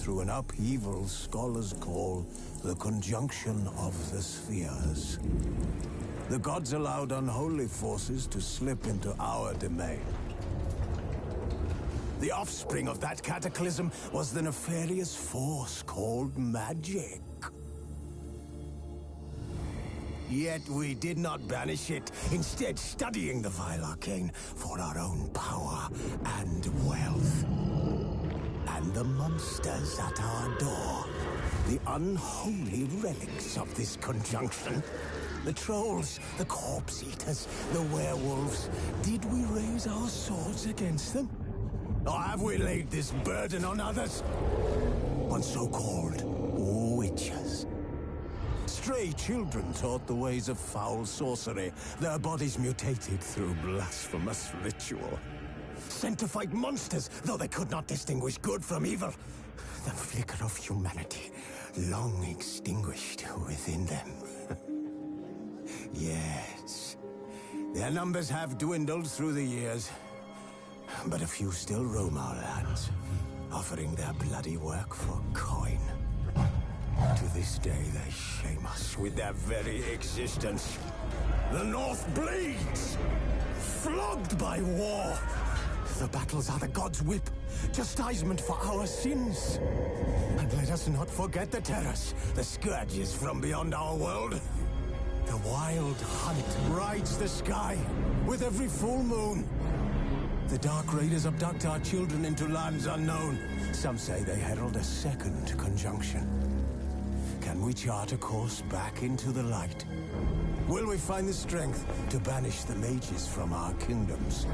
through an upheaval scholars call the conjunction of the spheres. The gods allowed unholy forces to slip into our domain. The offspring of that cataclysm was the nefarious force called magic. Yet we did not banish it, instead studying the vile arcane for our own power and wealth. And the monsters at our door, the unholy relics of this conjunction. The trolls, the corpse eaters, the werewolves. Did we raise our swords against them? Or have we laid this burden on others? On so-called witches. Stray children taught the ways of foul sorcery, their bodies mutated through blasphemous ritual. Sent to fight monsters, though they could not distinguish good from evil. The flicker of humanity, long extinguished within them. Yes, their numbers have dwindled through the years, but a few still roam our lands, offering their bloody work for coin. To this day, they shame us with their very existence. The North bleeds, flogged by war. The battles are the gods' whip, chastisement for our sins. And let us not forget the terrors, the scourges from beyond our world. The wild hunt rides the sky with every full moon. The Dark Raiders abduct our children into lands unknown. Some say they herald a second conjunction. Can we chart a course back into the light? Will we find the strength to banish the mages from our kingdoms?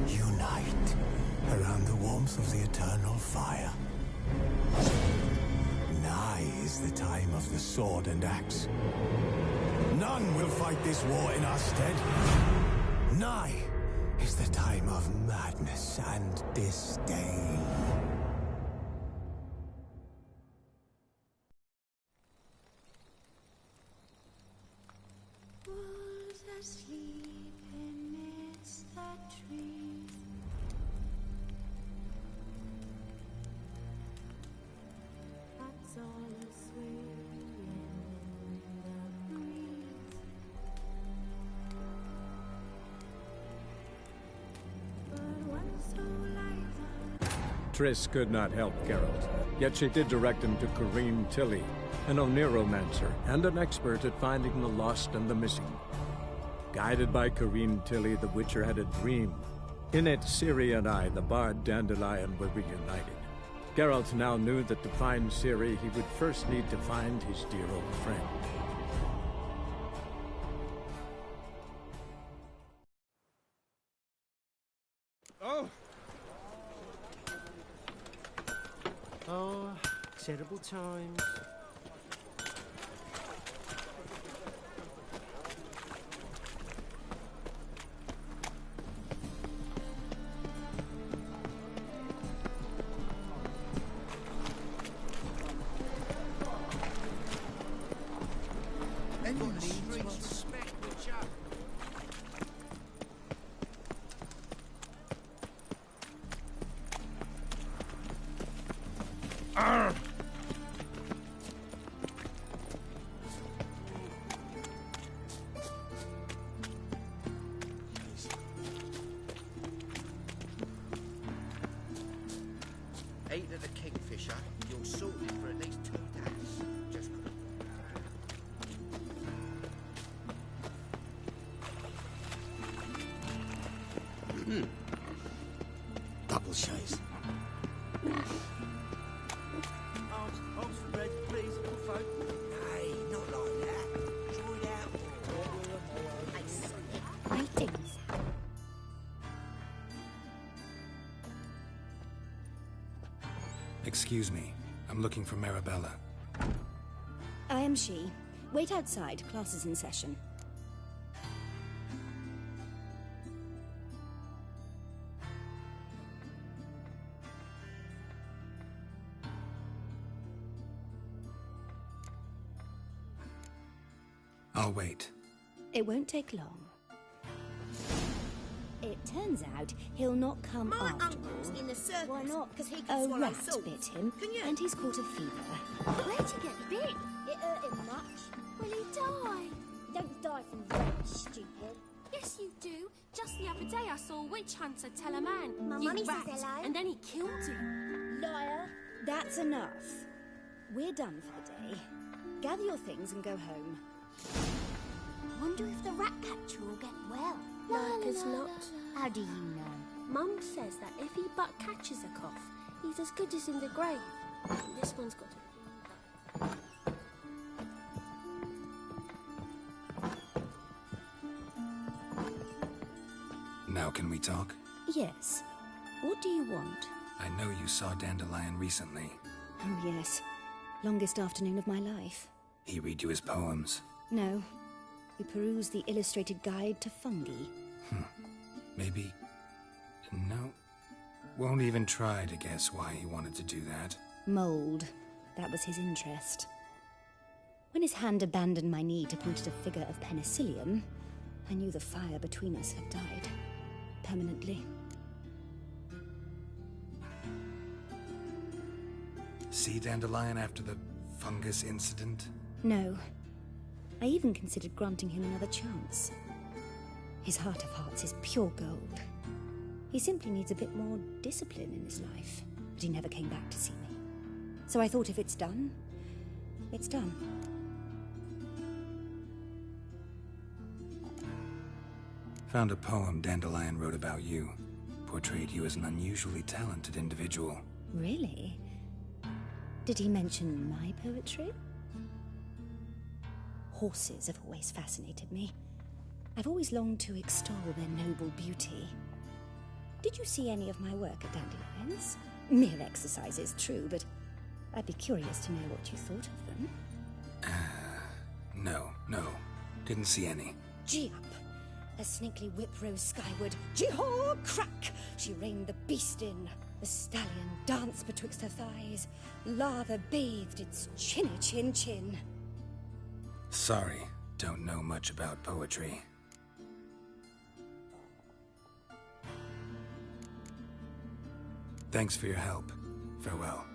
Unite around the warmth of the eternal fire. Nigh is the time of the sword and axe. None will fight this war in our stead. Nigh is the time of madness and disdain. Wolves asleep amidst the trees. Bats all swaying in the breeze. But one soul lights up. Triss could not help Geralt, yet she did direct him to Corrine Tilly, an Oniromancer and an expert at finding the lost and the missing. Guided by Corrine Tilly, the Witcher had a dream. In it, Ciri and I, the bard Dandelion, were reunited. Geralt now knew that to find Ciri, he would first need to find his dear old friend. Oh, terrible times. Eight of the Kingfisher, you're sorted for at least 2 days. Just Double chase. Arms for bread, please, little folk. hey, not like that. Draw it out. Greetings. Excuse me. I'm looking for Marabella. I am she. Wait outside. Class is in session. I'll wait. It won't take long. It turns out he'll not come My after uncle's all. in the circus. Why not? Because he A can swallow rat salt. bit him, Can you? and he's caught a fever. Where'd you get bit? It hurt him much. Will he die? Don't die from that, stupid. Yes, you do. Just the other day I saw a witch hunter tell a man, My "You mummy says rat," hello. and then he killed him. Liar. That's enough. We're done for the day. Gather your things and go home. Wonder if the rat catcher will get well. No, it's not. How do you know? Mum says that if he but catches a cough, he's as good as in the grave. This one's got to be. Now can we talk? Yes. What do you want? I know you saw Dandelion recently. Oh, yes. Longest afternoon of my life. He read you his poems. No. We perused the illustrated guide to fungi. Maybe... No. Won't even try to guess why he wanted to do that. Mold. That was his interest. When his hand abandoned my knee to point at a figure of penicillium, I knew the fire between us had died. Permanently. See Dandelion after the fungus incident? No. I even considered granting him another chance. His heart of hearts is pure gold. He simply needs a bit more discipline in his life. But he never came back to see me. So I thought if it's done, it's done. Found a poem Dandelion wrote about you. Portrayed you as an unusually talented individual. Really? Did he mention my poetry? Horses have always fascinated me. I've always longed to extol their noble beauty. Did you see any of my work at Dandelion's? Mere exercises, true, but I'd be curious to know what you thought of them. No. Didn't see any. Gee up! A snaky whip rose skyward. Gee-haw! Crack! She reined the beast in. The stallion danced betwixt her thighs. Lava bathed its chinny chin. Sorry, don't know much about poetry. Thanks for your help. Farewell.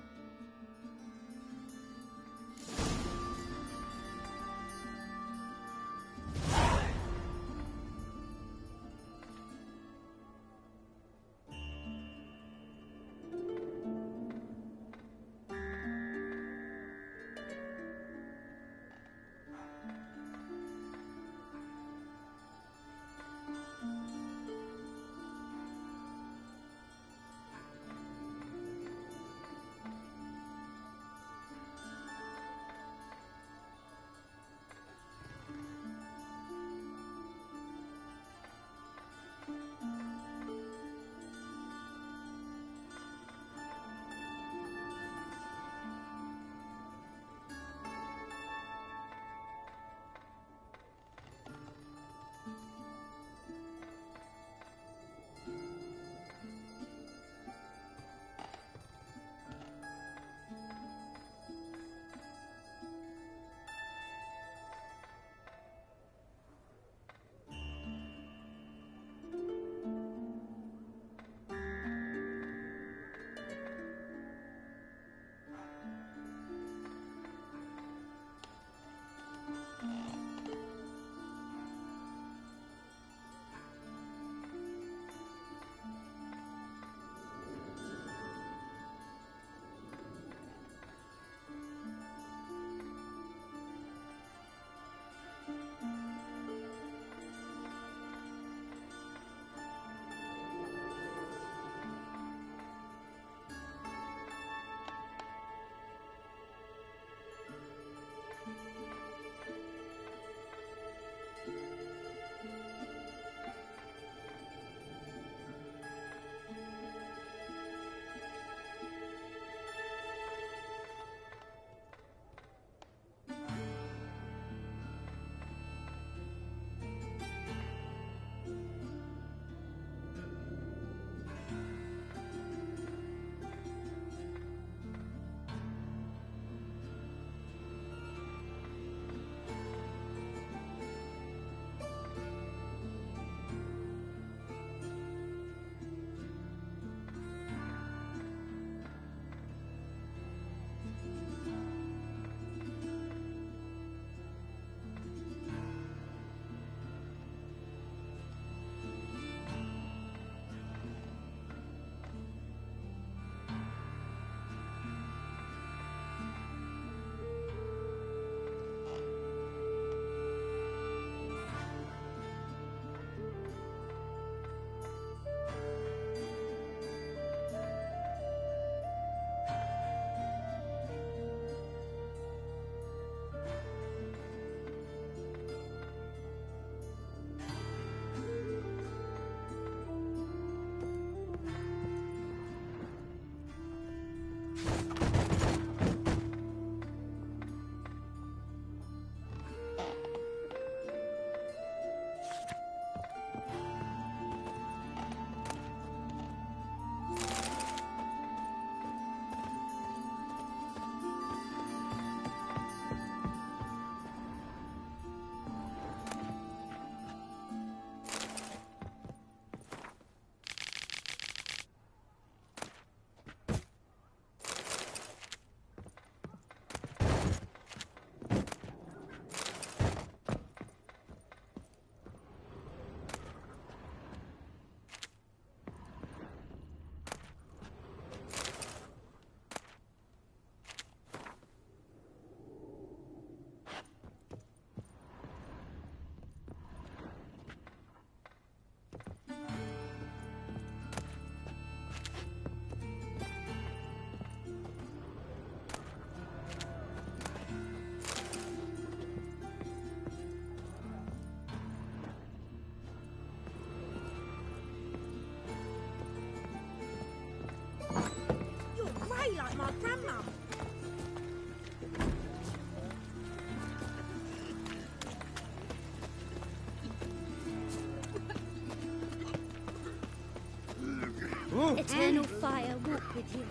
Eternal fire walk with you.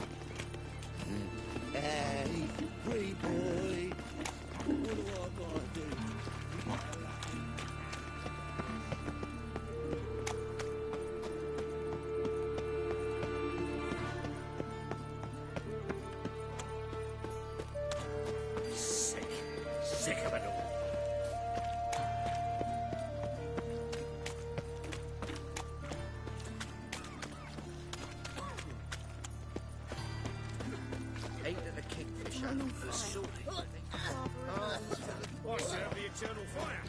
Hey, pretty boy. What do I gotta do? Sick of it all. Eight of the kingfisher for salty. What's out the eternal fire?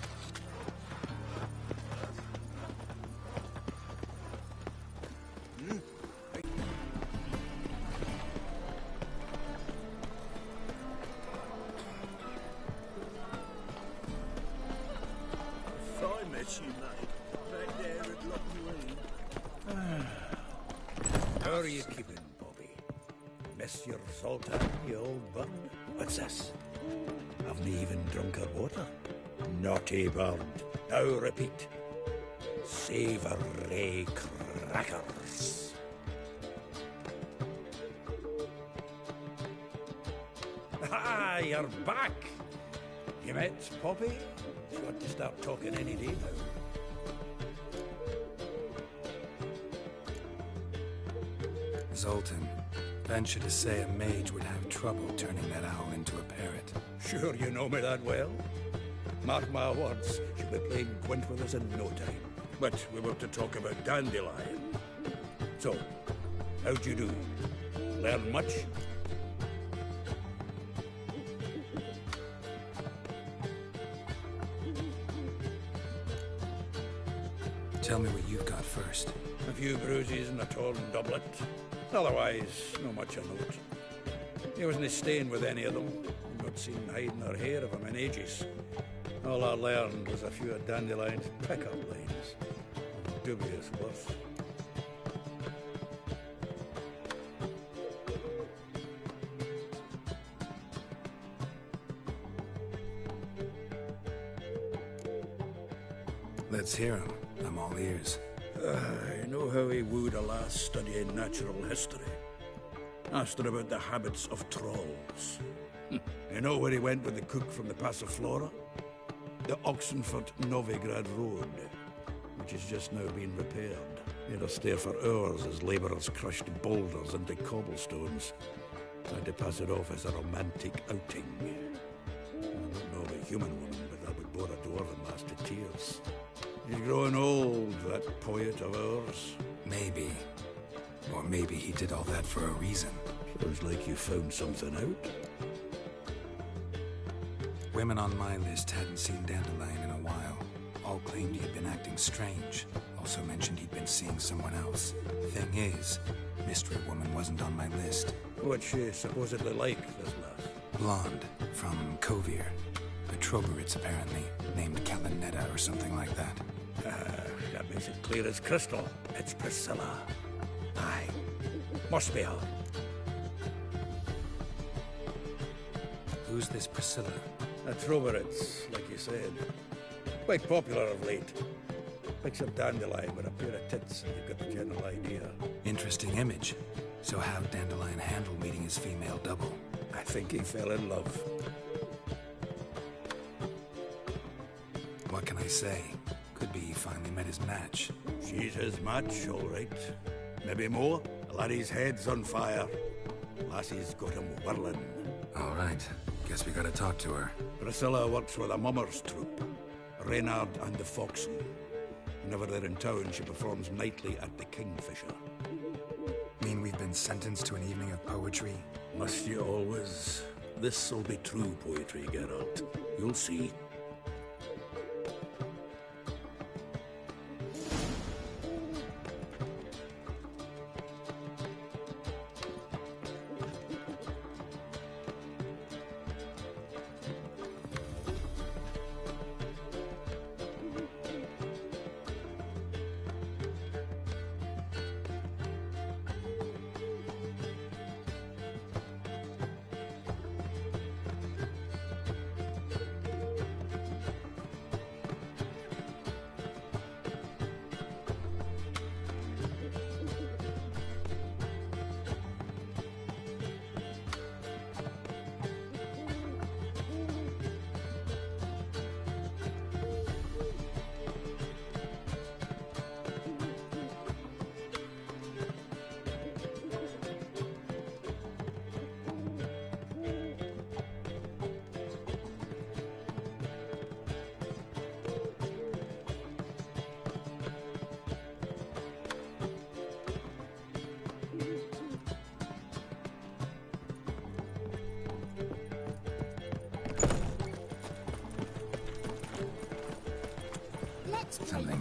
If I met you, mate, back there at Loch Marine. How are you keeping, Bobby? Miss your Zoltan, you old bun? What's this? Haven't even drunk her water? Naughty bird. Now repeat. Savoury crackers. Ah, you're back! You met Poppy? She's got to start talking any day now. Zoltan, venture to say a mage would have trouble turning that owl into a parrot. Sure you know me that well. Mark my words, she'll be playing quint with us in no time. But we were to talk about Dandelion. So, how'd you do? Learn much? Tell me what you've got first. A few bruises and a torn doublet. Otherwise, no much of note. He wasn't staying with any of them. Not seen hiding or hair of him in ages. All I learned was a few of Dandelion's pickup lines. Dubious worth. Let's hear him. I'm all ears. You know how he wooed a lass studying natural history? Asked her about the habits of trolls. You know where he went with the cook from the Passiflora? The Oxenfurt-Novigrad Road, which has just now been repaired. He had to stare for hours as labourers crushed boulders into cobblestones. Tried to pass it off as a romantic outing. I don't know of a human woman, but that would bore a dwarven lass to tears. He's growing old, that poet of ours. Maybe. Or maybe he did all that for a reason. Sounds like you found something out. Women on my list hadn't seen Dandelion in a while. All claimed he had been acting strange. Also mentioned he'd been seeing someone else. Thing is, Mystery Woman wasn't on my list. What's she supposedly like, this lass? Blonde, from Kovir. A Troberitz, apparently, named Kalinetta or something like that. That makes it clear as crystal. It's Priscilla. Aye. Must be her. Who's this Priscilla? A Troberitz, like you said. Quite popular of late. Picture Dandelion with a pair of tits and you've got the general idea. Interesting image. So how'd Dandelion handle meeting his female double? I think he fell in love. What can I say? Could be he finally met his match. She's his match, all right. Maybe more. The laddie's head's on fire. Lassie's got him whirling. All right. Guess we gotta talk to her. Priscilla works with a mummers troupe. Reynard and the Foxen. Whenever they're in town, she performs nightly at the Kingfisher. Mean we've been sentenced to an evening of poetry? Must you always? This'll be true poetry, Geralt. You'll see.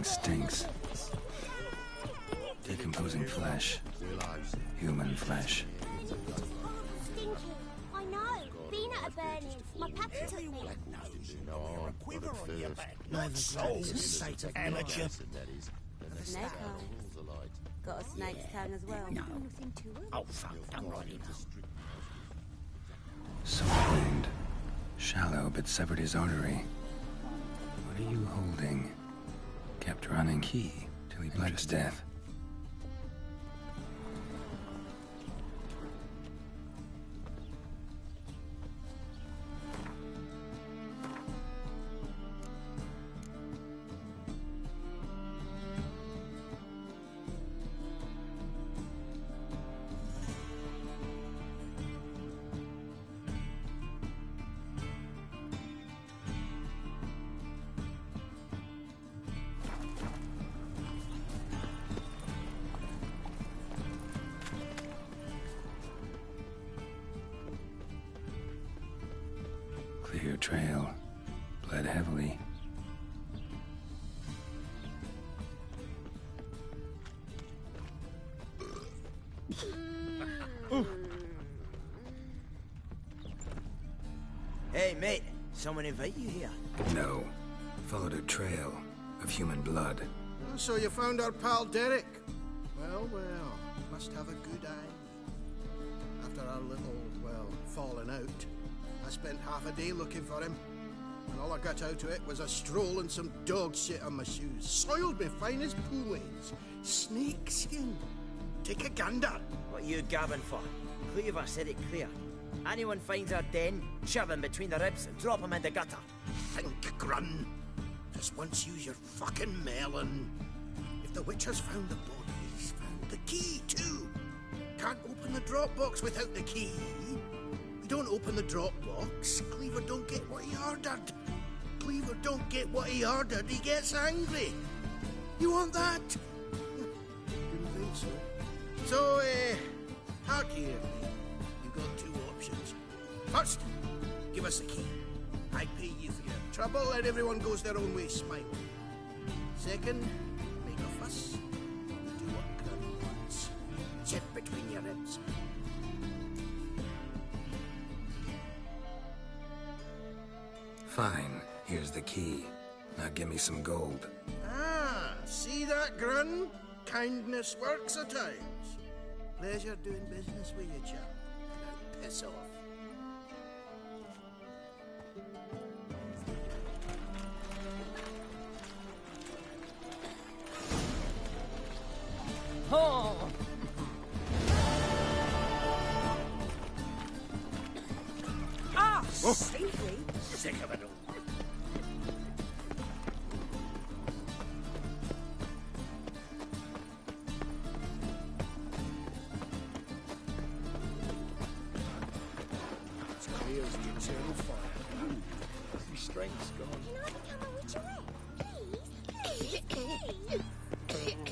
stinks. Decomposing flesh. Human flesh. Stinky. I know. Peanut are burning. My pappy took me. You're a quiver on your back. Not so, sight of amateur. Snake eyes. Got a snake's tongue as well. No. Nothing to it. Oh, fuck, I'm right now. So blind. Shallow, but severed his artery. What are you holding? Kept running key till he bled to death. Clear trail. Bled heavily. Hey, mate. Someone invite you here? No. Followed a trail of human blood. So you found our pal Derek? Well, well. Must have a good eye. After our little, well, falling out, I spent half a day looking for him. And all I got out of it was a stroll and some dog shit on my shoes. Soiled me fine as poolades. Snake skin. Take a gander. What are you gabbing for? Cleaver said it clear. Anyone finds our den, shove him between the ribs and drop him in the gutter. Think, Grun. Just once use your fucking melon. If the witch has found the body, he's found the key too. Can't open the drop box without the key. We don't open the drop box, Cleaver don't get what he ordered. Cleaver don't get what he ordered, he gets angry. You want that? Didn't think so. So, hark here, mate. You've got two options. First, give us the key. I pay you for your trouble and everyone goes their own way smiling. Second, make a fuss. Do what Grun wants. Chip between your ribs. Fine. Here's the key. Now give me some gold. Ah, see that, Grun? Kindness works at times. Pleasure doing business with you, chap. Now piss off. Oh! Ah! Stinky! Sick of it all. It's clear as the eternal fire. Your strength's gone. Can I become a witcherette? Please? Please?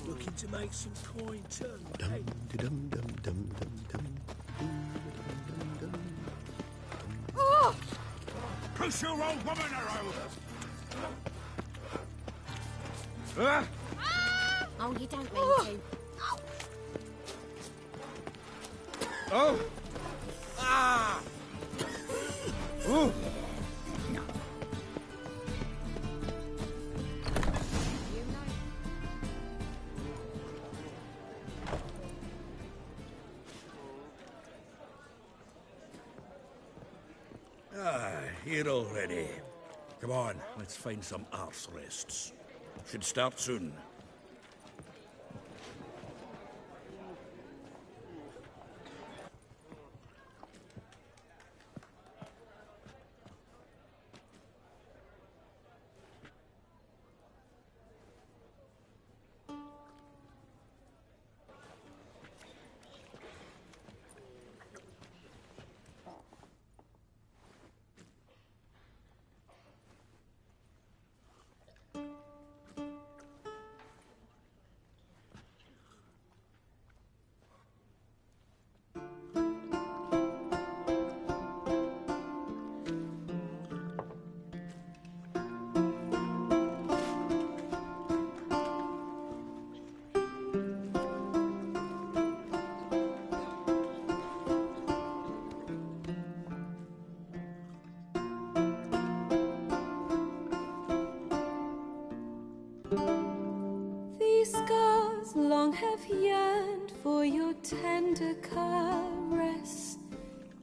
Looking to make some coin turn. Push your old woman around! Oh, you don't mean to. Oh! Ah! Ooh! Here already. Come on, let's find some arse rests. Should start soon.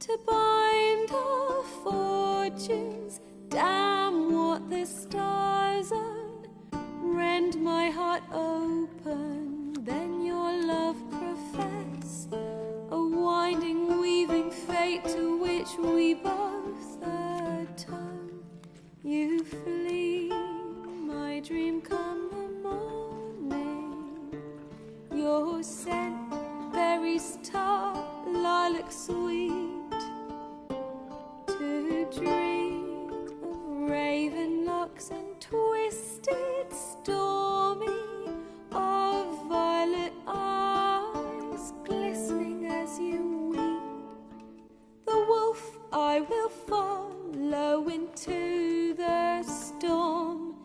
to bind our fortunes. Damn what the stars own. Rend my heart open, then your love profess. A winding, weaving fate to which we both atone. You flee, my dream come the morning. Your scent, berries tart, lilac sweet. To dream of raven locks and twisted, stormy, of violet eyes glistening as you weep. The wolf I will follow into the storm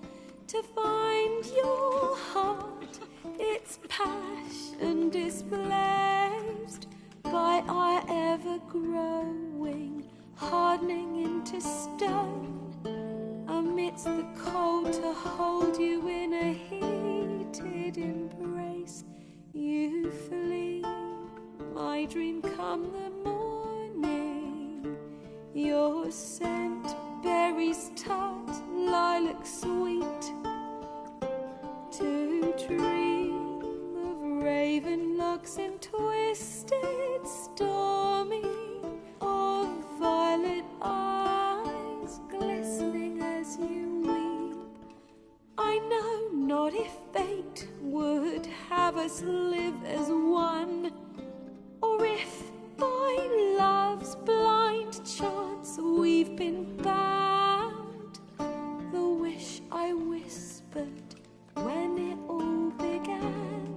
to find your heart, its passion displaced by our ever-growing, hardening into stone. Amidst the cold to hold you in a heated embrace, you flee, my dream come the morning. Your scent, berries tart, lilac sweet. To dream of raven locks and twisted, stormy, of violet eyes glistening as you weep. I know not if fate would have us live as one, or if by love's blind chance we've been bound. The wish I whispered when it all began,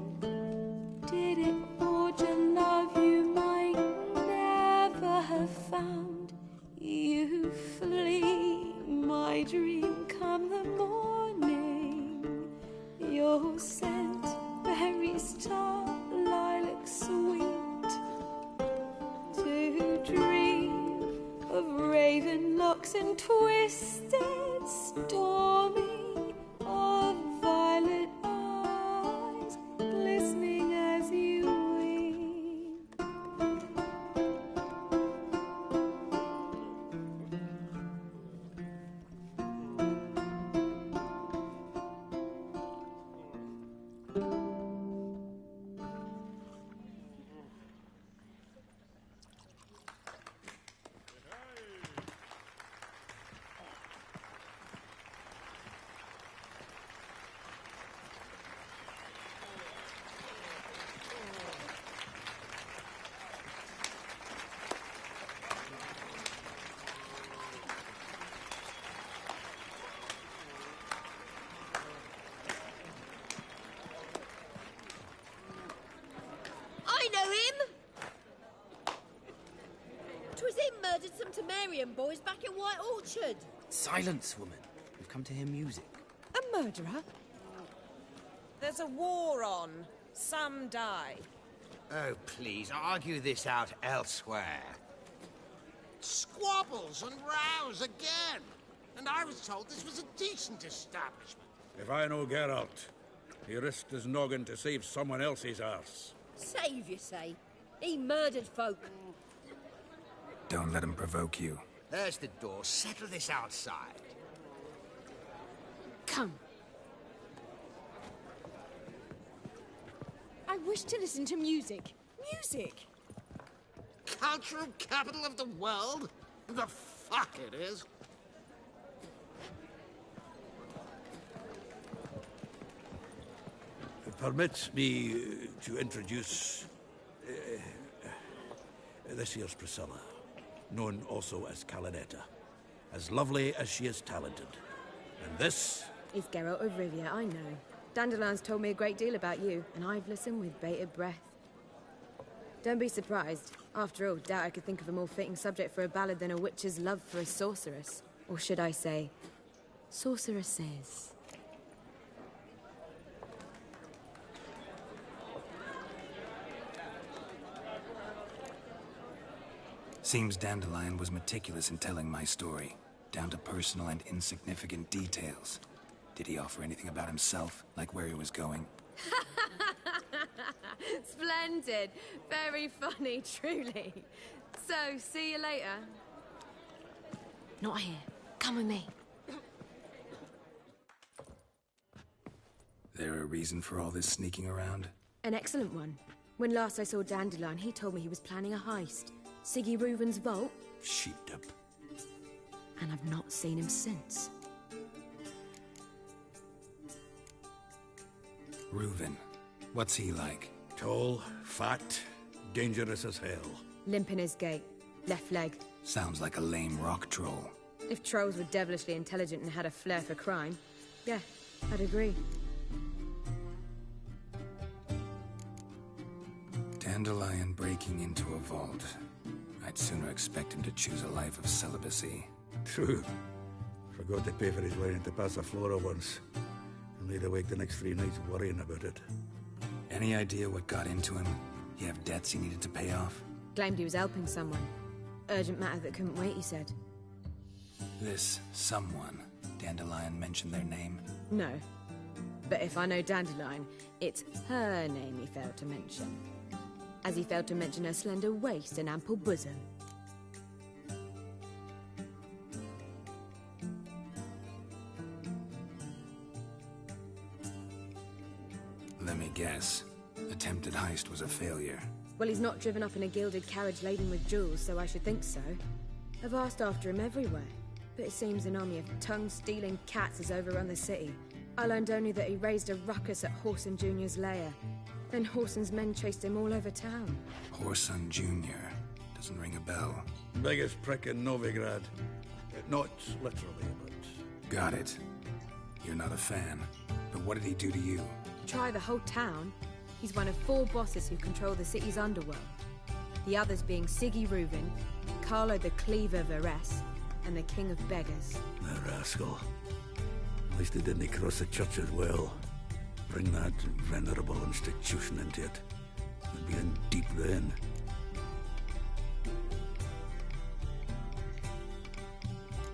did it forge a love you might never have found? You flee, my dream come the morning. Your scent, berries tart, lilac sweet. To dream of raven locks and twisted, stormy, of violet eyes glistening as you weep. I know him! 'Twas him murdered some Temerian boys back in White Orchard. Silence, woman. We've come to hear music. A murderer? There's a war on. Some die. Oh, please, argue this out elsewhere. Squabbles and rows again. And I was told this was a decent establishment. If I know Geralt, he risked his noggin to save someone else's arse. Save, you say? He murdered folk. Don't let him provoke you. There's the door. Settle this outside. Come. I wish to listen to music. Music! Cultural capital of the world? The fuck it is. Permit me to introduce this here's Priscilla, known also as Calinetta, as lovely as she is talented. And this is Geralt of Rivia, I know. Dandelion's told me a great deal about you, and I've listened with bated breath. Don't be surprised. After all, doubt I could think of a more fitting subject for a ballad than a witch's love for a sorceress. Or should I say, sorceresses. Seems Dandelion was meticulous in telling my story, down to personal and insignificant details. Did he offer anything about himself, like where he was going? Splendid. Very funny, truly. So, see you later. Not here. Come with me. There a reason for all this sneaking around? An excellent one. When last I saw Dandelion, he told me he was planning a heist. Siggy Reuven's vault. Sheep-dip. And I've not seen him since. Reuven. What's he like? Tall, fat, dangerous as hell. Limp in his gait. Left leg. Sounds like a lame rock troll. If trolls were devilishly intelligent and had a flair for crime, yeah, I'd agree. Dandelion breaking into a vault. I'd sooner expect him to choose a life of celibacy. True. Forgot to pay for his way into Passaflora once. And laid awake the next 3 nights worrying about it. Any idea what got into him? He have debts he needed to pay off? Claimed he was helping someone. Urgent matter that couldn't wait, he said. This someone, Dandelion mentioned their name? No. But if I know Dandelion, it's her name he failed to mention. As he failed to mention her slender waist and ample bosom. Let me guess. Attempted heist was a failure. Well, he's not driven up in a gilded carriage laden with jewels, so I should think so. I've asked after him everywhere, but it seems an army of tongue-stealing cats has overrun the city. I learned only that he raised a ruckus at Whoreson Jr.'s lair. Then Whoreson's men chased him all over town. Whoreson Jr. Doesn't ring a bell. Biggest prick in Novigrad. Not literally, but... Got it. You're not a fan. But what did he do to you? Try the whole town. He's one of 4 bosses who control the city's underworld. The others being Siggy Reuven, Carlo the Cleaver Varese, and the King of Beggars. The rascal. At least he didn't cross the church as well. Bring that venerable institution into it. We'd be in deep then.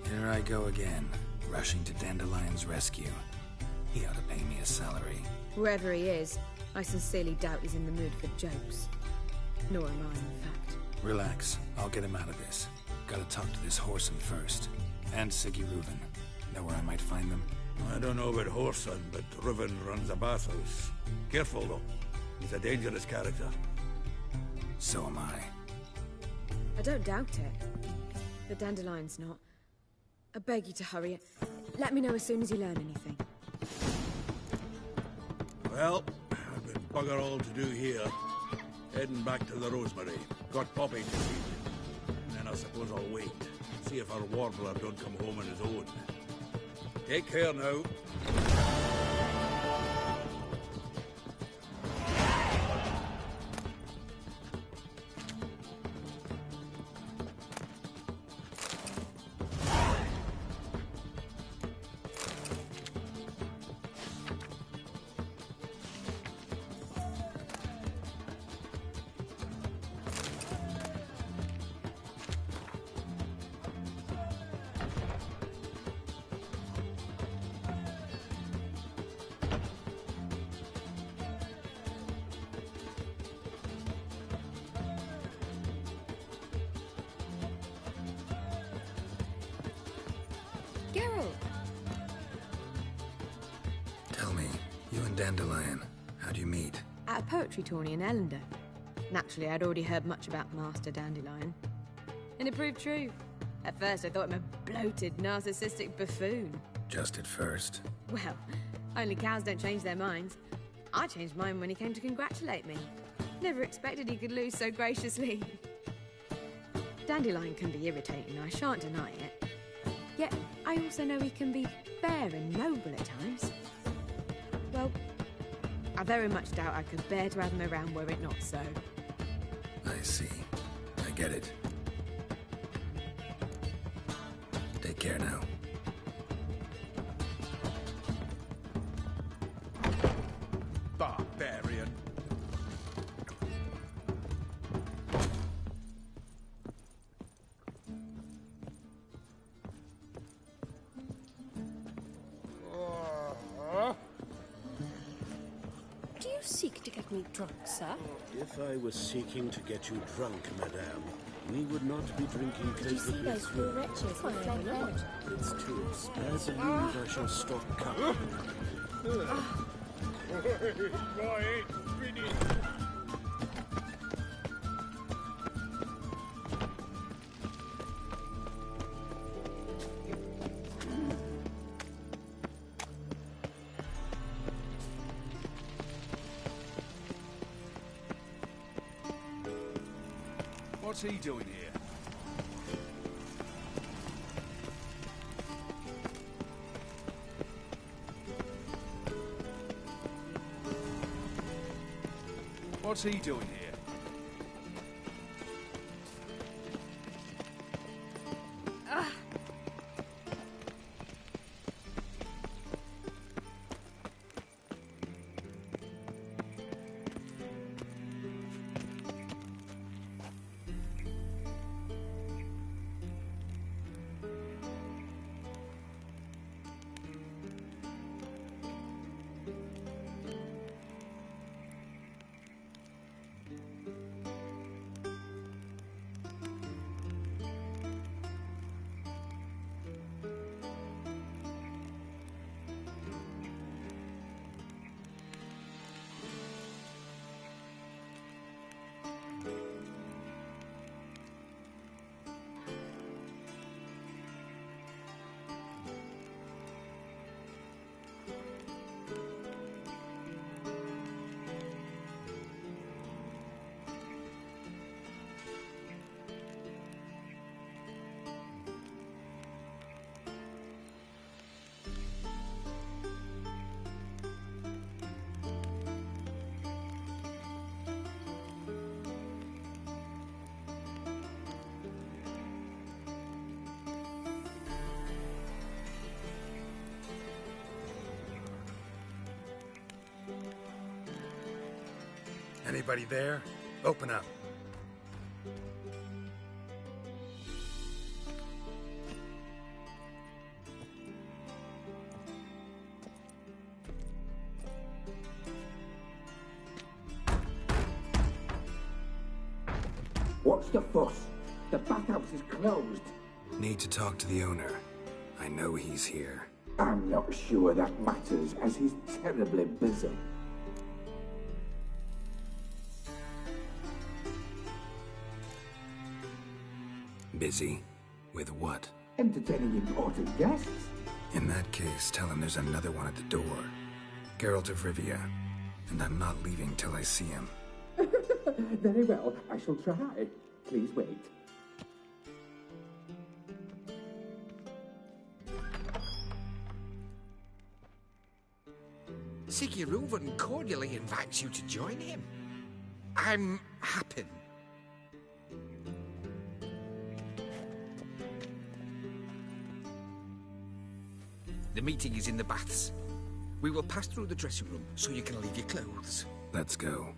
Here I go again, rushing to Dandelion's rescue. He ought to pay me a salary. Whoever he is, I sincerely doubt he's in the mood for jokes. Nor am I, in fact. Relax. I'll get him out of this. Gotta talk to this Whoreson first. And Siggy Reuven. Know where I might find them? I don't know about Whoreson, but Reuven runs a bathhouse. Careful, though. He's a dangerous character. So am I. I don't doubt it. But Dandelion's not. I beg you to hurry it. Let me know as soon as you learn anything. Well, I've got bugger all to do here. Heading back to the Rosemary. Got Poppy to feed. And then I suppose I'll wait. See if our warbler don't come home on his own. Take care now. Geralt! Tell me, you and Dandelion, how'd you meet? At a poetry tourney in Ellender. Naturally, I'd already heard much about Master Dandelion. And it proved true. At first, I thought him a bloated, narcissistic buffoon. Just at first. Well, only cows don't change their minds. I changed mine when he came to congratulate me. Never expected he could lose so graciously. Dandelion can be irritating, I shan't deny it. Yet, I also know he can be fair and noble at times. Well, I very much doubt I could bear to have him around were it not so. I see. I get it. Take care now. Barbarian. Do you seek to get make me drunk, sir? If I was seeking to get you drunk, madame, we would not be drinking Did you see those Coke. poor wretches with flame energy? It's true. I believe I shall stock cup. What's he doing here? What's he doing here? Anybody there? Open up. What's the fuss? The bathhouse is closed. Need to talk to the owner. I know he's here. I'm not sure that matters, as he's terribly busy. Busy? With what? Entertaining important guests. In that case, tell him there's another one at the door. Geralt of Rivia. And I'm not leaving till I see him. Very well, I shall try. Please wait. Siggy Reuven cordially invites you to join him. I'm happy. The meeting is in the baths. We will pass through the dressing room so you can leave your clothes. Let's go.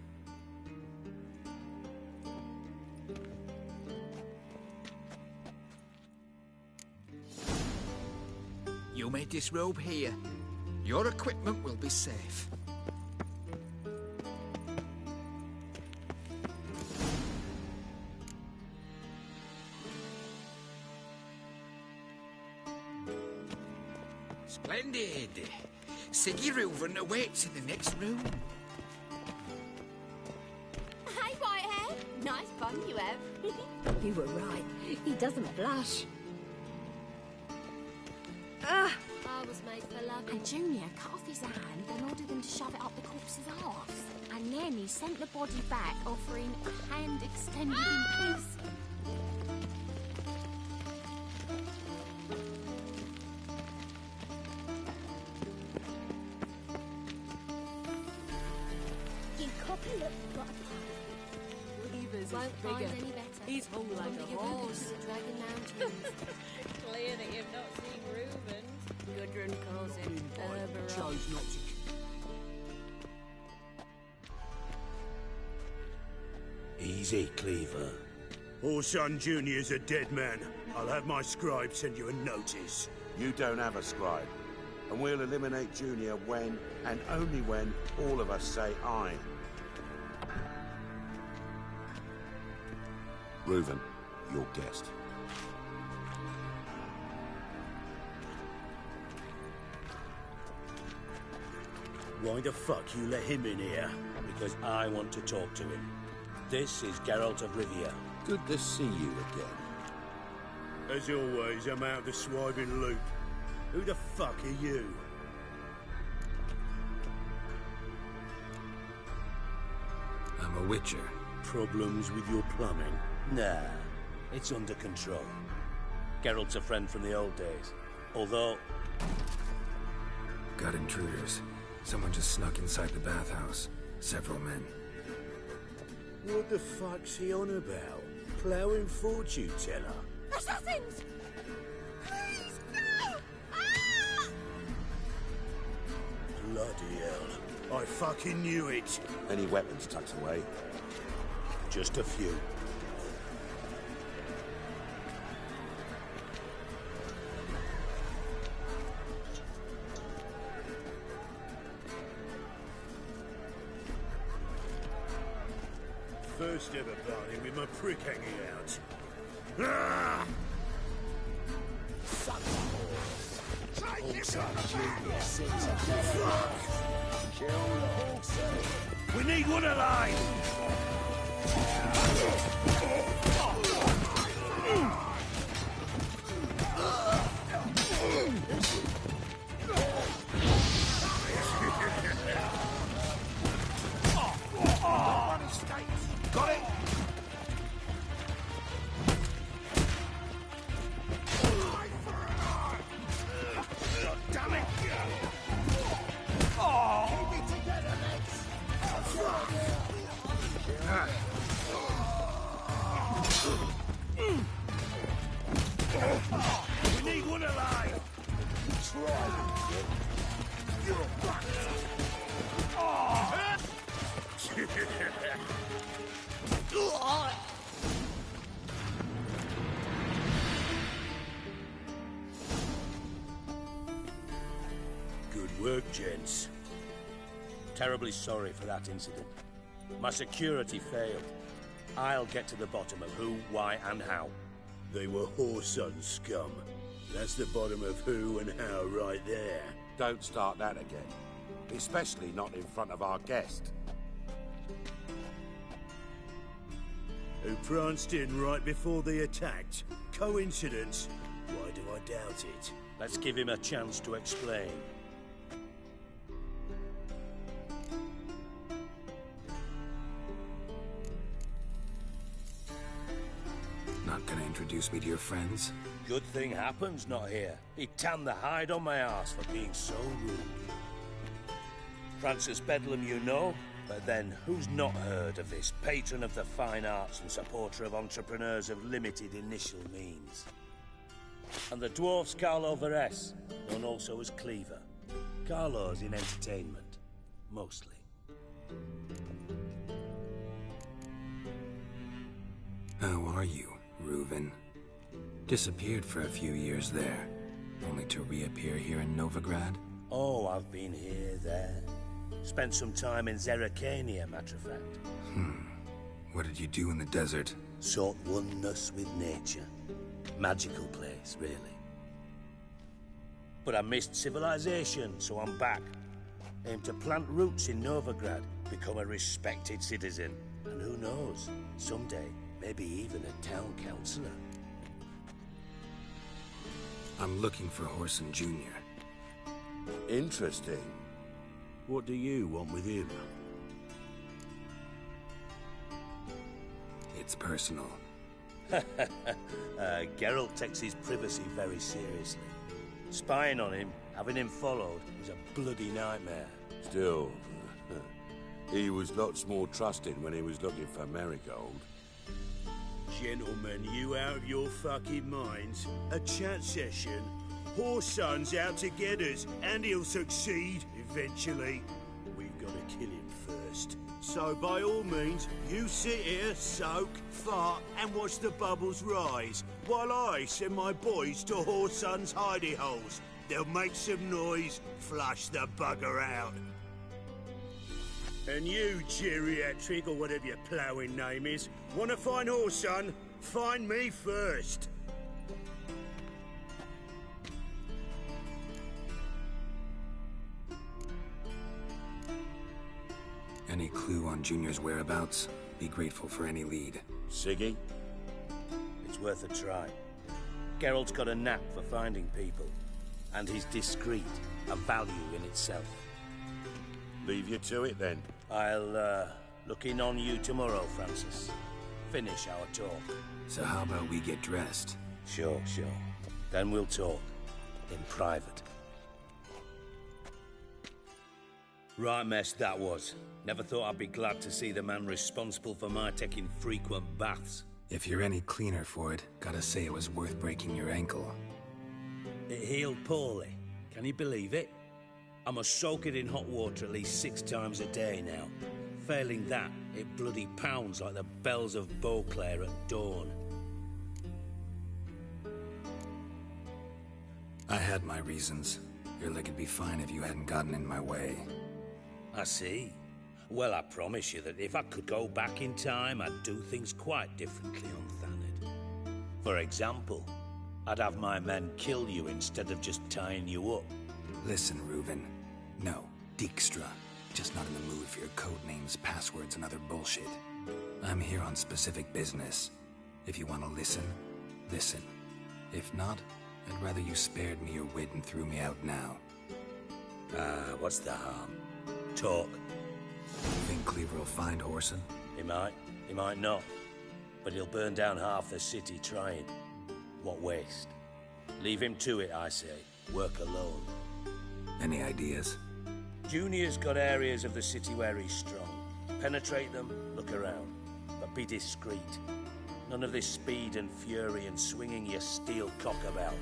You may disrobe here. Your equipment will be safe. Splendid. Siggy Reuven awaits in the next room. Hey, Whitehair. Nice bun you have. You were right. He doesn't blush. I was made for love. And Junior cut off his hand and ordered him to shove it up the corpse's arse. And then he sent the body back, offering a hand extended in peace. You cocker look got a pie. Reavers Won't is find bigger. any better. He's hung like Wonder a your Reuben horse. to the Dragon Mountains. Clear that you've not seen Reuben. Gudrun calls him Berberon. Chose not to. Easy, Cleaver. Orson Jr.'s a dead man. I'll have my scribe send you a notice. You don't have a scribe. And we'll eliminate Junior when, and only when, all of us say aye. Reuven, your guest. Why the fuck you let him in here? Because I want to talk to him. This is Geralt of Rivia. Good to see you again. As always, I'm out the swiving loop. Who the fuck are you? I'm a witcher. Problems with your plumbing? Nah, it's under control. Geralt's a friend from the old days. Although... Got intruders. Someone just snuck inside the bathhouse. Several men. What the fuck's he on about? Ploughing fortune teller? Assassins! Please, no! Ah! Bloody hell. I fucking knew it. Any weapons tucked away? Just a few. First ever party with my prick hanging out. Ah! We need one alive! Got it! Damn it! Keep it together, we need one alive! Good work, gents. Terribly sorry for that incident. My security failed. I'll get to the bottom of who, why, and how. They were Whoreson scum. That's the bottom of who and how right there. Don't start that again. Especially not in front of our guest. Who pranced in right before they attacked. Coincidence? Why do I doubt it? Let's give him a chance to explain. Not gonna introduce me to your friends? Good thing happens not here. He tanned the hide on my ass for being so rude. Francis Bedlam you know, but then who's not heard of this patron of the fine arts and supporter of entrepreneurs of limited initial means? And the dwarf's Carlo Veres, known also as Cleaver. Carlo's in entertainment, mostly. How are you, Reuven? Disappeared for a few years there, only to reappear here in Novigrad? Oh, I've been here, there. Spent some time in Zerrikania, matter of fact. What did you do in the desert? Sought oneness with nature. Magical place, really. But I missed civilization, so I'm back. Aim to plant roots in Novigrad, become a respected citizen. And who knows, someday, maybe even a town councillor. I'm looking for Whoreson Jr. Interesting. What do you want with him? It's personal. Geralt takes his privacy very seriously. Spying on him, having him followed, is a bloody nightmare. Still, he was lots more trusted when he was looking for Marigold. Gentlemen, you out of your fucking minds? A chat session? Whoreson's out to get us, and he'll succeed, eventually. We've got to kill him first. So by all means, you sit here, soak, fart, and watch the bubbles rise, while I send my boys to Whoreson's hidey holes. They'll make some noise, flush the bugger out. And you, geriatric, or whatever your ploughing name is, want to find Whoreson? Find me first. Any clue on Junior's whereabouts? Be grateful for any lead. Siggy? It's worth a try. Geralt's got a knack for finding people. And he's discreet, a value in itself. Leave you to it, then. I'll, look in on you tomorrow, Francis. Finish our talk. So how about we get dressed? Sure. Then we'll talk. In private. Right mess that was. Never thought I'd be glad to see the man responsible for my taking frequent baths. If you're any cleaner for it, gotta say it was worth breaking your ankle. It healed poorly. Can you believe it? I must soak it in hot water at least 6 times a day now. Failing that, it bloody pounds like the bells of Beauclair at dawn. I had my reasons. Your leg would be fine if you hadn't gotten in my way. I see. Well, I promise you that if I could go back in time, I'd do things quite differently on Thanedd. For example, I'd have my men kill you instead of just tying you up. Listen, Reuven. No, Dijkstra. Just not in the mood for your code names, passwords, and other bullshit. I'm here on specific business. If you want to listen, listen. If not, I'd rather you spared me your wit and threw me out now. What's the harm? Talk. Think Cleaver will find Whoreson? He might not. But he'll burn down half the city trying. What waste? Leave him to it, I say. Work alone. Any ideas? Junior's got areas of the city where he's strong. Penetrate them, look around. But be discreet. None of this speed and fury and swinging your steel cock about.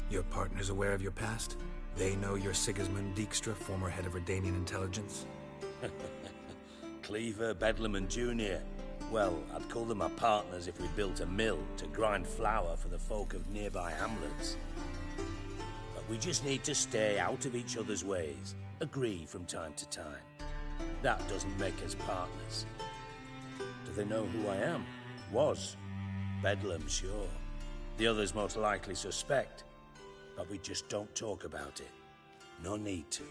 Your partner's aware of your past? They know you're Sigismund Dijkstra, former head of Redanian intelligence? Cleaver, Bedlam and Junior. Well, I'd call them my partners if we built a mill to grind flour for the folk of nearby hamlets. But we just need to stay out of each other's ways. Agree from time to time. That doesn't make us partners. Do they know who I am? Was. Bedlam, sure. The others most likely suspect. But we just don't talk about it. No need to.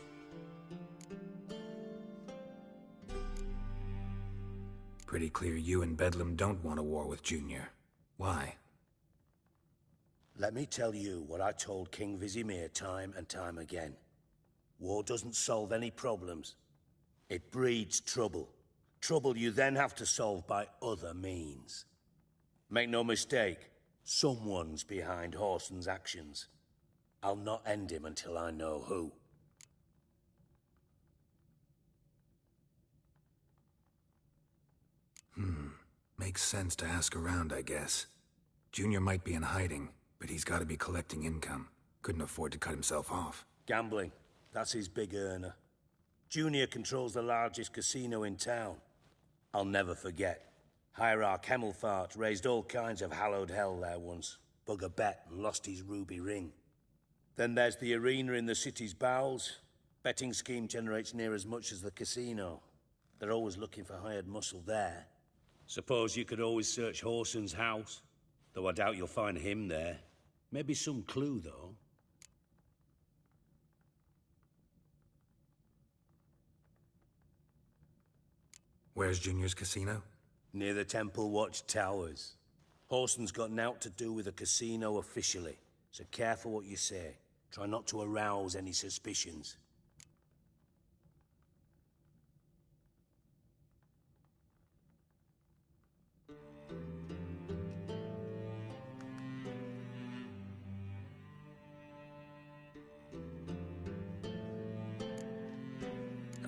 Pretty clear you and Bedlam don't want a war with Junior. Why? Let me tell you what I told King Vizimir time and time again. War doesn't solve any problems. It breeds trouble. Trouble you then have to solve by other means. Make no mistake, someone's behind Whoreson's actions. I'll not end him until I know who. Makes sense to ask around, I guess. Junior might be in hiding, but he's got to be collecting income. Couldn't afford to cut himself off. Gambling. That's his big earner. Junior controls the largest casino in town. I'll never forget. Hierarch Hemmelfart raised all kinds of hallowed hell there once. Bug a bet and lost his ruby ring. Then there's the arena in the city's bowels. Betting scheme generates near as much as the casino. They're always looking for hired muscle there. Suppose you could always search Whoreson's house. Though I doubt you'll find him there. Maybe some clue, though. Where's Junior's casino? Near the Temple Watch Towers. Whoreson's got naught to do with the casino officially. So careful what you say. Try not to arouse any suspicions.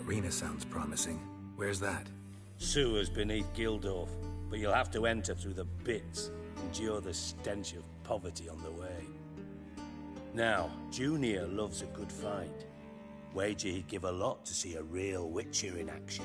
Arena sounds promising. Where's that? Sewers beneath Gildorf, but you'll have to enter through the bits. Endure the stench of poverty on the way. Now, Junior loves a good fight. Wager he'd give a lot to see a real Witcher in action.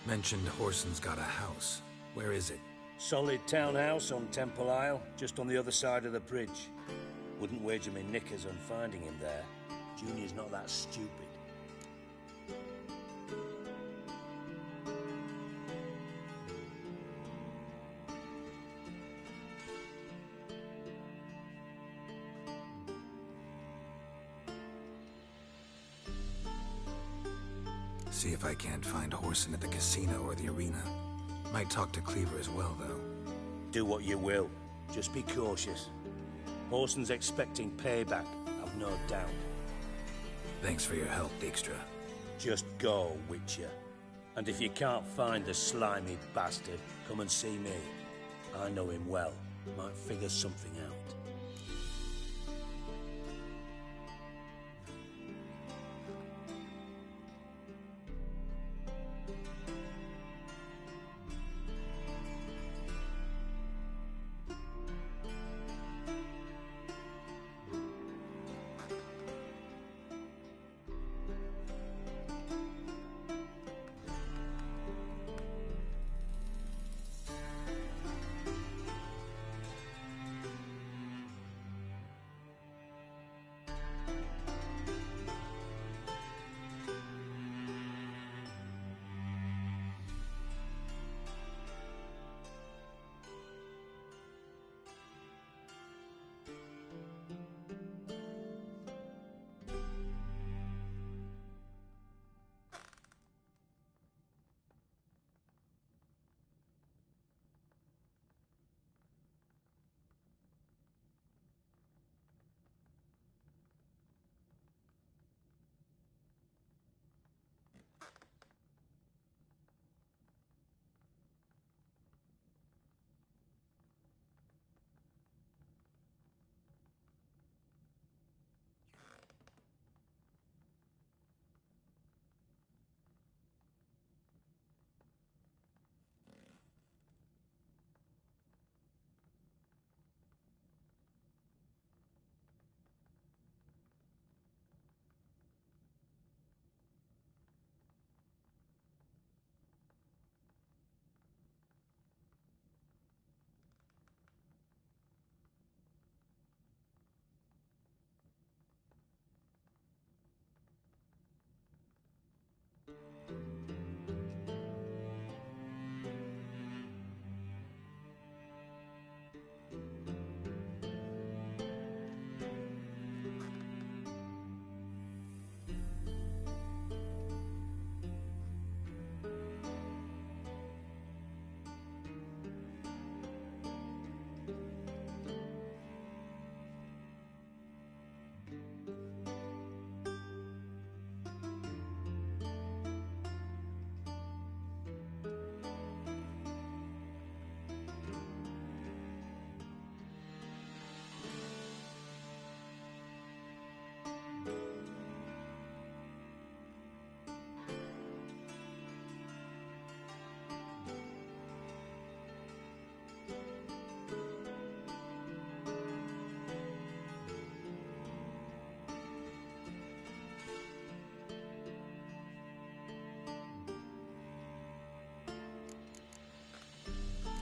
Mentioned Whoreson's got a house. Where is it? Solid townhouse on Temple Isle, just on the other side of the bridge. Wouldn't wager me knickers on finding him there. Junior's not that stupid. See if I can't find Whoreson at the casino or the arena. Might talk to Cleaver as well, though. Do what you will. Just be cautious. Whoreson's expecting payback, I've no doubt. Thanks for your help, Dijkstra. Just go, Witcher. And if you can't find the slimy bastard, come and see me. I know him well. Might figure something out.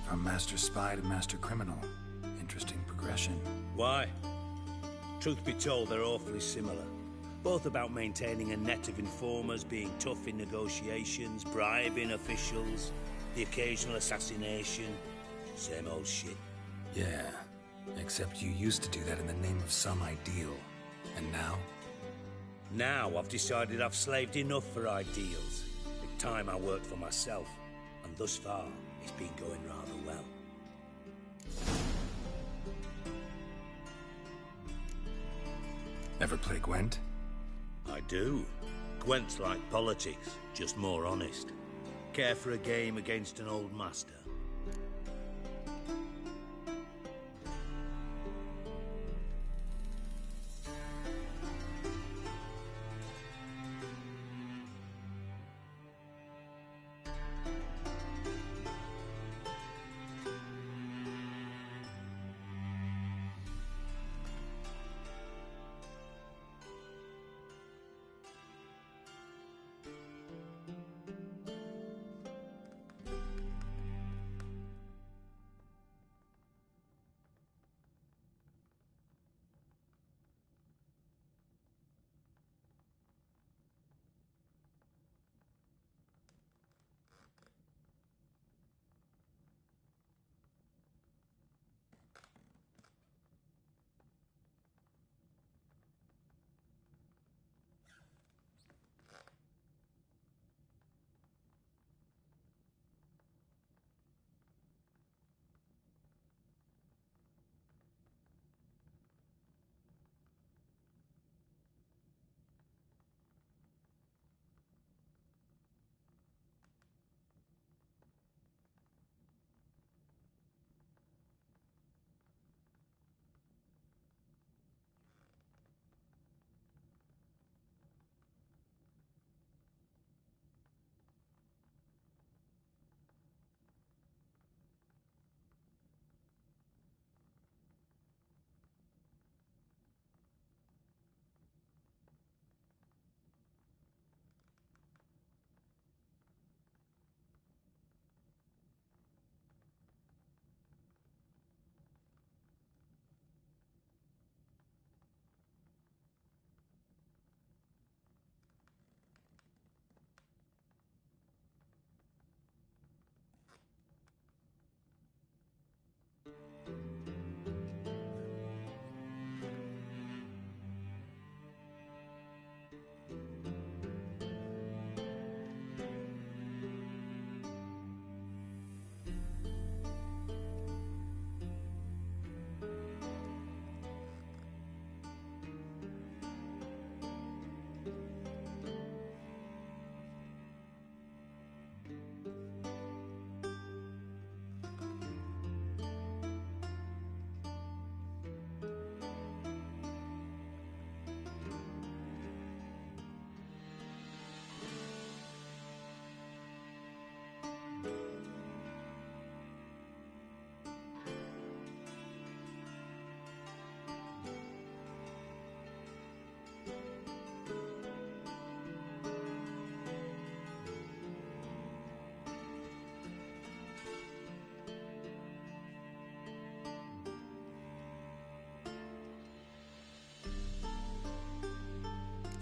From Master Spy to Master Criminal. Interesting progression. Why? Truth be told, they're awfully similar. Both about maintaining a net of informers, being tough in negotiations, bribing officials, the occasional assassination. Same old shit. Yeah, except you used to do that in the name of some ideal. And now? Now I've decided I've slaved enough for ideals. It's time I worked for myself. And thus far, it's been going rather well. Ever play Gwent? I do. Gwent's like politics, just more honest. Care for a game against an old master?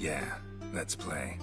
Yeah, let's play.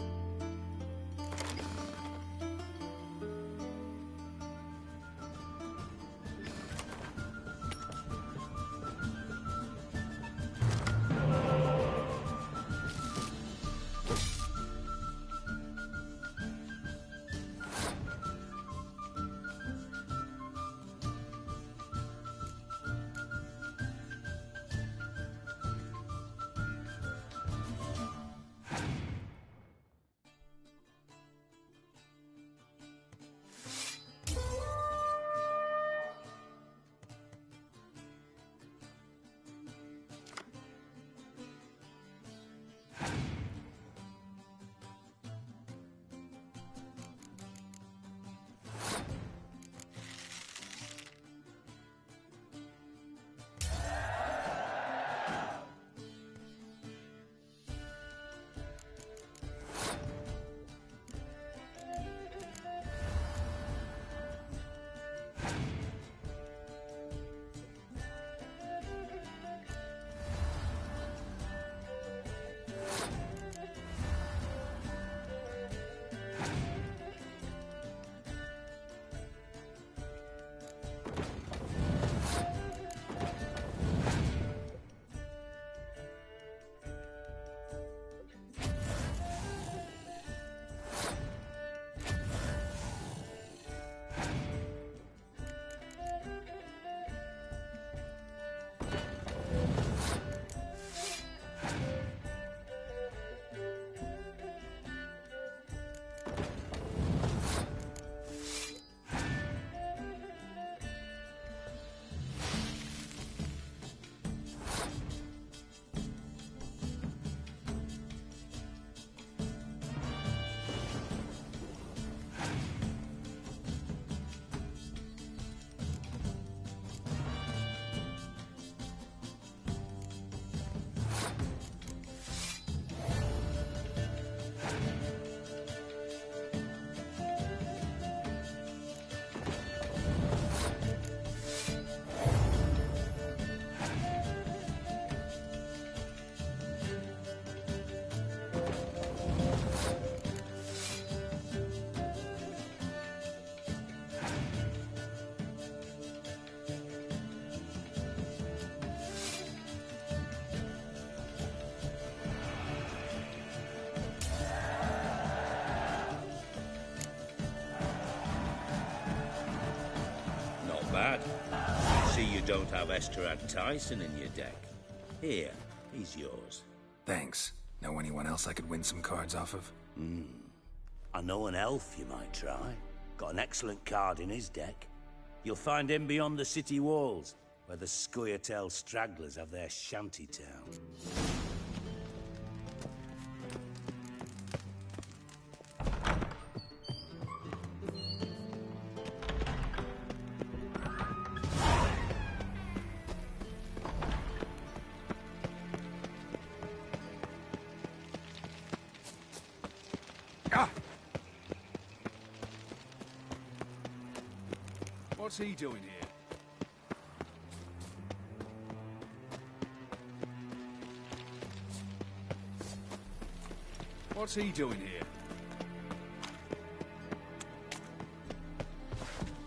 Bad. See you don't have Esterad Tyson in your deck. Here, he's yours. Thanks. Know anyone else I could win some cards off of? I know an elf you might try. Got an excellent card in his deck. You'll find him beyond the city walls, where the Scoia'tael stragglers have their shanty town. What's he doing here? What's he doing here?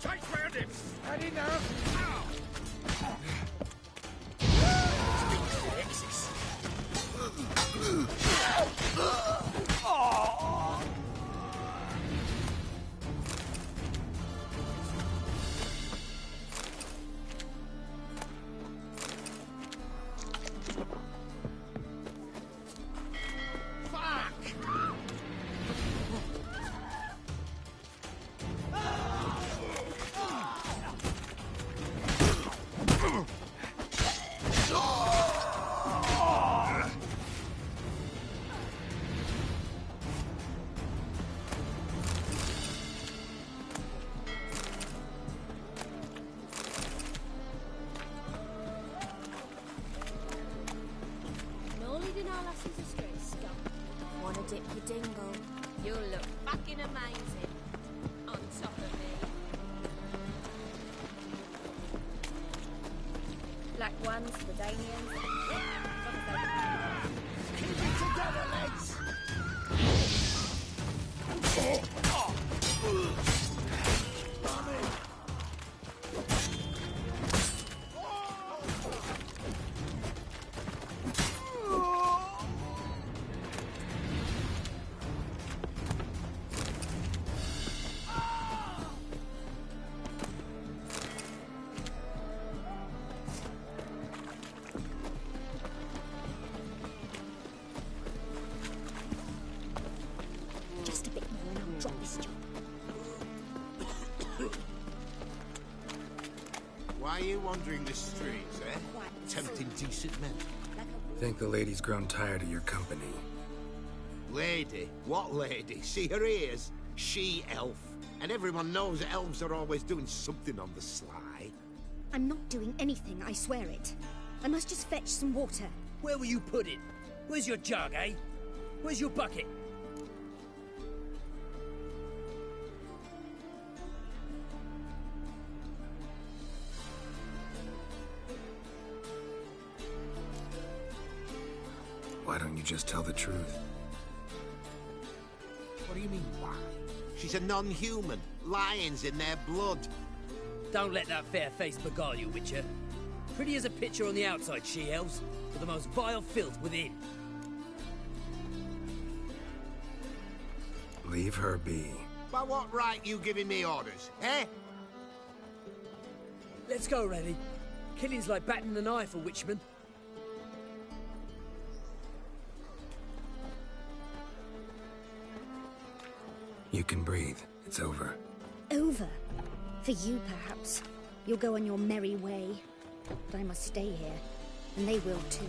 Chase round him! Had enough! Wanna dip your dingle? You'll look fucking amazing on top of me. Black ones, the Danians. Keep it together, lads! Why are you wandering the streets, eh? Tempting decent men. Think the lady's grown tired of your company. Lady? What lady? See her ears? She-elf. And everyone knows elves are always doing something on the sly. I'm not doing anything, I swear it. I must just fetch some water. Where will you put it? Where's your jug, eh? Where's your bucket? Why don't you just tell the truth? What do you mean, why? She's a non-human. Lions in their blood. Don't let that fair face beguile you, Witcher. Pretty as a picture on the outside, she-elves, but the most vile filth within. Leave her be. By what right you giving me orders, eh? Let's go, Rennie. Killing's like batting an eye for Witchman. You can breathe. It's over. Over? For you, perhaps. You'll go on your merry way. But I must stay here, and they will too.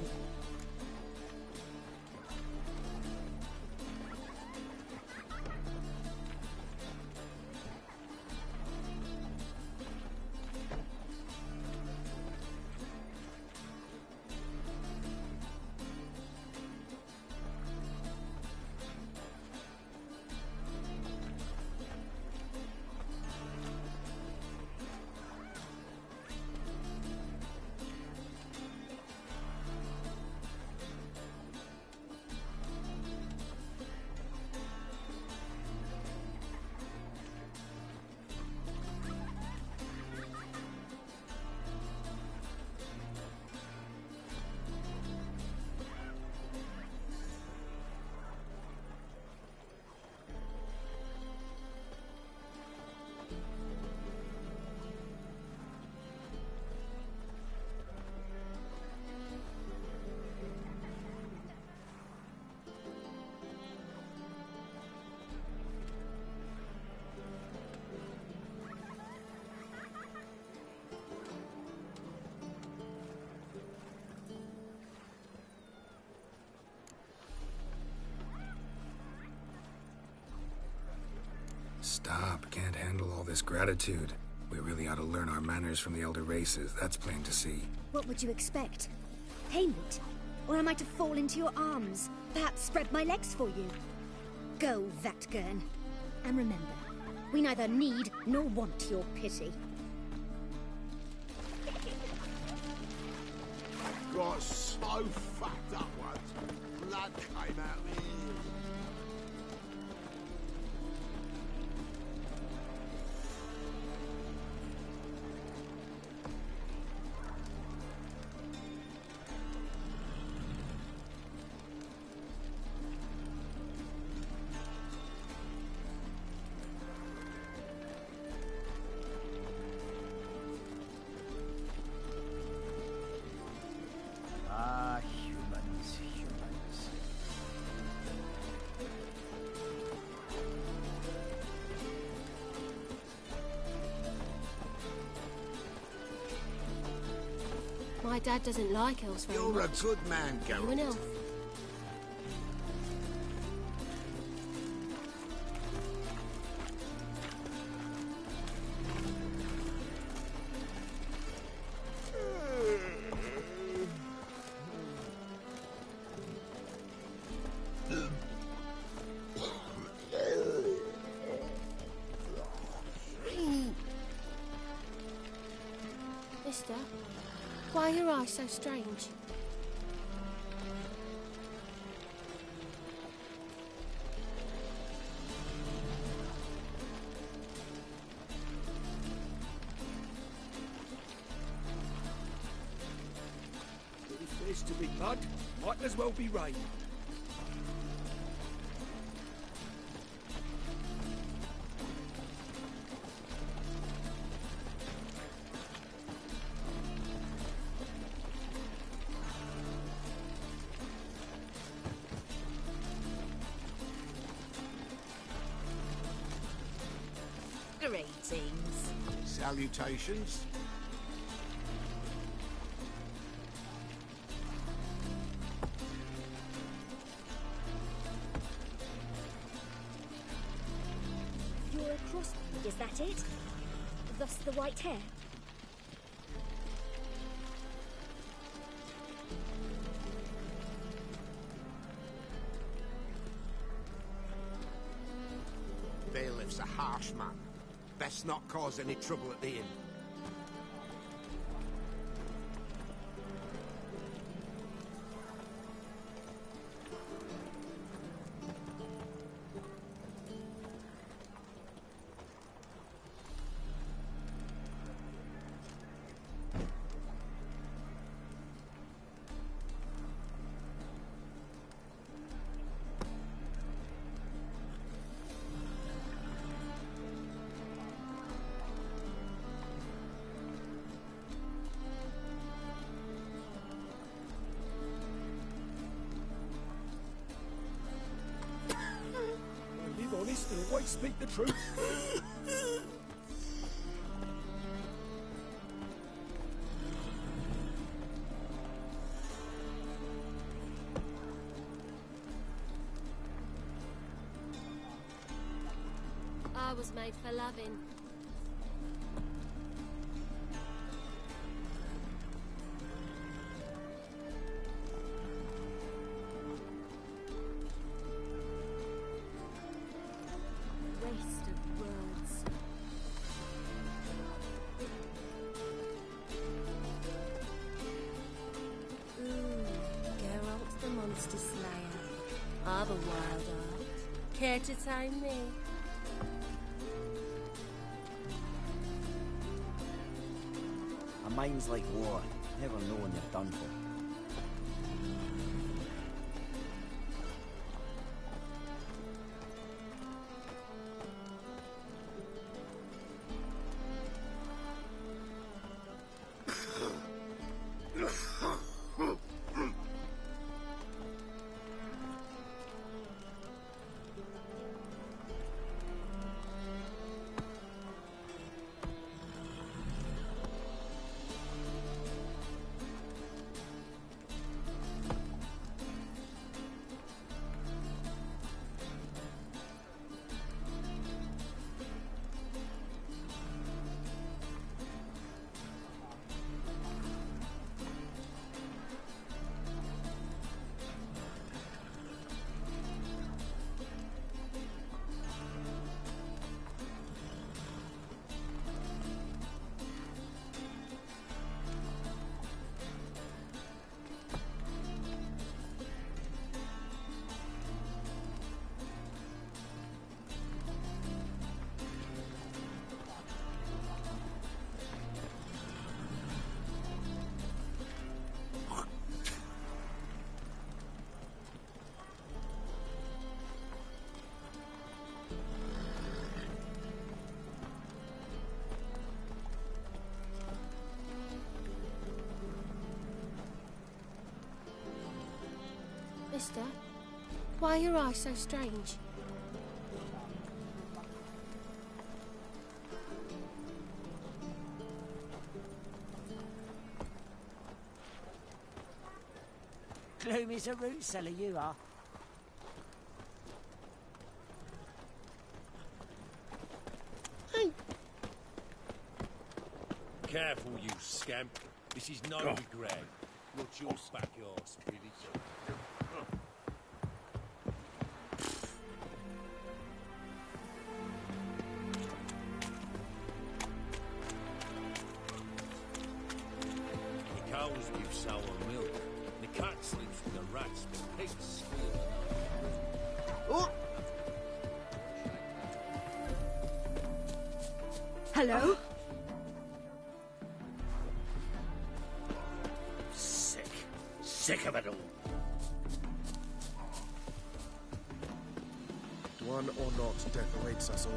Stop. Can't handle all this gratitude. We really ought to learn our manners from the elder races. That's plain to see. What would you expect? Payment? Or am I to fall into your arms? Perhaps spread my legs for you? Go, Vatgern. And remember, we neither need nor want your pity. Got so fucked up once. Blood came out of me. Humans. My dad doesn't like elves very You're much. a good man, You an Geralt. elf? Mister, why are your eyes so strange? If there's to be blood, might as well be rain. Greetings. Salutations. that it? Thus the white hair? Bailiff's a harsh man. Best not cause any trouble at the inn. Honest and always speak the truth. I was made for loving. Monster Slayer. I've a wild eye. Care to tame me? A mind's like water. Never know when you're done for. Mister, why are your eyes so strange? Gloomy's a root seller, you are. Hey. Careful, you scamp. This is no regret. Watch your back arse, really. The cows give sour milk. The cat sleeps with the rats, but pigs squeal. Oh! Hello? Sick of it all. One or not, death awaits us all.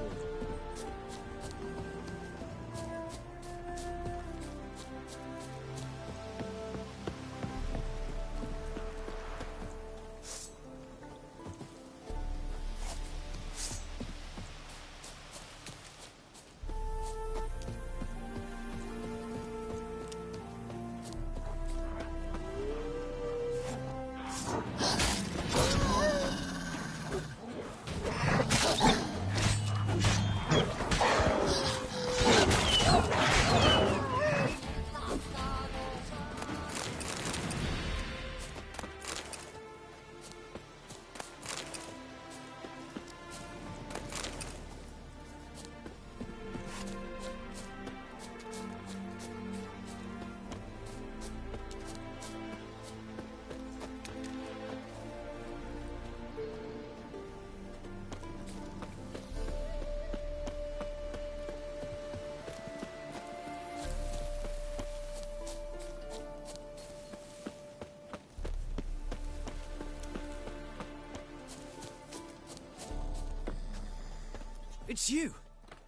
It's you!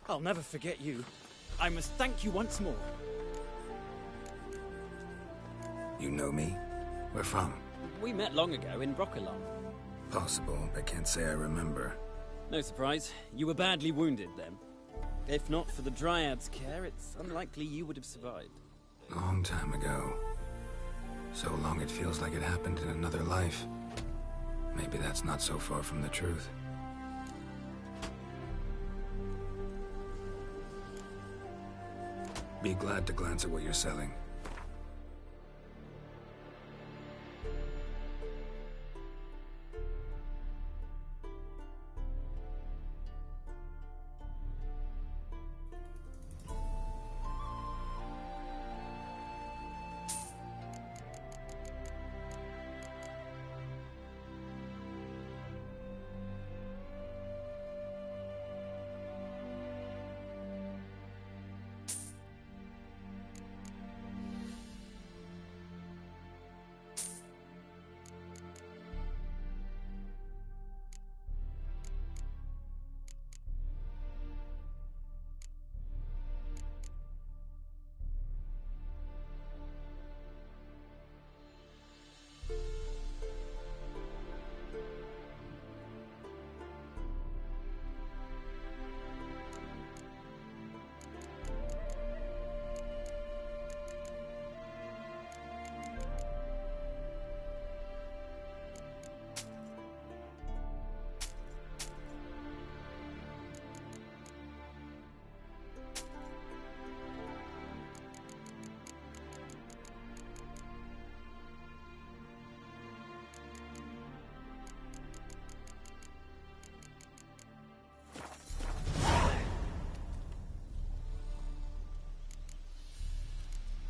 I'll never forget you. I must thank you once more. You know me? Where from? We met long ago in Brokilon. Possible, but can't say I remember. No surprise. You were badly wounded then. If not for the Dryad's care, it's unlikely you would have survived. Long time ago. So long it feels like it happened in another life. Maybe that's not so far from the truth. Be glad to glance at what you're selling.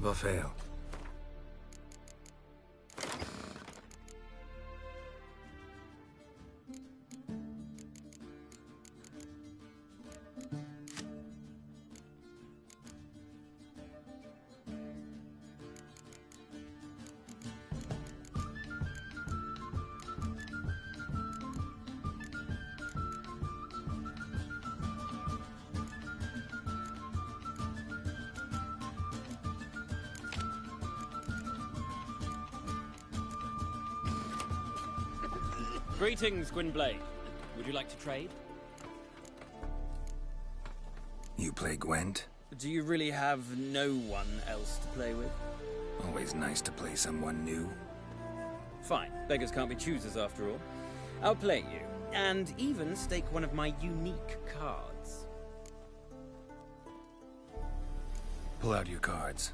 Vafail. Greetings, Gwynblade. Would you like to trade? You play Gwent? Do you really have no one else to play with? Always nice to play someone new. Fine. Beggars can't be choosers after all. I'll play you, and even stake one of my unique cards. Pull out your cards.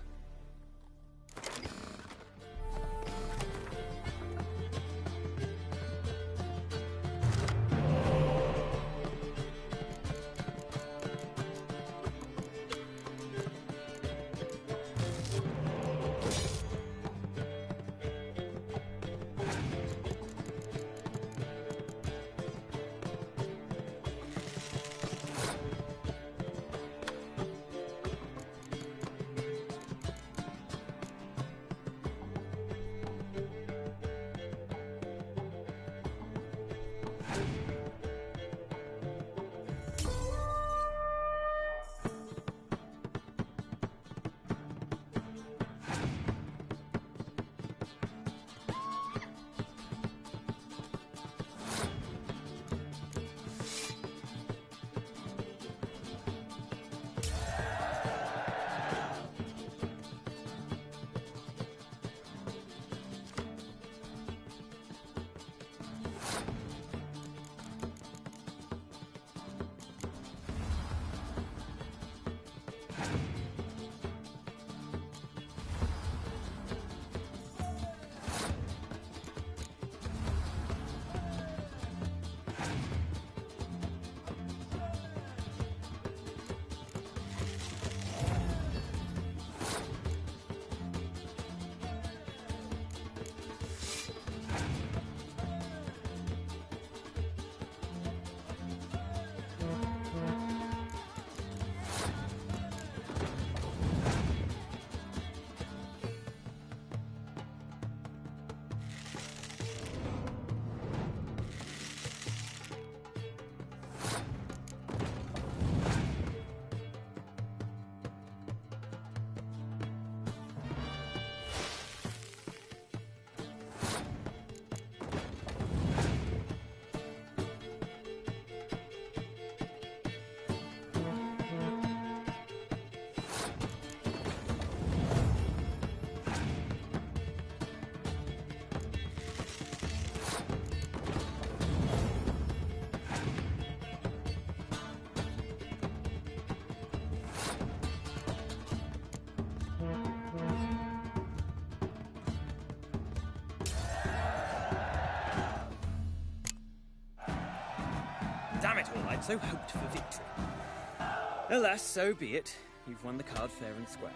so hoped for victory. Alas, so be it. You've won the card fair and square.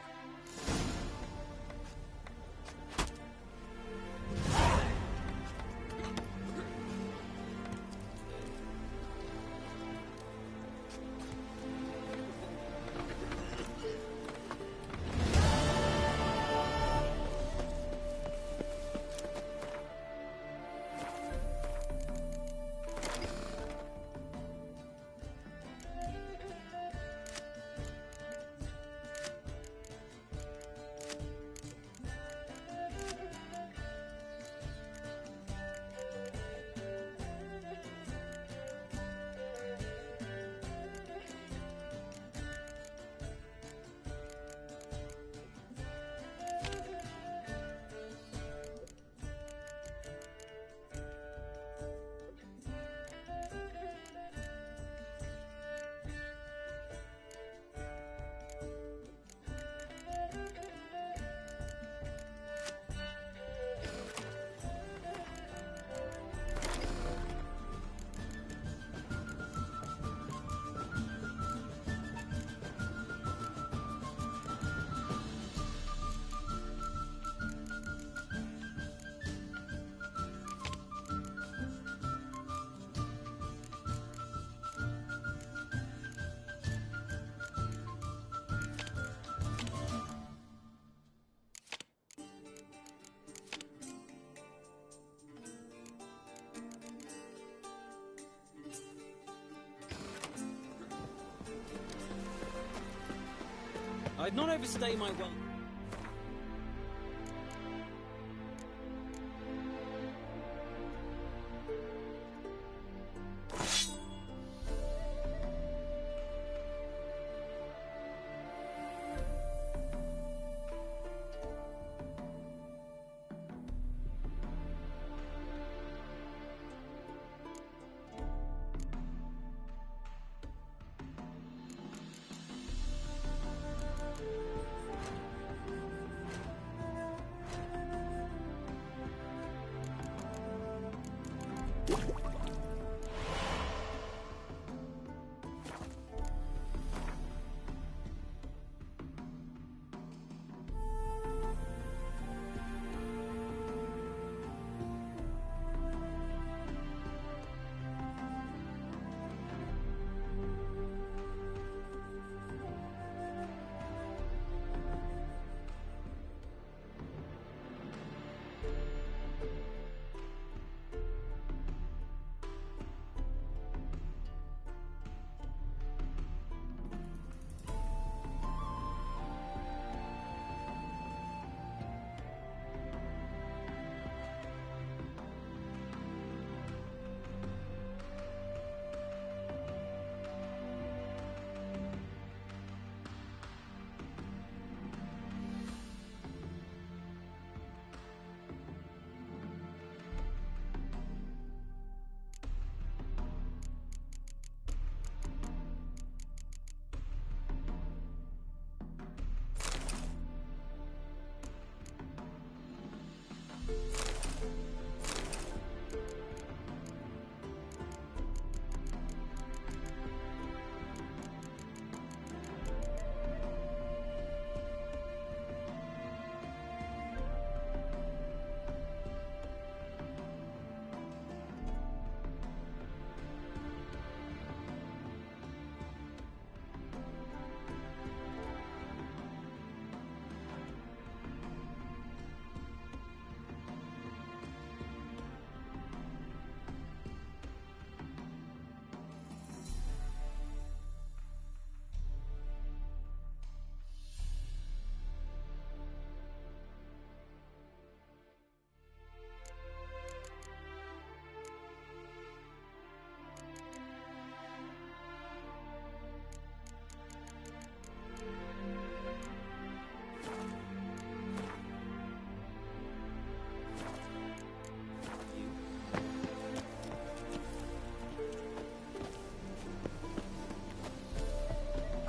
I'd not overstay my welcome.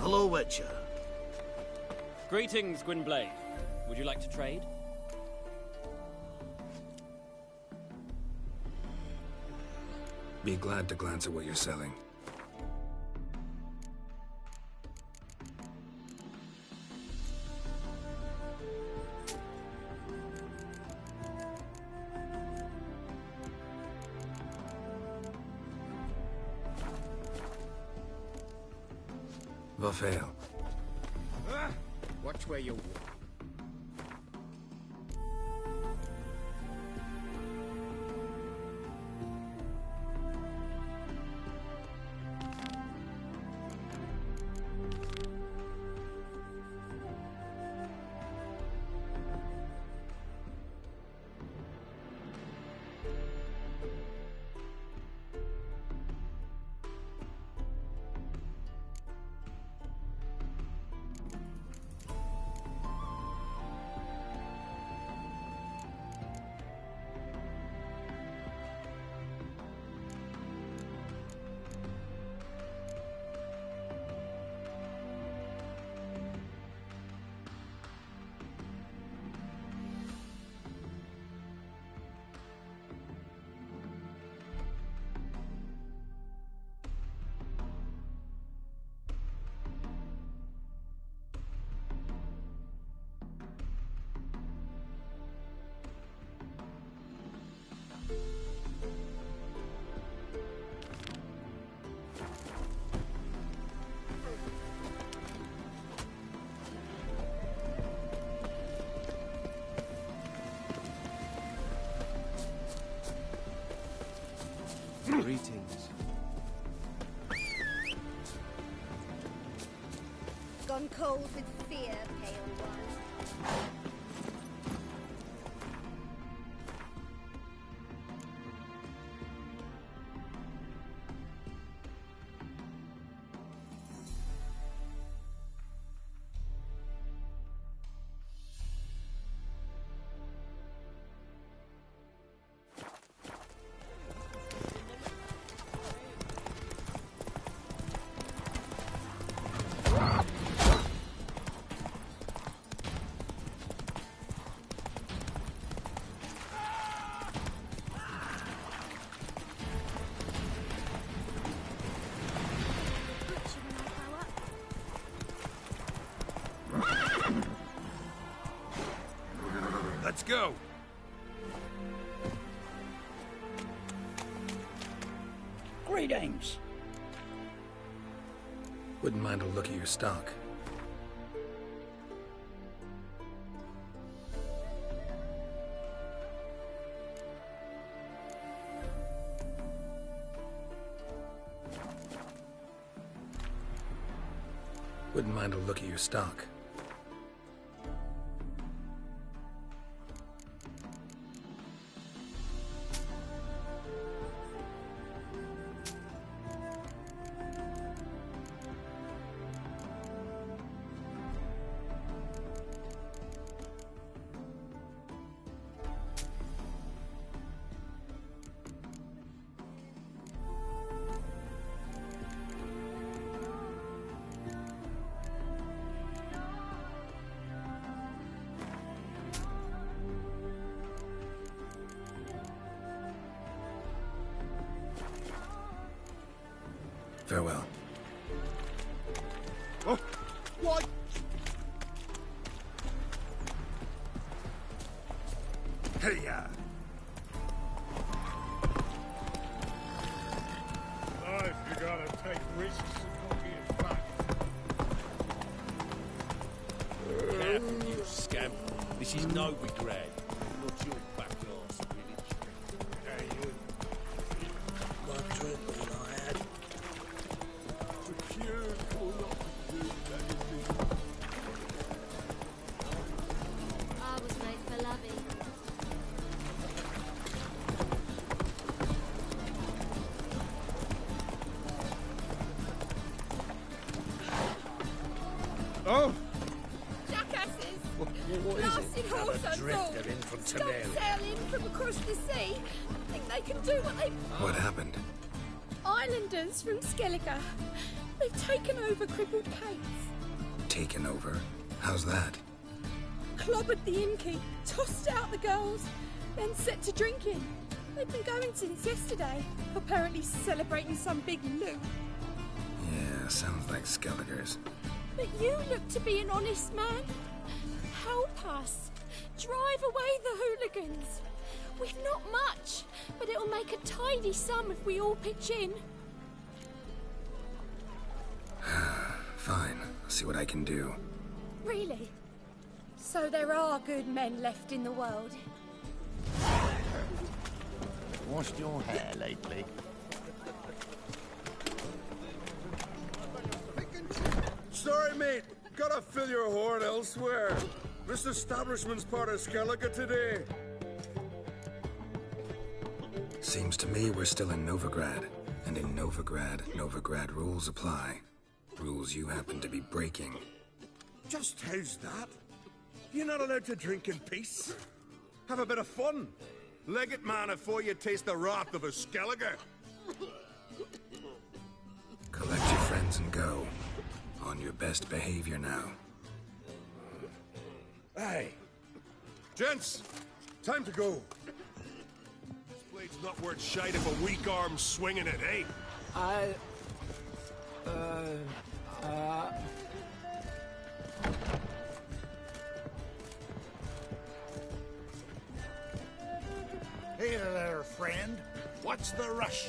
Hello, Witcher. Greetings, Gwynblade. Would you like to trade? Be glad to glance at what you're selling. Vafail. Watch where you walk. Greetings. Gone cold with fear, pale one. Let's go! Greetings! Wouldn't mind a look at your stock. Wouldn't mind a look at your stock. Farewell. Oh, what? Hey-ya! Life, you gotta take risks and not get fucked. Careful, you scamp. This is Novigrad. Not your back arse village. Hey, you. One drink all I had. I was made for loving. Oh! Jackasses! What is Blasted it? horse and drifter dog. in from Stop Temeria. sailing from across the sea. Think they can do what they... What happened? Islanders from Skellige. They've taken over crippled Kate's. Taken over? How's that? Clobbered the innkeep, tossed out the girls, then set to drinking. They've been going since yesterday, apparently celebrating some big loot. Yeah, sounds like Skellige's. But you look to be an honest man. Help us. Drive away the hooligans. We've not much, but it'll make a tidy sum if we all pitch in. Fine. see what I can do. Really? So there are good men left in the world? Washed your hair lately? Sorry, mate. Gotta fill your horn elsewhere. This establishment's part of Skellige today. Seems to me we're still in Novigrad. And in Novigrad rules apply. Rules you happen to be breaking. Just how's that? You're not allowed to drink in peace? Have a bit of fun. Leg it, man, before you taste the wrath of a Skellige. Collect your friends and go. On your best behavior now. Hey. Gents, time to go. This blade's not worth shite if a weak arm's swinging it, eh? Hey there, friend. What's the rush?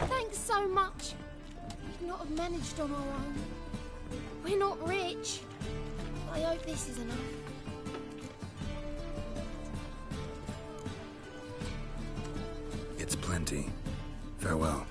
Thanks so much. We'd not have managed on our own. We're not rich. I hope this is enough. It's plenty. Farewell.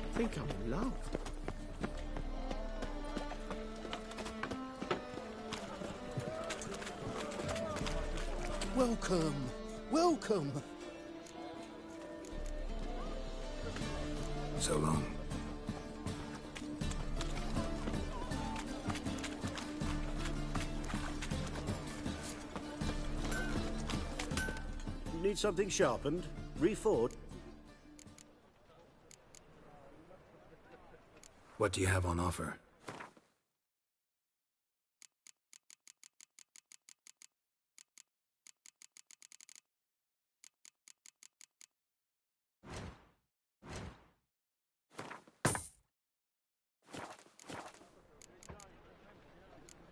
I think I'm in love. Welcome, welcome. So long. Need something sharpened? Reforged? What do you have on offer?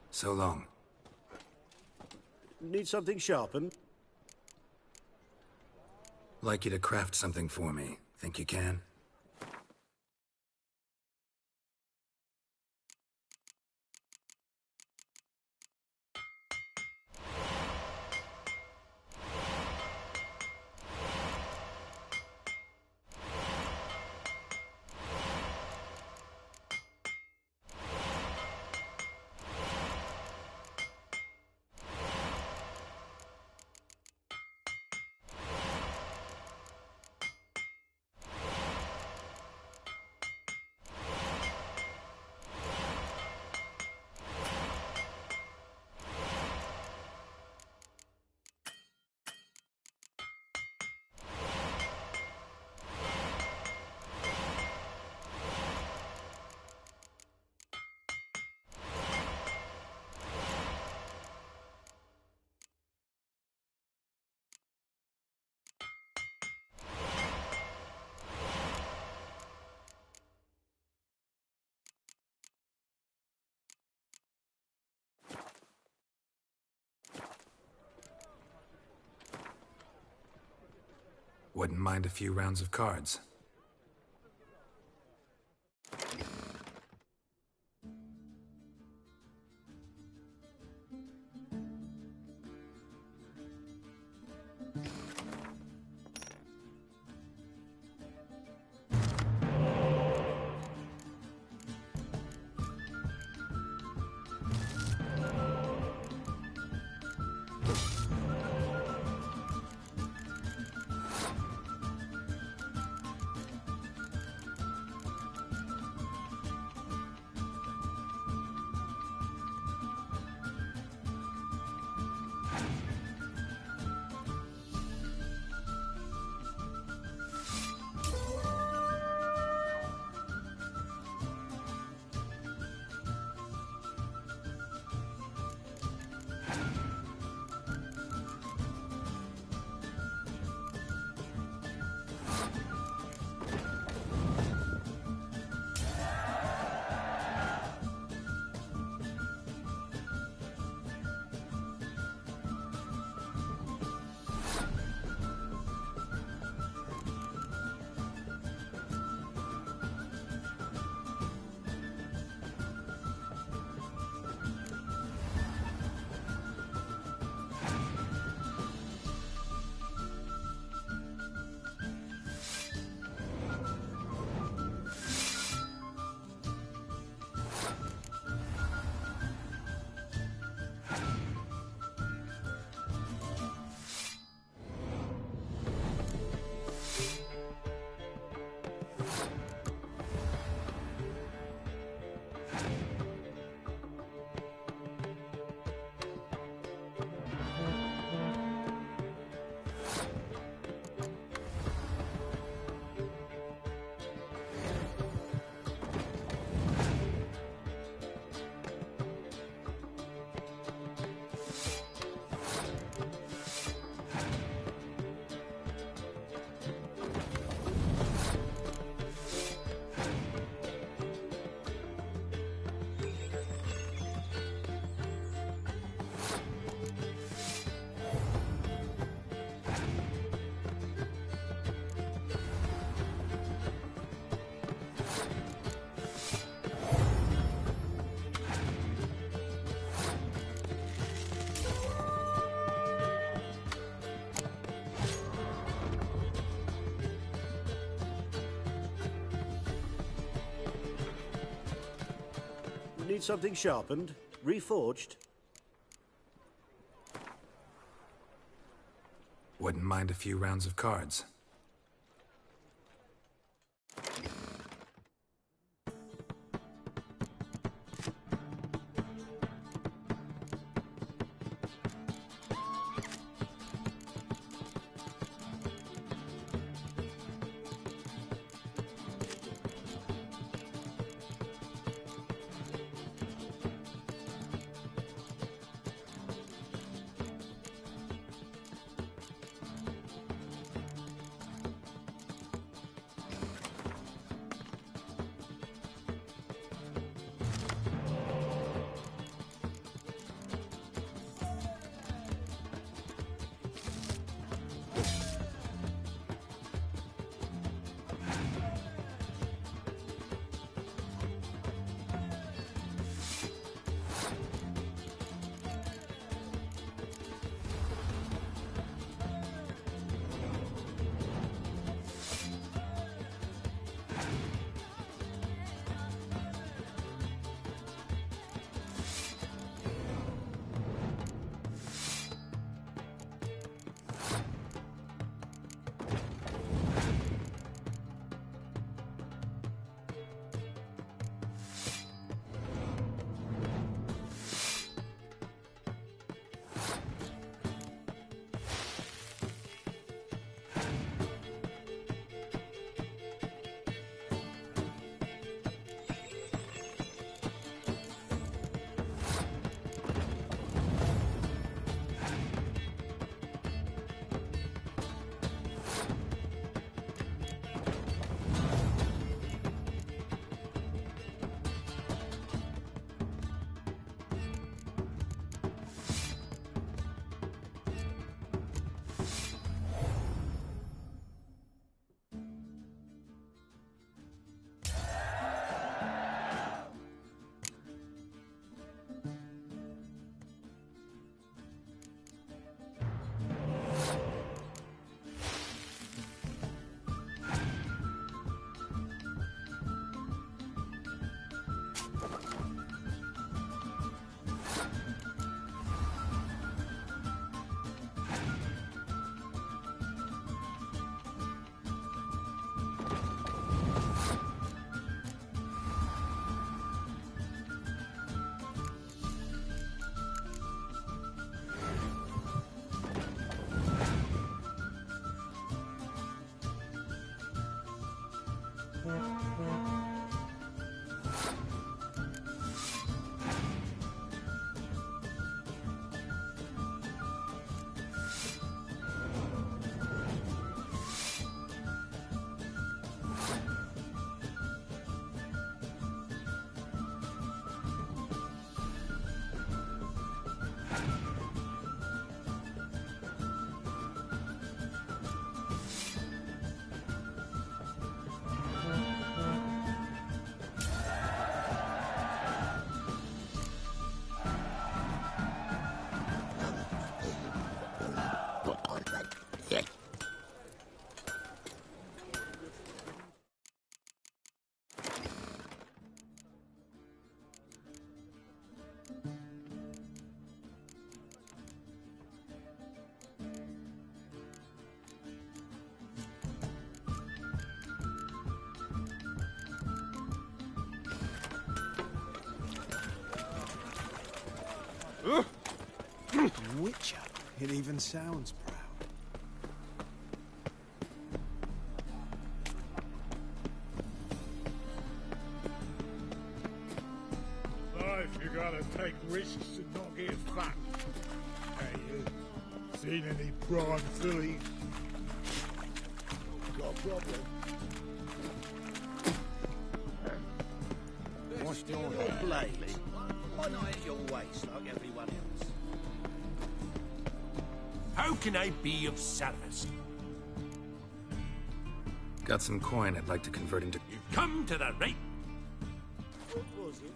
So long. Need something sharpened? Like you to craft something for me. Think you can? Wouldn't mind a few rounds of cards. Need something sharpened? Reforged? Wouldn't mind a few rounds of cards. Witcher. It even sounds proud. Life, you gotta take risks and not get fucked. Hey, you seen any prime fillies? Got a problem? What's your blade? Why not at your waist like everyone else? How can I be of service? Got some coin I'd like to convert into... You've come to the right... What was it?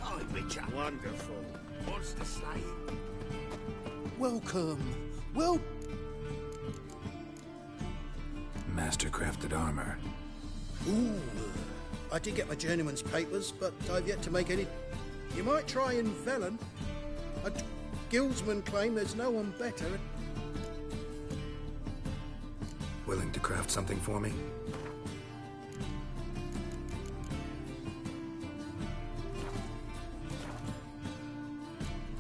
Hi, Witcher. Wonderful. What's the saying? Welcome. Well... Mastercrafted armor. Ooh. I did get my journeyman's papers, but I've yet to make any... You might try in Velen. A guildsman claim there's no one better. Willing to craft something for me?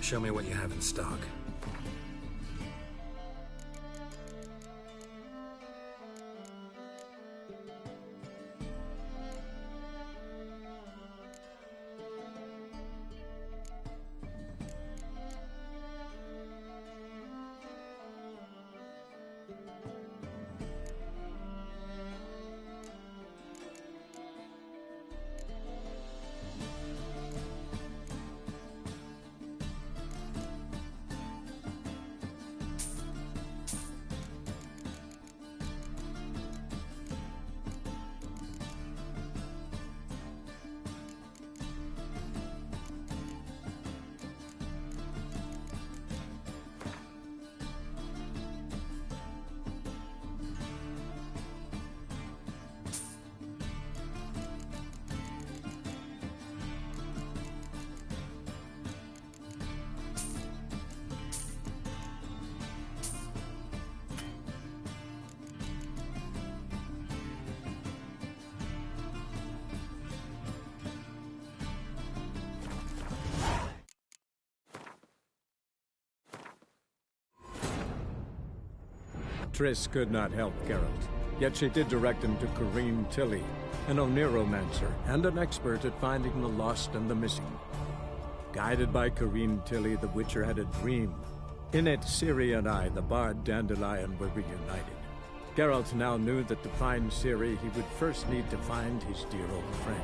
Show me what you have in stock. Triss could not help Geralt, yet she did direct him to Corrine Tilly, an Oniromancer and an expert at finding the lost and the missing. Guided by Corrine Tilly, the Witcher had a dream. In it, Ciri and I, the bard Dandelion, were reunited. Geralt now knew that to find Ciri, he would first need to find his dear old friend.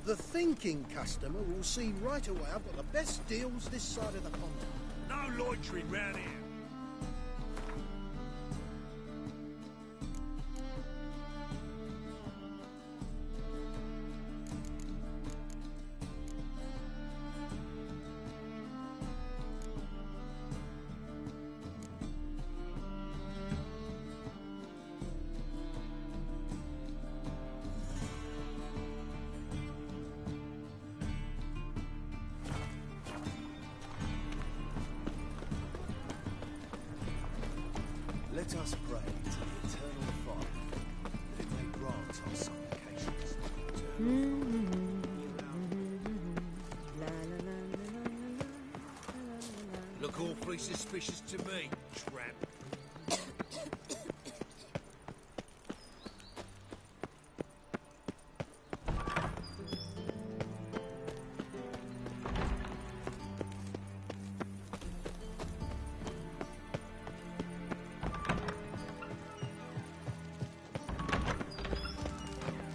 The thinking customer will see right away I've got the best deals this side of the pond. No loitering round here. Let us pray to the eternal Father that it may grant our supplications. Look awfully suspicious to me, tramp.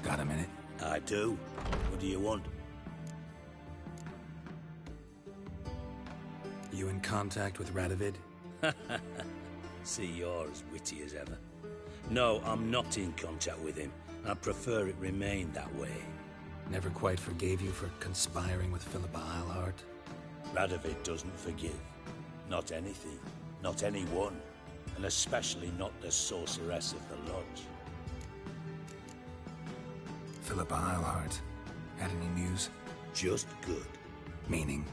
Got a minute? I do. What do you want? You in contact with Radovid? See, you're as witty as ever. No, I'm not in contact with him. I prefer it remain that way. Never quite forgave you for conspiring with Philippa Eilhart? Radovid doesn't forgive. Not anything. Not anyone. And especially not the sorceress of the Lodge. Philippa Eilhart. Had any news? Just good. Meaning?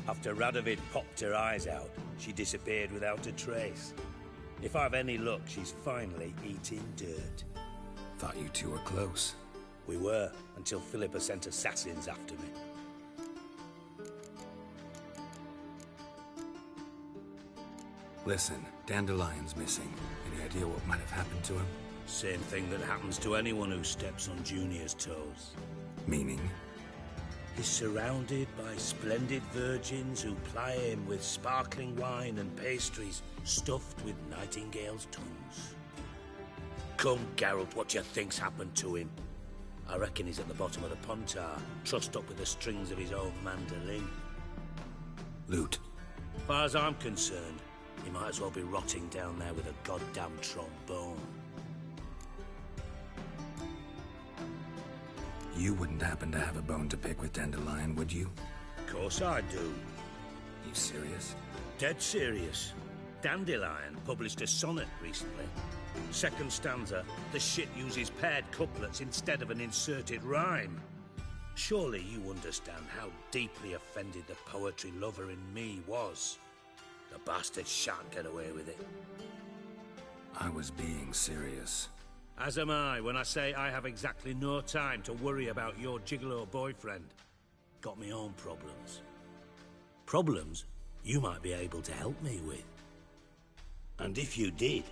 After Radovid popped her eyes out, she disappeared without a trace. If I've any luck, she's finally eating dirt. Thought you two were close. We were, until Philippa sent assassins after me. Listen, Dandelion's missing. Any idea what might have happened to him? Same thing that happens to anyone who steps on Junior's toes. Meaning? He's surrounded by splendid virgins who ply him with sparkling wine and pastries stuffed with nightingales' tongues. Come, Geralt, what do you think's happened to him? I reckon he's at the bottom of the Pontar, trussed up with the strings of his own mandolin. Loot. As far as I'm concerned, he might as well be rotting down there with a goddamn trombone. You wouldn't happen to have a bone to pick with Dandelion, would you? Of course I do. You serious? Dead serious. Dandelion published a sonnet recently. Second stanza, the shit uses paired couplets instead of an inserted rhyme. Surely you understand how deeply offended the poetry lover in me was. The bastard shan't get away with it. I was being serious. As am I when I say I have exactly no time to worry about your gigolo boyfriend. Got me own problems. Problems you might be able to help me with. And if you did,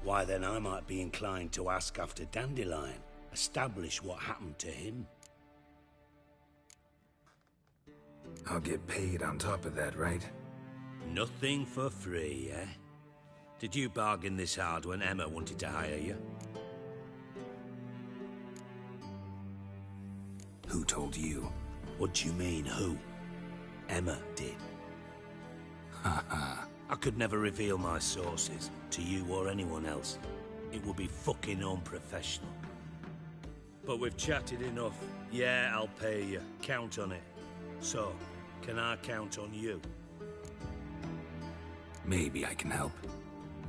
why then I might be inclined to ask after Dandelion, establish what happened to him. I'll get paid on top of that, right? Nothing for free, eh? Did you bargain this hard when Emma wanted to hire you? Who told you? What do you mean, who? Emma did. Haha. I could never reveal my sources to you or anyone else. It would be fucking unprofessional. But we've chatted enough. Yeah, I'll pay you. Count on it. So, can I count on you? Maybe I can help.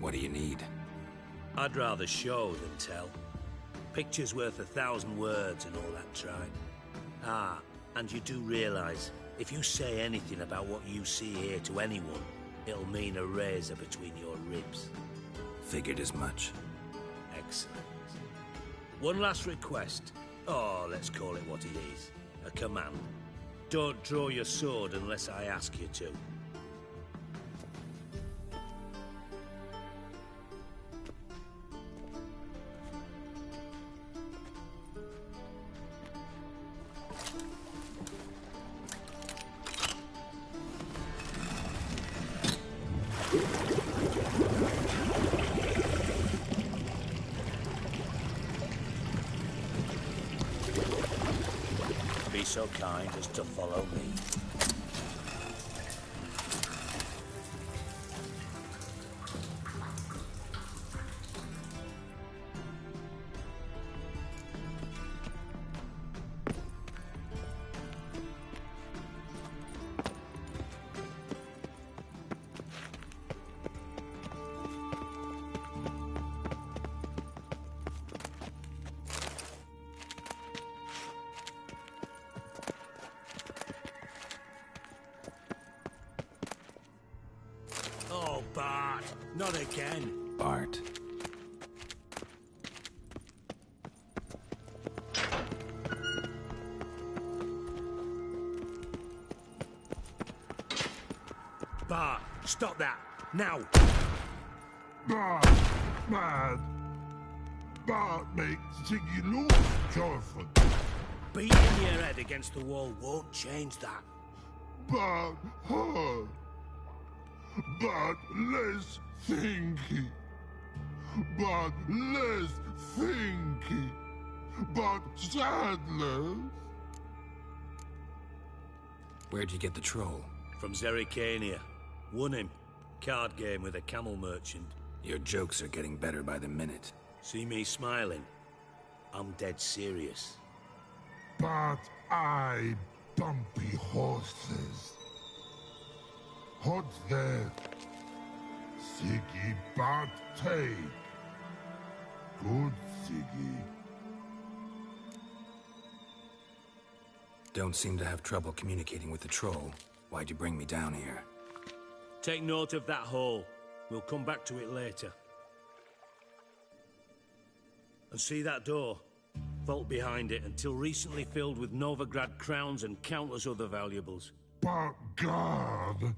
What do you need? I'd rather show than tell. Picture's worth 1,000 words and all that tribe. Ah, and you do realize, if you say anything about what you see here to anyone, it'll mean a razor between your ribs. Figured as much. Excellent. One last request. Oh, let's call it what it is. A command. Don't draw your sword unless I ask you to. Be so kind as to follow me. Oh, Bart, not again. Bart. Bart, stop that, now. Bart, mad. Bart makes Ziggy look joyful. Beating your head against the wall won't change that. Bart hurt. But less thinky. But less thinky. But sadless. Where'd you get the troll? From Zerrikania. Won him. Card game with a camel merchant. Your jokes are getting better by the minute. See me smiling? I'm dead serious. But I bumpy horses. What's there? Siggy but take. Good Siggy. Don't seem to have trouble communicating with the troll. Why'd you bring me down here? Take note of that hole. We'll come back to it later. And see that door? Vault behind it, until recently filled with Novigrad crowns and countless other valuables. But God!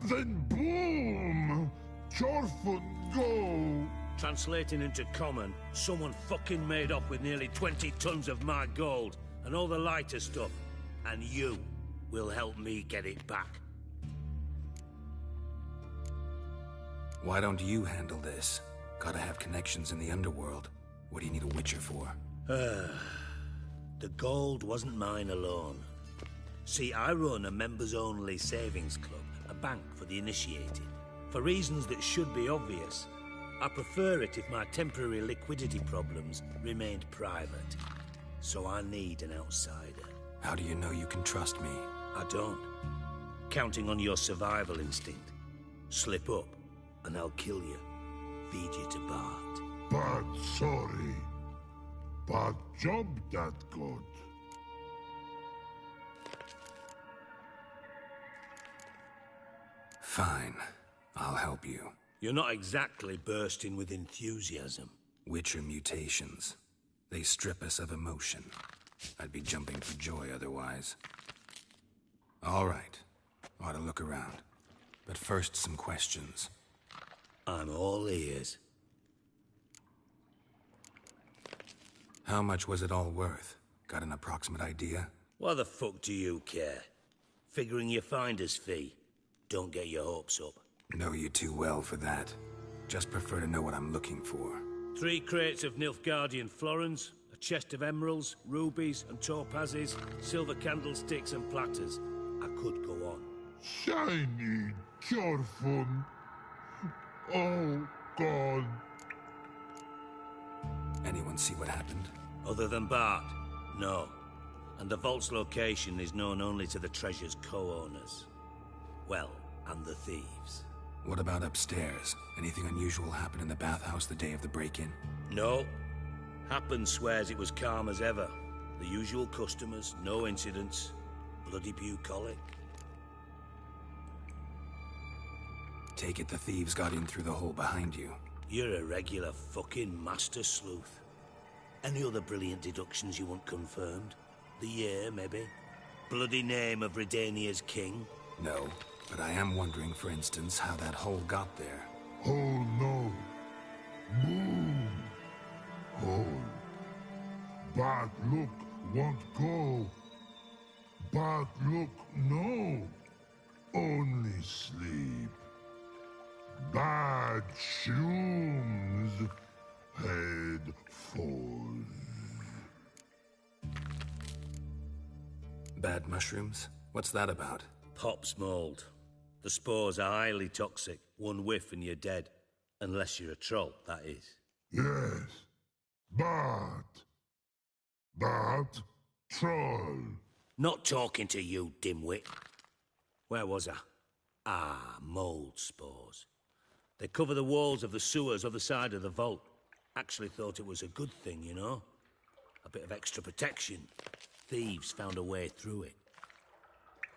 Then boom! Chorfoot go! Translating into common, someone fucking made off with nearly 20 tons of my gold and all the lighter stuff. And you will help me get it back. Why don't you handle this? Gotta have connections in the underworld. What do you need a Witcher for? The gold wasn't mine alone. See, I run a members-only savings club, a bank for the initiated. For reasons that should be obvious, I prefer it if my temporary liquidity problems remained private. so I need an outsider. How do you know you can trust me? I don't. Counting on your survival instinct. Slip up, and I'll kill you. Feed you to Bart. But sorry. But job that good. Fine. I'll help you. You're not exactly bursting with enthusiasm. Witcher mutations. They strip us of emotion. I'd be jumping for joy otherwise. All right. Ought to look around. But first, some questions. I'm all ears. How much was it all worth? Got an approximate idea? Why the fuck do you care? Figuring your finder's fee. Don't get your hopes up. Know you too well for that. Just prefer to know what I'm looking for. 3 crates of Nilfgaardian florins, a chest of emeralds, rubies and topazes, silver candlesticks and platters. I could go on. Shiny, careful. Oh, God. Anyone see what happened? Other than Bart? No. And the vault's location is known only to the treasure's co-owners. Well, and the thieves. What about upstairs? Anything unusual happen in the bathhouse the day of the break-in? No. Happen swears it was calm as ever. The usual customers, no incidents. Bloody bucolic. Take it the thieves got in through the hole behind you. You're a regular fucking master sleuth. Any other brilliant deductions you want confirmed? The year, maybe? Bloody name of Redania's king? No, but I am wondering, for instance, how that hole got there. Oh no. Boom. Hole. Bad look won't go. Bad look no. Only sleep. Bad shrooms. Head falls. Bad mushrooms? What's that about? Pop's mold. The spores are highly toxic. One whiff and you're dead. Unless you're a troll, that is. Yes. Bad. Bad troll. Not talking to you, dimwit. Where was I? Ah, mold spores. They cover the walls of the sewers other side of the vault. Actually thought it was a good thing, you know? A bit of extra protection. Thieves found a way through it.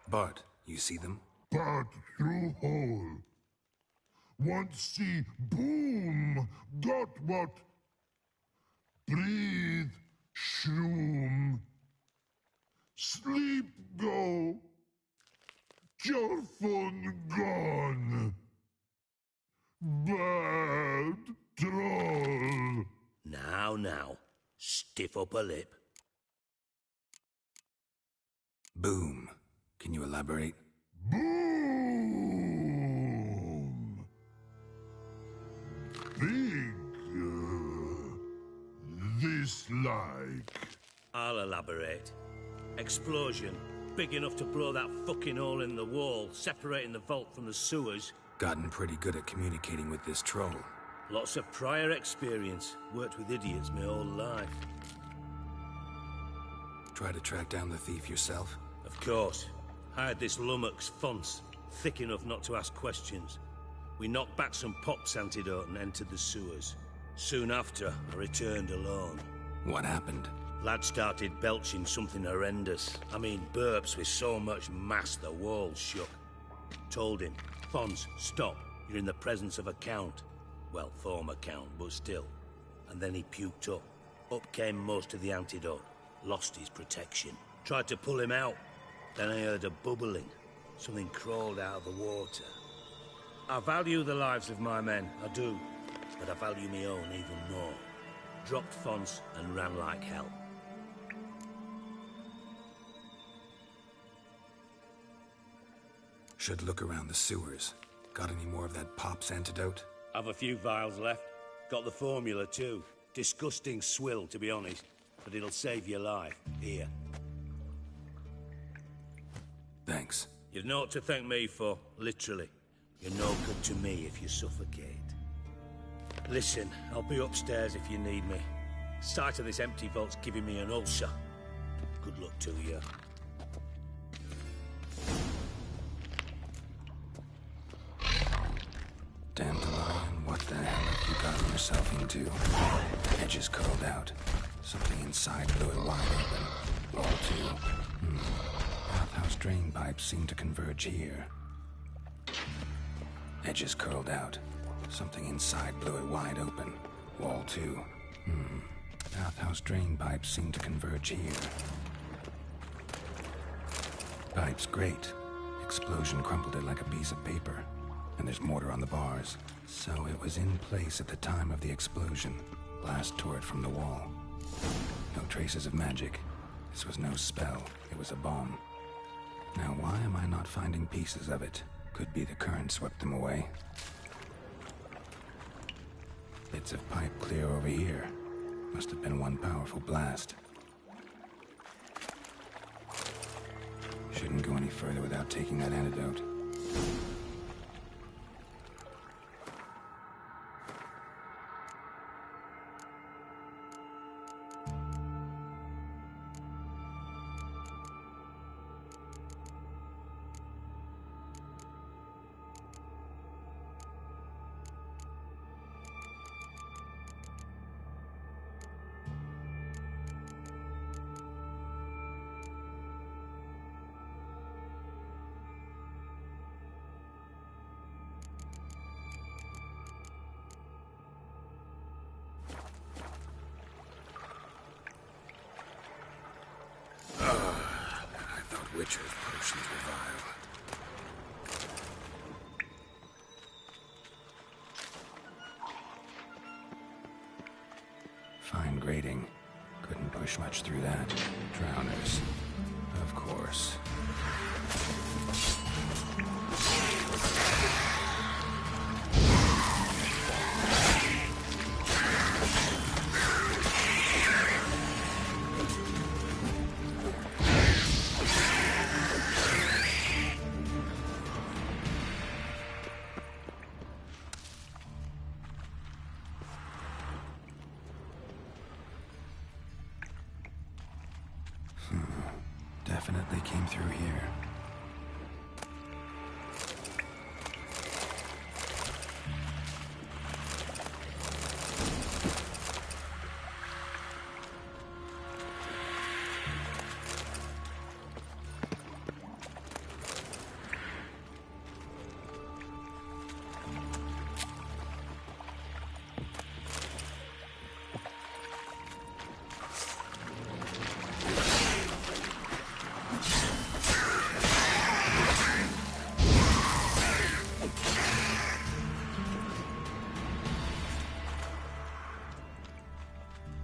Bart, you see them? Bad through hole. Want see boom. Got what? Breathe. Shroom. Sleep go. Your phone gone. Bad troll. Now. Stiff upper lip. Boom. Can you elaborate? Boom. Big. This like. I'll elaborate. Explosion. Big enough to blow that fucking hole in the wall, separating the vault from the sewers. Gotten pretty good at communicating with this troll. Lots of prior experience. Worked with idiots my whole life. Try to track down the thief yourself? Of course. Hired this lummox, Fons. Thick enough not to ask questions. We knocked back some Pop's antidote and entered the sewers. Soon after, I returned alone. What happened? Lad started belching something horrendous. I mean, burps with so much mass the walls shook. Told him, Fons, stop. You're in the presence of a count. Well, former count, but still. And then he puked up. Up came most of the antidote. Lost his protection. Tried to pull him out. Then I heard a bubbling. Something crawled out of the water. I value the lives of my men, I do. But I value my own even more. Dropped Fons and ran like hell. Should look around the sewers. Got any more of that Pop's antidote? Have a few vials left. Got the formula too. Disgusting swill, to be honest. But it'll save your life. Here. Thanks. You've naught to thank me for, literally. You're no good to me if you suffocate. Listen, I'll be upstairs if you need me. Sight of this empty vault's giving me an ulcer. Good luck to you. Dandelion, what the hell have you gotten yourself into? Edges curled out. Something inside blew it wide open. Wall two. Bathhouse drain pipes seem to converge here. Edges curled out. Something inside blew it wide open. Wall two. Bathhouse drain pipes seem to converge here. Pipes grate. Explosion crumpled it like a piece of paper. And there's mortar on the bars. So it was in place at the time of the explosion. Blast tore it from the wall. No traces of magic. This was no spell. It was a bomb. Now why am I not finding pieces of it? Could be the current swept them away. Bits of pipe clear over here. Must have been one powerful blast. Shouldn't go any further without taking that antidote. Witcher's potions were vile. Fine grating. Couldn't push much through that. Drowners. Of course. Definitely came through here.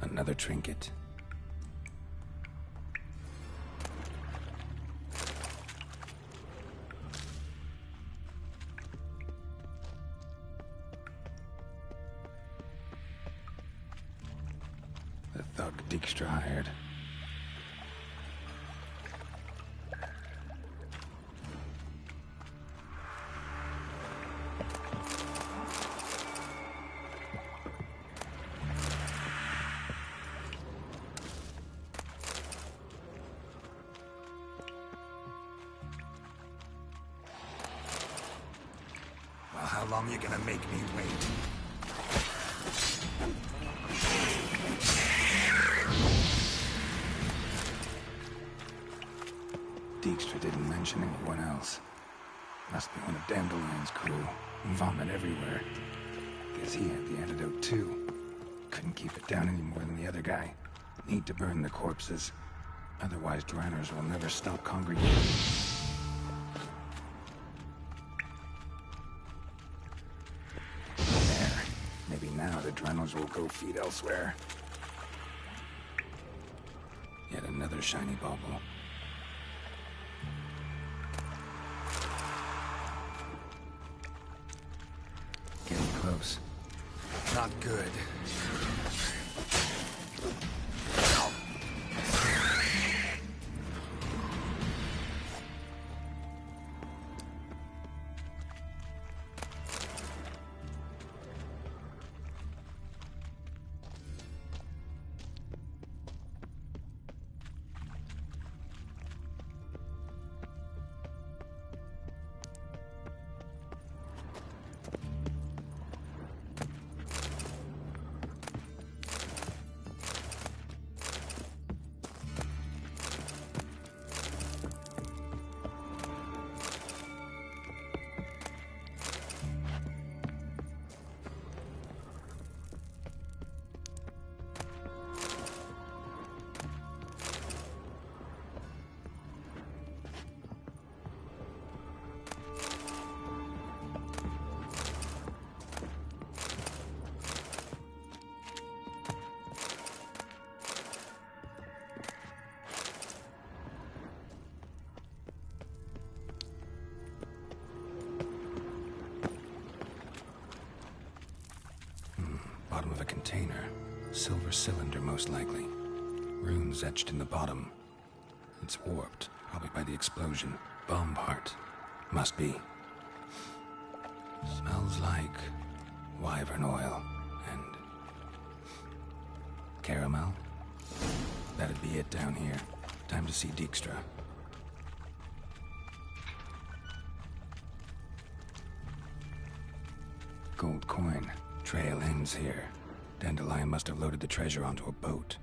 Another trinket. The thug Dijkstra hired. How long you gonna make me wait? Dijkstra didn't mention anyone else. Must be one of Dandelion's crew. Vomit everywhere. Guess he had the antidote too. Couldn't keep it down any more than the other guy. Need to burn the corpses. Otherwise, Dranners will never stop congregating. Now the Dranners will go feed elsewhere. Yet another shiny bauble. Getting close. Not good. cylinder, most likely. Runes etched in the bottom. It's warped, probably by the explosion. Bomb part. Must be. Smells like wyvern oil and caramel. That'd be it down here. Time to see Dijkstra. Gold coin. Trail ends here. Dandelion must have loaded the treasure onto a boat.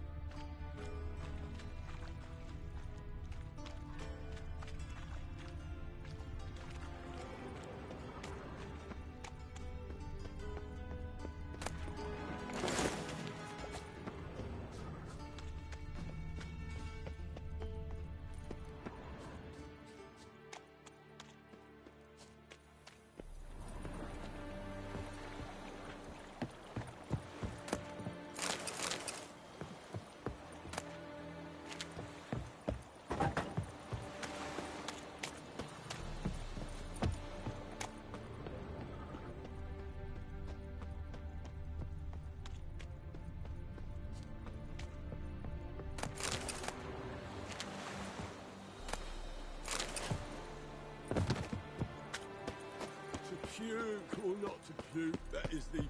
Puke or not to puke, that is the...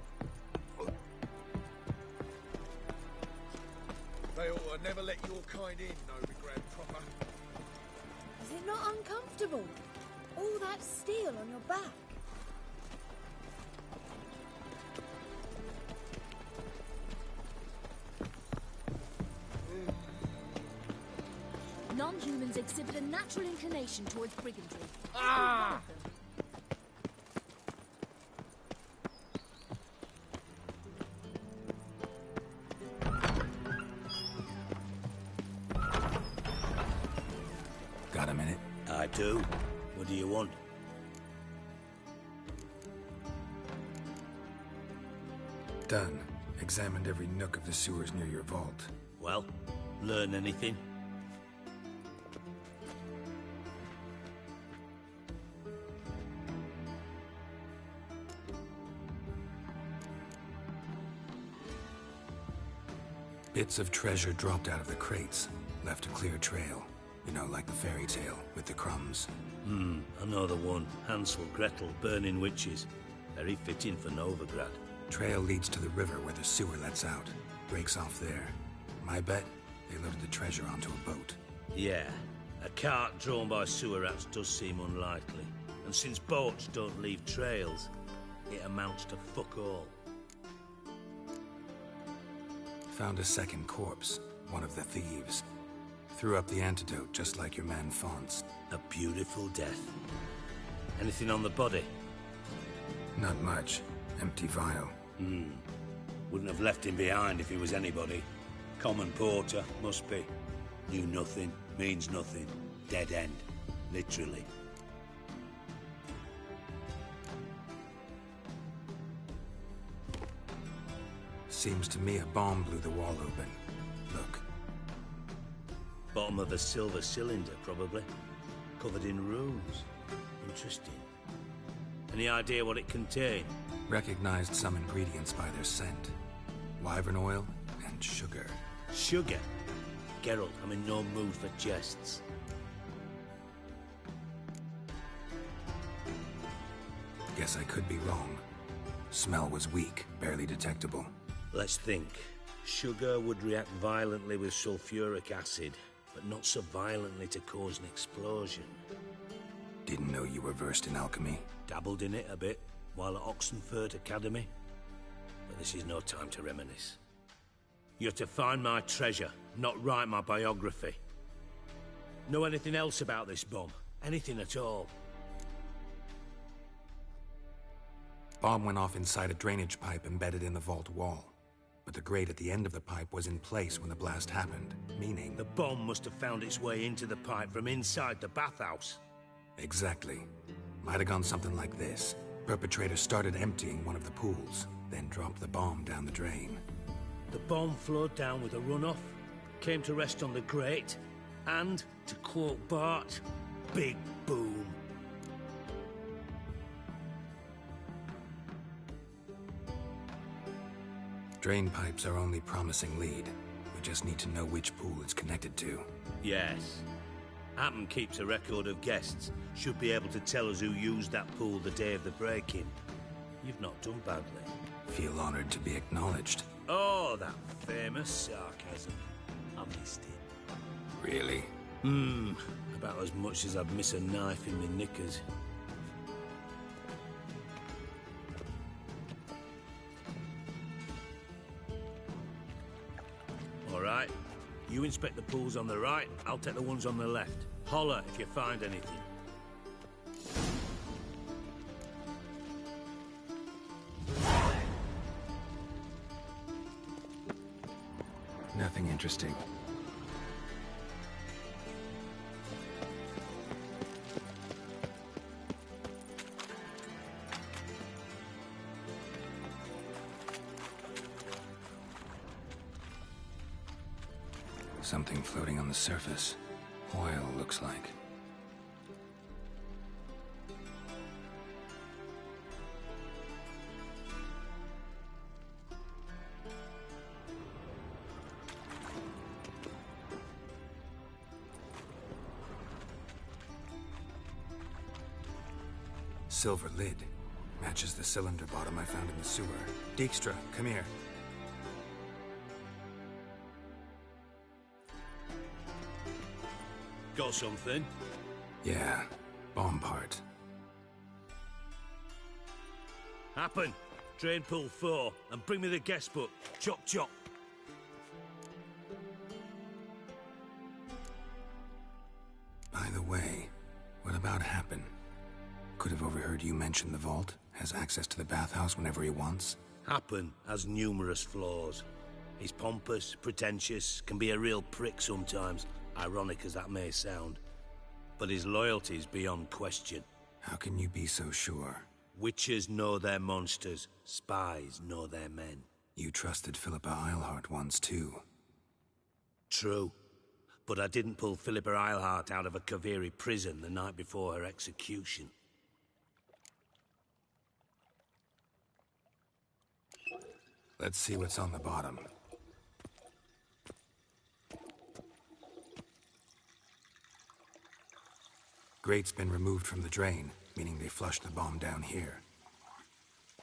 They ought to never let your kind in, Novigrad proper. Is it not uncomfortable? All that steel on your back. Non-humans exhibit a natural inclination towards brigandry. Ah! Got a minute? I do. What do you want? Done. Examined every nook of the sewers near your vault. Well, learn anything? Bits of treasure dropped out of the crates. Left a clear trail. You know, like the fairy tale, with the crumbs. I know the one. Hansel, Gretel, burning witches. Very fitting for Novigrad. Trail leads to the river where the sewer lets out. Breaks off there. My bet, they loaded the treasure onto a boat. Yeah. A cart drawn by sewer rats does seem unlikely. And since boats don't leave trails, it amounts to fuck all. Found a second corpse. One of the thieves. Threw up the antidote, just like your man Fonz. A beautiful death. Anything on the body? Not much. Empty vial. Wouldn't have left him behind if he was anybody. Common porter, must be. Knew nothing, means nothing. Dead end. Literally. Seems to me a bomb blew the wall open. Look. Bottom of a silver cylinder, probably. Covered in runes. Interesting. Any idea what it contained? Recognized some ingredients by their scent. Wyvern oil and sugar. Sugar? Geralt, I'm in no mood for jests. Guess I could be wrong. Smell was weak, barely detectable. Let's think. Sugar would react violently with sulfuric acid, but not so violently to cause an explosion. Didn't know you were versed in alchemy. Dabbled in it a bit, while at Oxenford Academy. But this is no time to reminisce. You're to find my treasure, not write my biography. Know anything else about this bomb? Anything at all? Bomb went off inside a drainage pipe embedded in the vault wall. But the grate at the end of the pipe was in place when the blast happened, meaning... The bomb must have found its way into the pipe from inside the bathhouse. Exactly. Might have gone something like this. Perpetrator started emptying one of the pools, then dropped the bomb down the drain. The bomb flowed down with a runoff, came to rest on the grate, and, to quote Bart, big boom. Drain pipes are only promising lead. We just need to know which pool it's connected to. Yes. Hammond keeps a record of guests. Should be able to tell us who used that pool the day of the break-in. You've not done badly. Feel honored to be acknowledged. Oh, that famous sarcasm. I missed it. Really? About as much as I'd miss a knife in my knickers. All right. You inspect the pools on the right, I'll take the ones on the left. Holler if you find anything. Nothing interesting. Something floating on the surface. Oil, looks like. Silver lid. Matches the cylinder bottom I found in the sewer. Dijkstra, come here. Got something? Yeah, bomb part. Happen. Drain pool 4, and bring me the guest book. Chop chop. By the way, what about Happen? Could have overheard you mention the vault. Has access to the bathhouse whenever he wants. Happen has numerous flaws. He's pompous, pretentious, can be a real prick sometimes, ironic as that may sound. But his loyalty's beyond question. How can you be so sure? Witchers know their monsters, spies know their men. You trusted Philippa Eilhart once too. True. But I didn't pull Philippa Eilhart out of a Kaviri prison the night before her execution. Let's see what's on the bottom. Grate's been removed from the drain, meaning they flushed the bomb down here.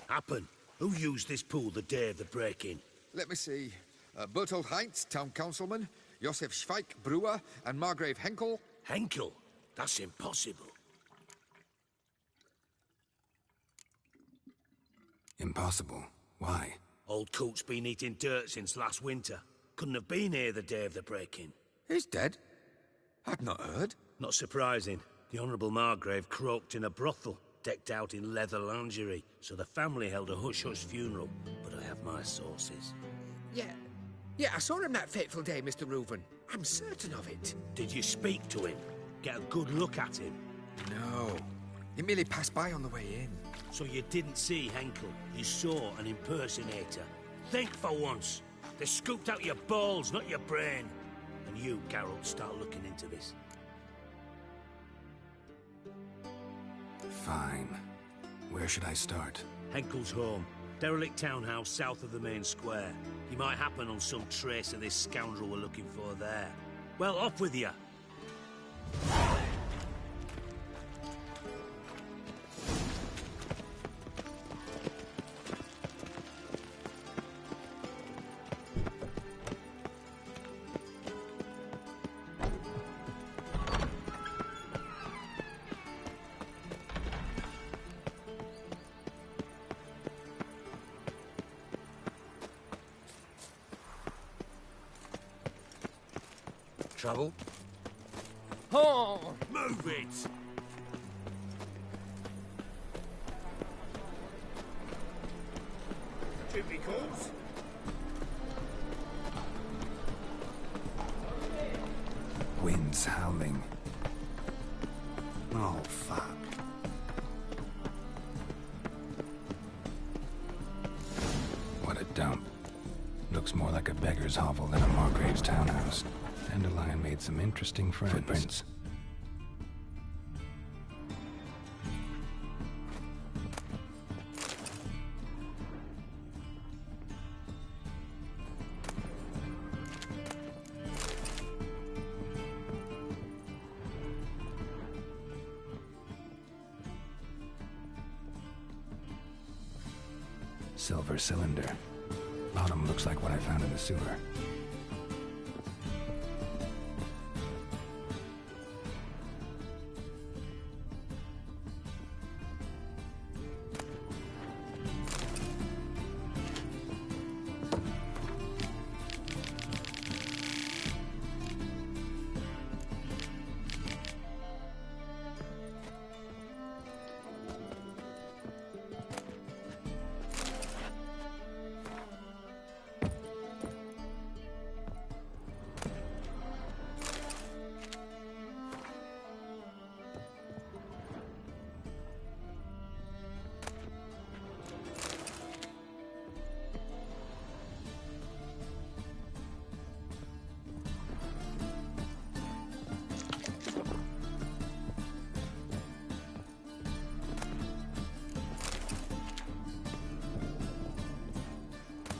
Happen. Who used this pool the day of the break-in? Let me see. Bertold Heinz, town councilman, Josef Schweik, brewer, and Margrave Henkel. Henkel? That's impossible. Impossible? Why? Old Coot's been eating dirt since last winter. Couldn't have been here the day of the break-in. He's dead? I'd not heard. Not surprising. The Honourable Margrave croaked in a brothel, decked out in leather lingerie, so the family held a hush-hush funeral. But I have my sources. Yeah, I saw him that fateful day, Mr. Reuven. I'm certain of it. Did you speak to him? Get a good look at him? No. He merely passed by on the way in. So you didn't see Henkel? You saw an impersonator? Think for once. They scooped out your balls, not your brain. And you, Geralt, start looking into this. Fine. Where should I start? Henkel's home. Derelict townhouse south of the main square. You might happen on some trace of this scoundrel we're looking for there. Well, off with you. Trouble? Oh! Move it! Jimmy calls. Wind's howling. Oh, fuck. What a dump. Looks more like a beggar's hovel than a Margrave's townhouse. Dandelion made some interesting friends. Footprints. silver cylinder. Bottom looks like what I found in the sewer.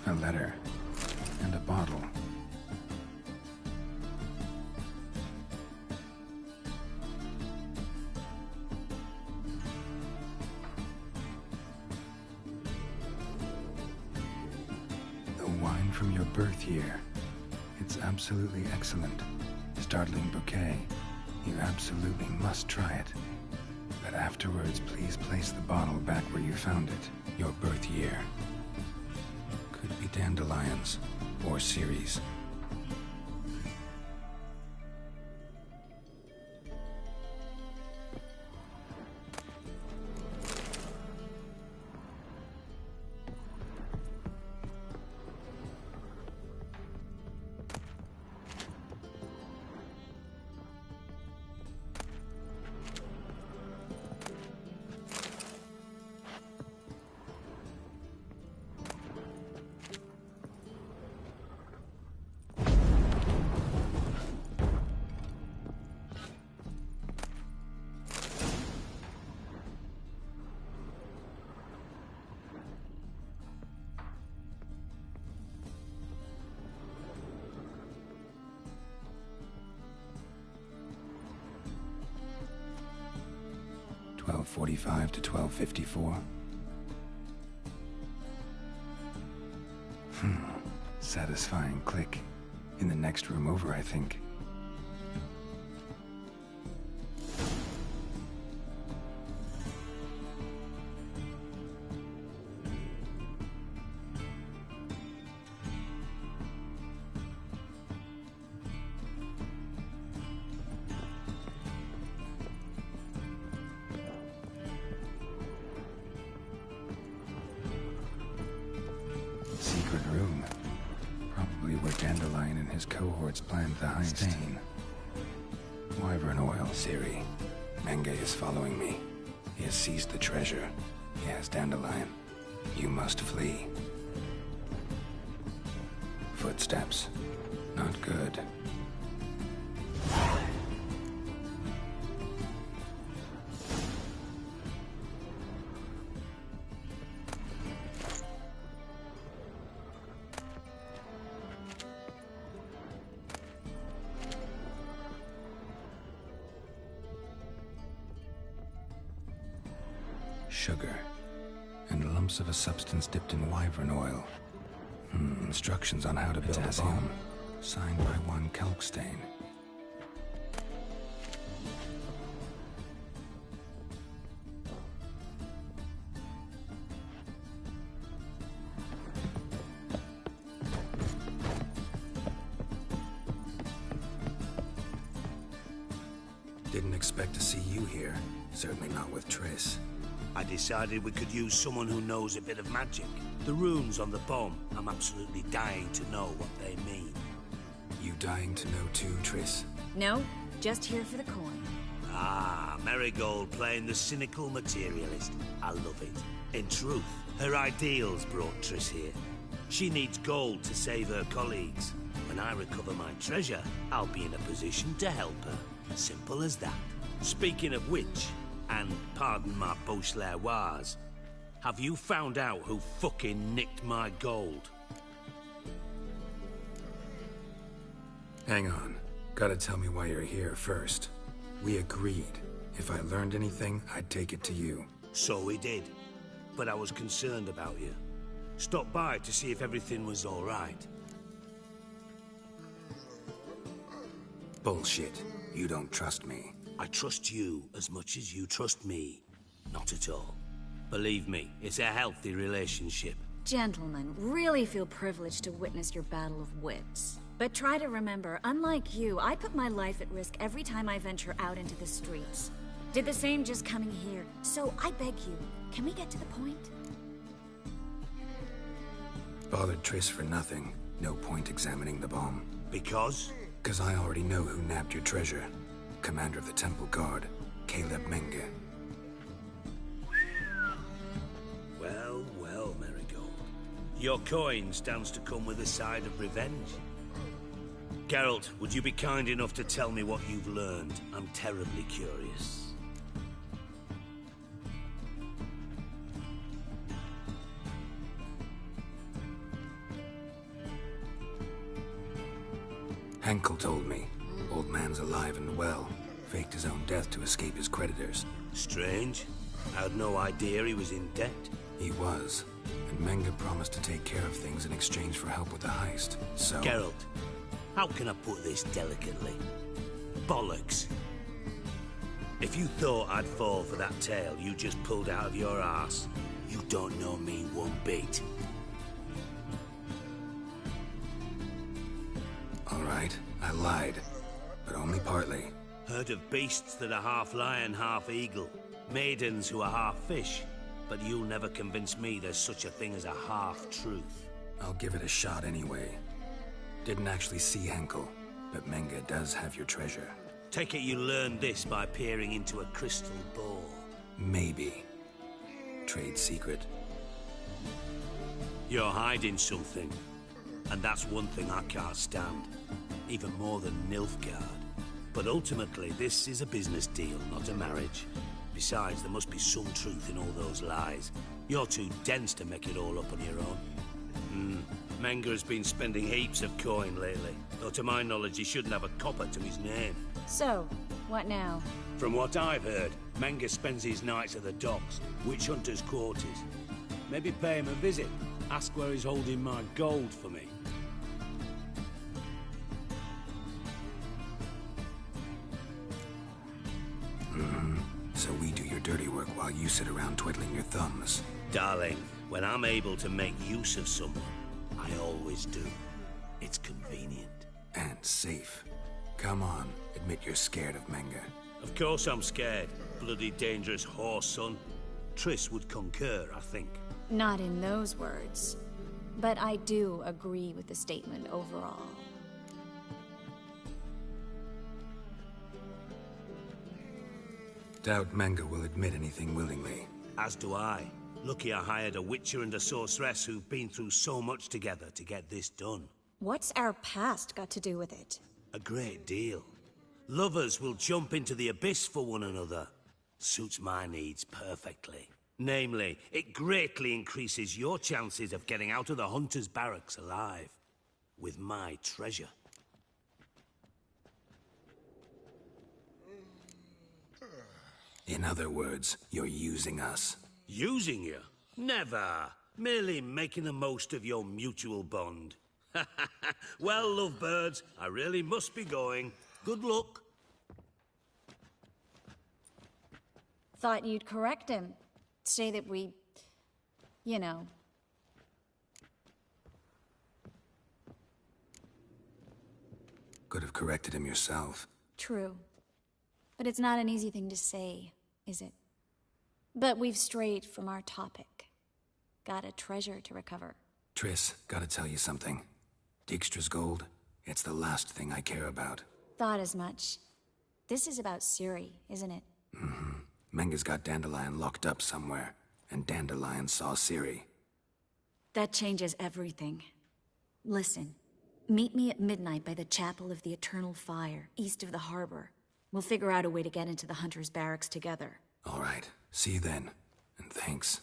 A letter. And a bottle. The wine from your birth year. It's absolutely excellent. Startling bouquet. You absolutely must try it. But afterwards, please place the bottle back where you found it. Your birth year. Could be dandelions, or Ceres. .45 to 12:54. Satisfying click. In the next room over, I think. Secret room. Probably where Dandelion and his cohorts planned the heist. Stain. Wyvern oil, Ciri. Menge is following me. He has seized the treasure. He has Dandelion. You must flee. Footsteps. Not good. Sugar, and lumps of a substance dipped in wyvern oil. Instructions on how to build a bomb, signed by one Kalkstein. Didn't expect to see you here. Certainly not with Triss. I decided we could use someone who knows a bit of magic. The runes on the bomb, I'm absolutely dying to know what they mean. You dying to know too, Triss? No, just here for the coin. Ah, Marigold playing the cynical materialist. I love it. In truth, her ideals brought Triss here. She needs gold to save her colleagues. When I recover my treasure, I'll be in a position to help her. Simple as that. Speaking of which, and pardon my Beauclervois, have you found out who fucking nicked my gold? Hang on. Gotta tell me why you're here first. We agreed. If I learned anything, I'd take it to you. So we did. But I was concerned about you. Stopped by to see if everything was all right. Bullshit. You don't trust me. I trust you as much as you trust me. Not at all. Believe me, it's a healthy relationship. Gentlemen, really feel privileged to witness your battle of wits. But try to remember, unlike you, I put my life at risk every time I venture out into the streets. Did the same just coming here. So I beg you, can we get to the point? Bothered Triss for nothing. No point examining the bomb. Because? Because I already know who nabbed your treasure. Commander of the Temple Guard, Caleb Menge. Well, well, Marigold. Your coin stands to come with a side of revenge. Geralt, would you be kind enough to tell me what you've learned? I'm terribly curious. Henkel told me. Old man's alive and well. Faked his own death to escape his creditors. Strange. I had no idea he was in debt. He was. And Menge promised to take care of things in exchange for help with the heist. So... Geralt, how can I put this delicately? Bollocks. If you thought I'd fall for that tale you just pulled out of your arse, you don't know me one bit. All right, I lied. But only partly. Heard of beasts that are half lion, half eagle. Maidens who are half fish. But you'll never convince me there's such a thing as a half-truth. I'll give it a shot anyway. Didn't actually see Henkel, but Menge does have your treasure. Take it you learned this by peering into a crystal ball. Maybe. Trade secret. You're hiding something. And that's one thing I can't stand. Even more than Nilfgaard. But ultimately, this is a business deal, not a marriage. Besides, there must be some truth in all those lies. You're too dense to make it all up on your own. Menge has been spending heaps of coin lately. Though to my knowledge, he shouldn't have a copper to his name. So, what now? From what I've heard, Menge spends his nights at the docks, witch hunters' quarters. Maybe pay him a visit. Ask where he's holding my gold for me. So we do your dirty work while you sit around twiddling your thumbs. Darling, when I'm able to make use of someone, I always do. It's convenient. And safe. Come on, admit you're scared of Menge. Of course I'm scared. Bloody dangerous horse, son. Triss would concur, I think. Not in those words. But I do agree with the statement overall. Doubt Menge will admit anything willingly. As do I. Lucky I hired a witcher and a sorceress who've been through so much together to get this done. What's our past got to do with it? A great deal. Lovers will jump into the abyss for one another. Suits my needs perfectly. Namely, it greatly increases your chances of getting out of the hunter's barracks alive. With my treasure. In other words, you're using us. Using you? Never. Merely making the most of your mutual bond. Well, lovebirds, I really must be going. Good luck. Thought you'd correct him. Say that we... you know... Could have corrected him yourself. True. But it's not an easy thing to say, is it? But we've strayed from our topic. Got a treasure to recover. Triss, gotta tell you something. Dijkstra's gold, it's the last thing I care about. Thought as much. This is about Ciri, isn't it? Menge's got Dandelion locked up somewhere, and Dandelion saw Ciri. That changes everything. Listen, meet me at midnight by the Chapel of the Eternal Fire, east of the harbor. We'll figure out a way to get into the Hunter's barracks together. All right, see you then, and thanks.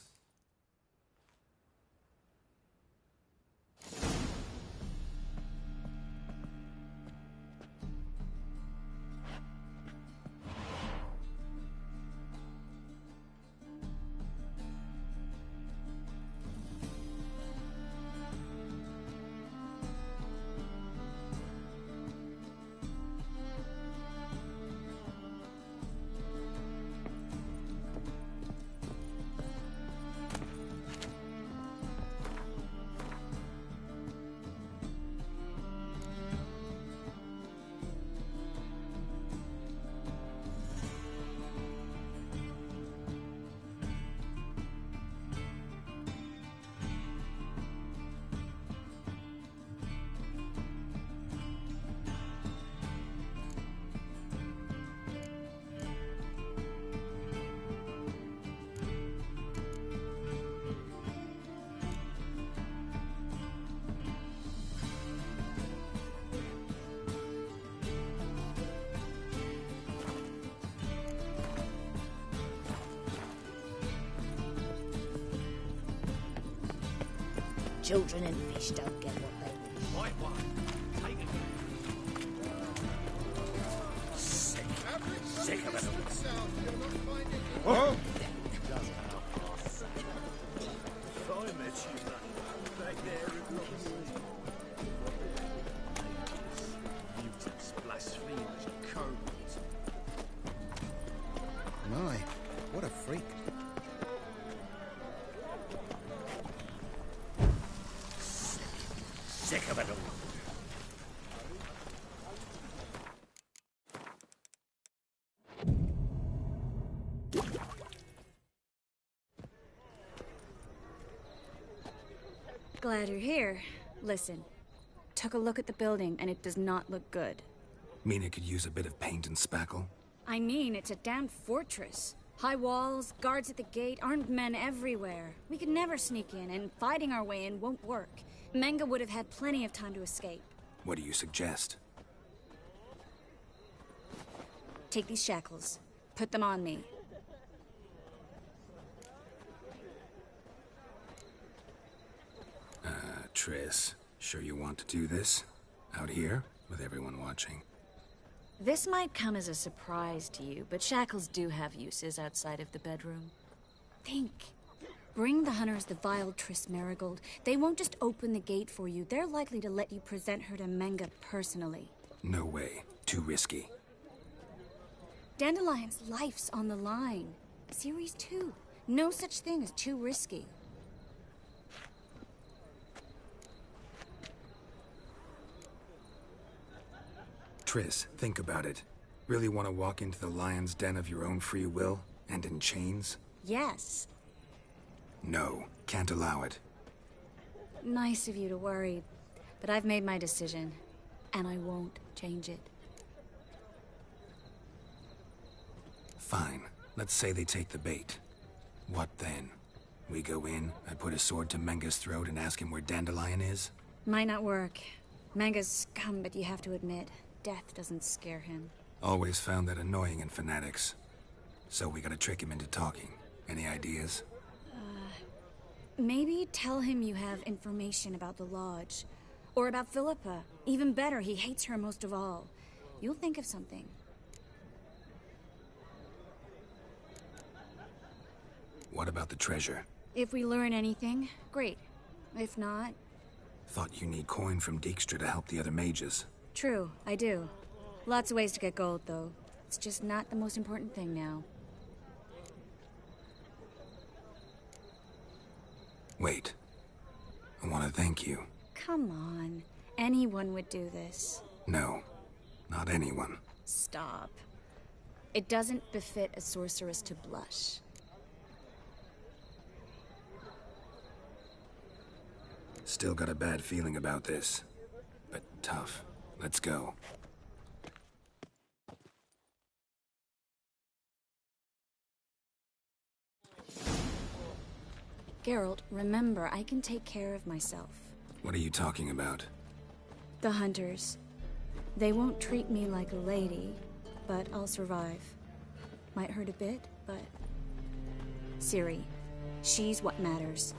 children and fish don't get what they wish. Right one. Take it. Sick of it. Oh! If I met you, back there at Lockwood. Mutants, blasphemers, cowards. My, what a freak. Sick of it all. Glad you're here. Listen, took a look at the building and it does not look good. Mean it could use a bit of paint and spackle? I mean, it's a damn fortress. High walls, guards at the gate, armed men everywhere. We could never sneak in, and fighting our way in won't work. Menge would have had plenty of time to escape. What do you suggest? Take these shackles. Put them on me. Triss, sure you want to do this? Out here, with everyone watching? This might come as a surprise to you, but shackles do have uses outside of the bedroom. Think. Bring the hunters the vile Triss Merigold. They won't just open the gate for you. They're likely to let you present her to Menge personally. No way. Too risky. Dandelion's life's on the line. Series 2. No such thing as too risky. Triss, think about it. Really want to walk into the lion's den of your own free will, and in chains? Yes. No, can't allow it. Nice of you to worry, but I've made my decision, and I won't change it. Fine. Let's say they take the bait. What then? We go in, I put a sword to Menge's throat and ask him where Dandelion is? Might not work. Menge's scum, but you have to admit, death doesn't scare him. Always found that annoying in fanatics. So we gotta trick him into talking. Any ideas? Maybe tell him you have information about the Lodge. Or about Philippa. Even better, he hates her most of all. You'll think of something. What about the treasure? If we learn anything, great. If not... Thought you need coin from Dijkstra to help the other mages. True, I do. Lots of ways to get gold, though. It's just not the most important thing now. Wait. I want to thank you. Come on. Anyone would do this. No. Not anyone. Stop. It doesn't befit a sorceress to blush. Still got a bad feeling about this. But tough. Let's go. Geralt, remember, I can take care of myself. What are you talking about? The hunters. They won't treat me like a lady, but I'll survive. Might hurt a bit, but... Ciri, she's what matters.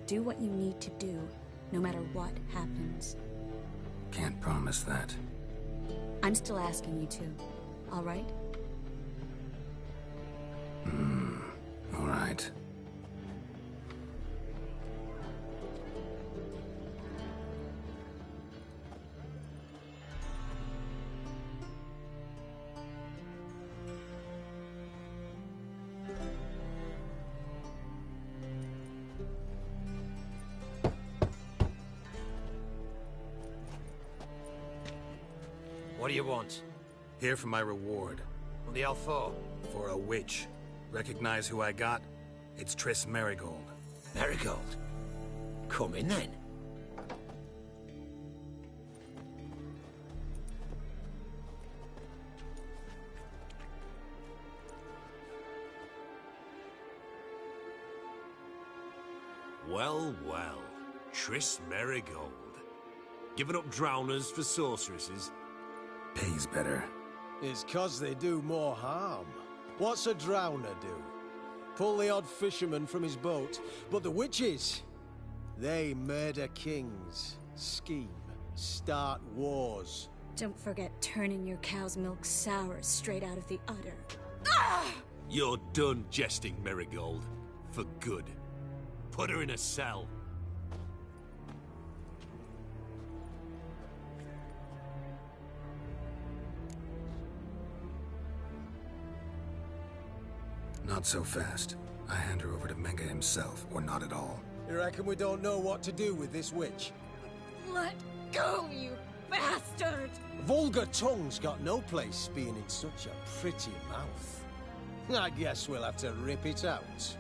Do what you need to do, no matter what happens. Can't promise that. I'm still asking you to, all right? All right. What do you want? Here for my reward. What the hell for? For a witch. Recognize who I got? It's Triss Merigold. Merigold? Come in then. Well, well. Triss Merigold. Giving up drowners for sorceresses? Pays better. It's 'cause they do more harm. What's a drowner do? Pull the odd fisherman from his boat. But the witches, They murder kings, scheme, start wars. Don't forget turning your cow's milk sour straight out of the udder. You're done jesting, Marigold. For good. Put her in a cell. Not so fast. I hand her over to Menge himself, or not at all. You reckon we don't know what to do with this witch? Let go, you bastard! Vulgar tongue's got no place being in such a pretty mouth. I guess we'll have to rip it out.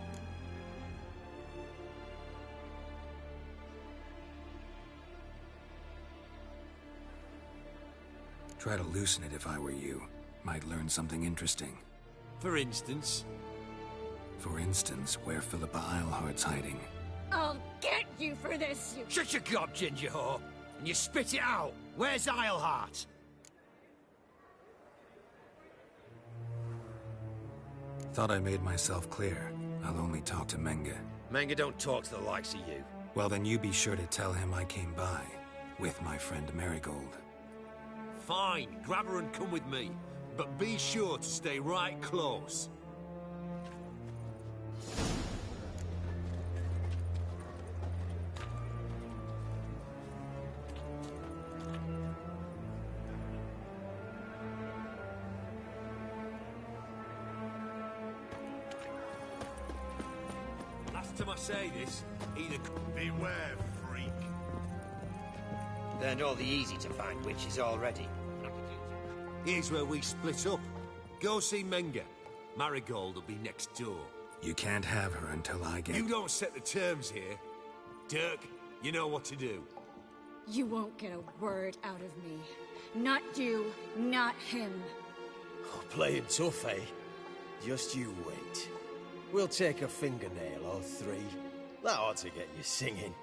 Try to loosen it if I were you. Might learn something interesting. For instance? For instance, where Philippa Eilhart's hiding. I'll get you for this, you... Shut your gob, ginger whore, and you spit it out. Where's Eilhart? Thought I made myself clear. I'll only talk to Menge. Menge don't talk to the likes of you. Well, then you be sure to tell him I came by. With my friend Marigold. Fine, grab her and come with me. But be sure to stay right close. Last time I say this, either... Beware, freak. Learned all the easy-to-find witches already. Here's where we split up. Go see Menge. Marigold will be next door. You can't have her until I get... You don't set the terms here. Dirk, you know what to do. You won't get a word out of me. Not you, not him. Oh, playing tough, eh? Just you wait. We'll take a fingernail or three. That ought to get you singing.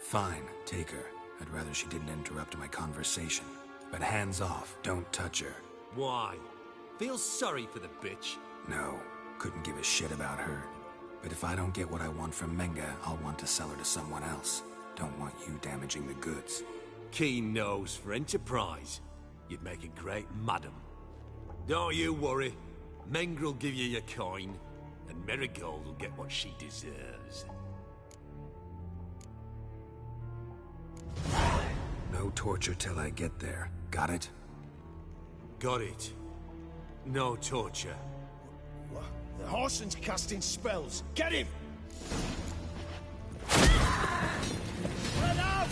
Fine, take her. I'd rather she didn't interrupt my conversation. But hands off, don't touch her. Why? Feel sorry for the bitch? No, couldn't give a shit about her. But if I don't get what I want from Menge, I'll want to sell her to someone else. Don't want you damaging the goods. Keen nose for enterprise. You'd make a great madam. Don't you worry. Menge will give you your coin, and Marigold will get what she deserves. No torture till I get there. Got it? Got it. No torture. What? The Horson's casting spells. Get him! Run out!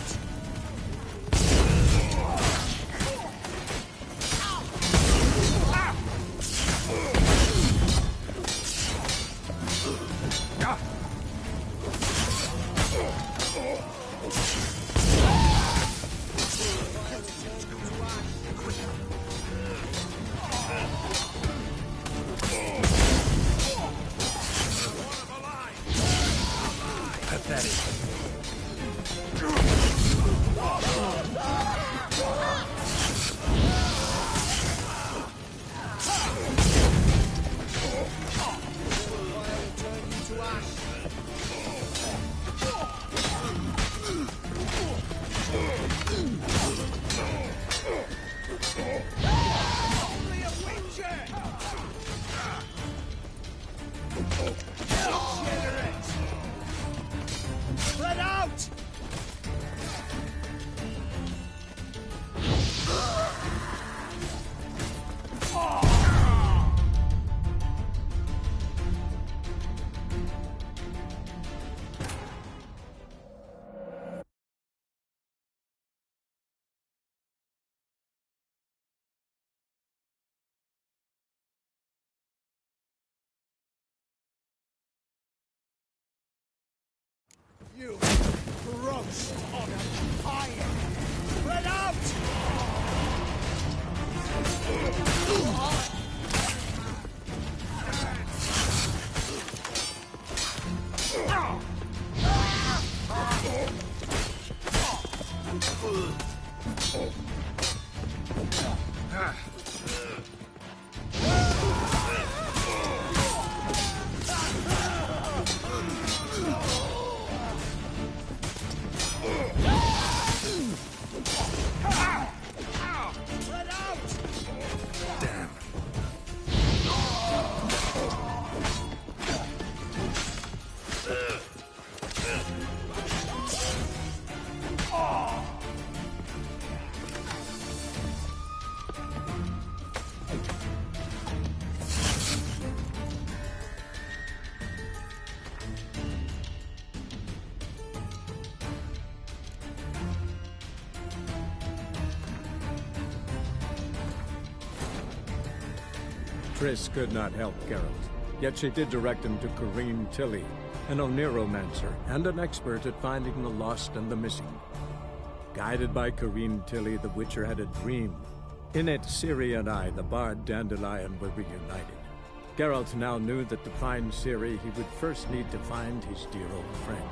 Let out! You roast on a fire! Let out! Triss could not help Geralt, yet she did direct him to Corrine Tilly, an Oniromancer and an expert at finding the lost and the missing. Guided by Corrine Tilly, the Witcher had a dream. In it, Ciri and I, the bard Dandelion, were reunited. Geralt now knew that to find Ciri, he would first need to find his dear old friend.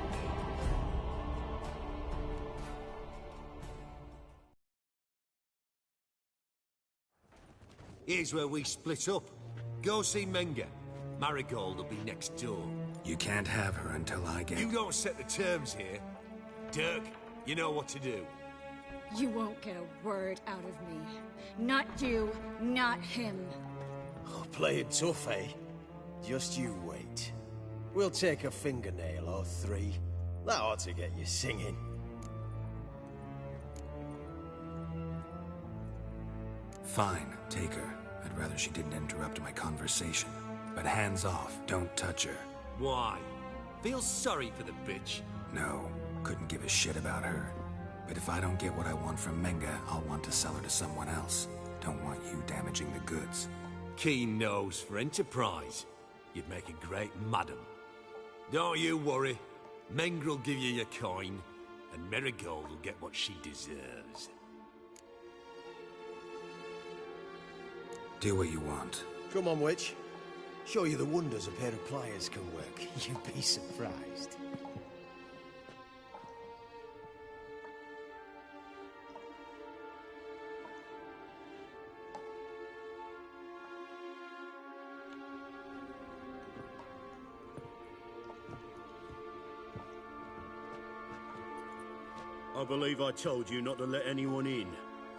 Here's where we split up. Go see Menga. Marigold will be next door. You can't have her until I get... You don't set the terms here. Dirk, you know what to do. You won't get a word out of me. Not you, not him. Oh, playing tough, eh? Just you wait. We'll take a fingernail or three. That ought to get you singing. Fine, take her. I'd rather she didn't interrupt my conversation. But hands off, don't touch her. Why? Feel sorry for the bitch? No, couldn't give a shit about her. But if I don't get what I want from Menga, I'll want to sell her to someone else. Don't want you damaging the goods. Keen nose for enterprise. You'd make a great madam. Don't you worry. Mengrel will give you your coin, and Marigold will get what she deserves. Do what you want. Come on, witch. Show you the wonders a pair of pliers can work. You'd be surprised. I believe I told you not to let anyone in.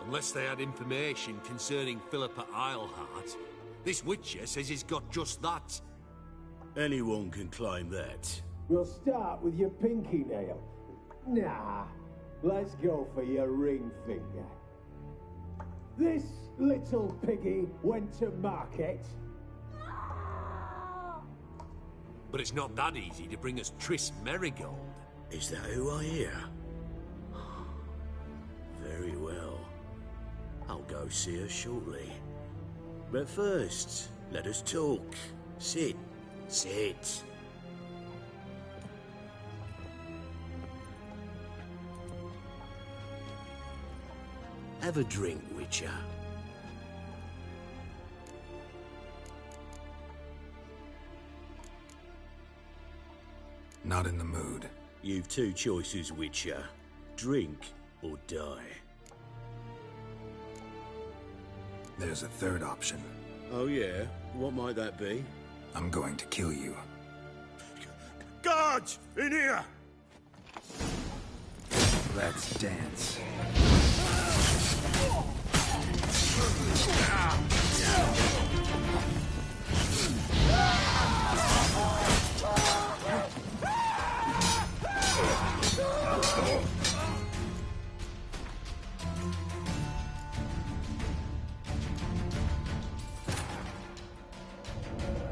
Unless they had information concerning Philippa Eilhart. This Witcher says he's got just that. Anyone can claim that. We'll start with your pinky nail. Nah, let's go for your ring finger. This little piggy went to market. But it's not that easy to bring us Triss Marigold. Is that who I hear? Very well. I'll go see her shortly. But first, let us talk. Sit. Sit. Have a drink, Witcher. Not in the mood. You've two choices, Witcher. Drink or die. There's a third option. Oh yeah? What might that be? I'm going to kill you. Guards! In here! Let's dance.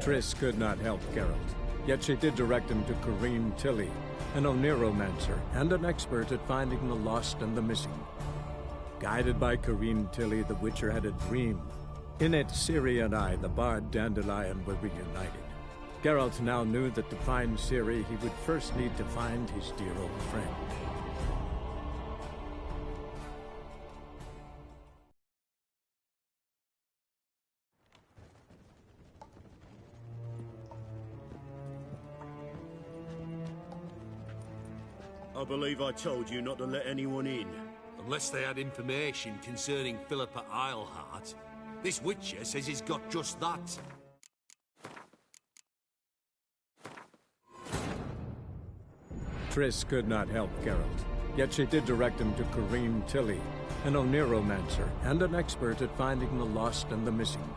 Triss could not help Geralt, yet she did direct him to Corrine Tilly, an Oniromancer and an expert at finding the lost and the missing. Guided by Corrine Tilly, the Witcher had a dream. In it, Ciri and I, the bard Dandelion, were reunited. Geralt now knew that to find Ciri, he would first need to find his dear old friend. I believe I told you not to let anyone in. Unless they had information concerning Philippa Eilhart. This Witcher says he's got just that. Triss could not help Geralt, yet she did direct him to Corrine Tilly, an Oniromancer and an expert at finding the lost and the missing.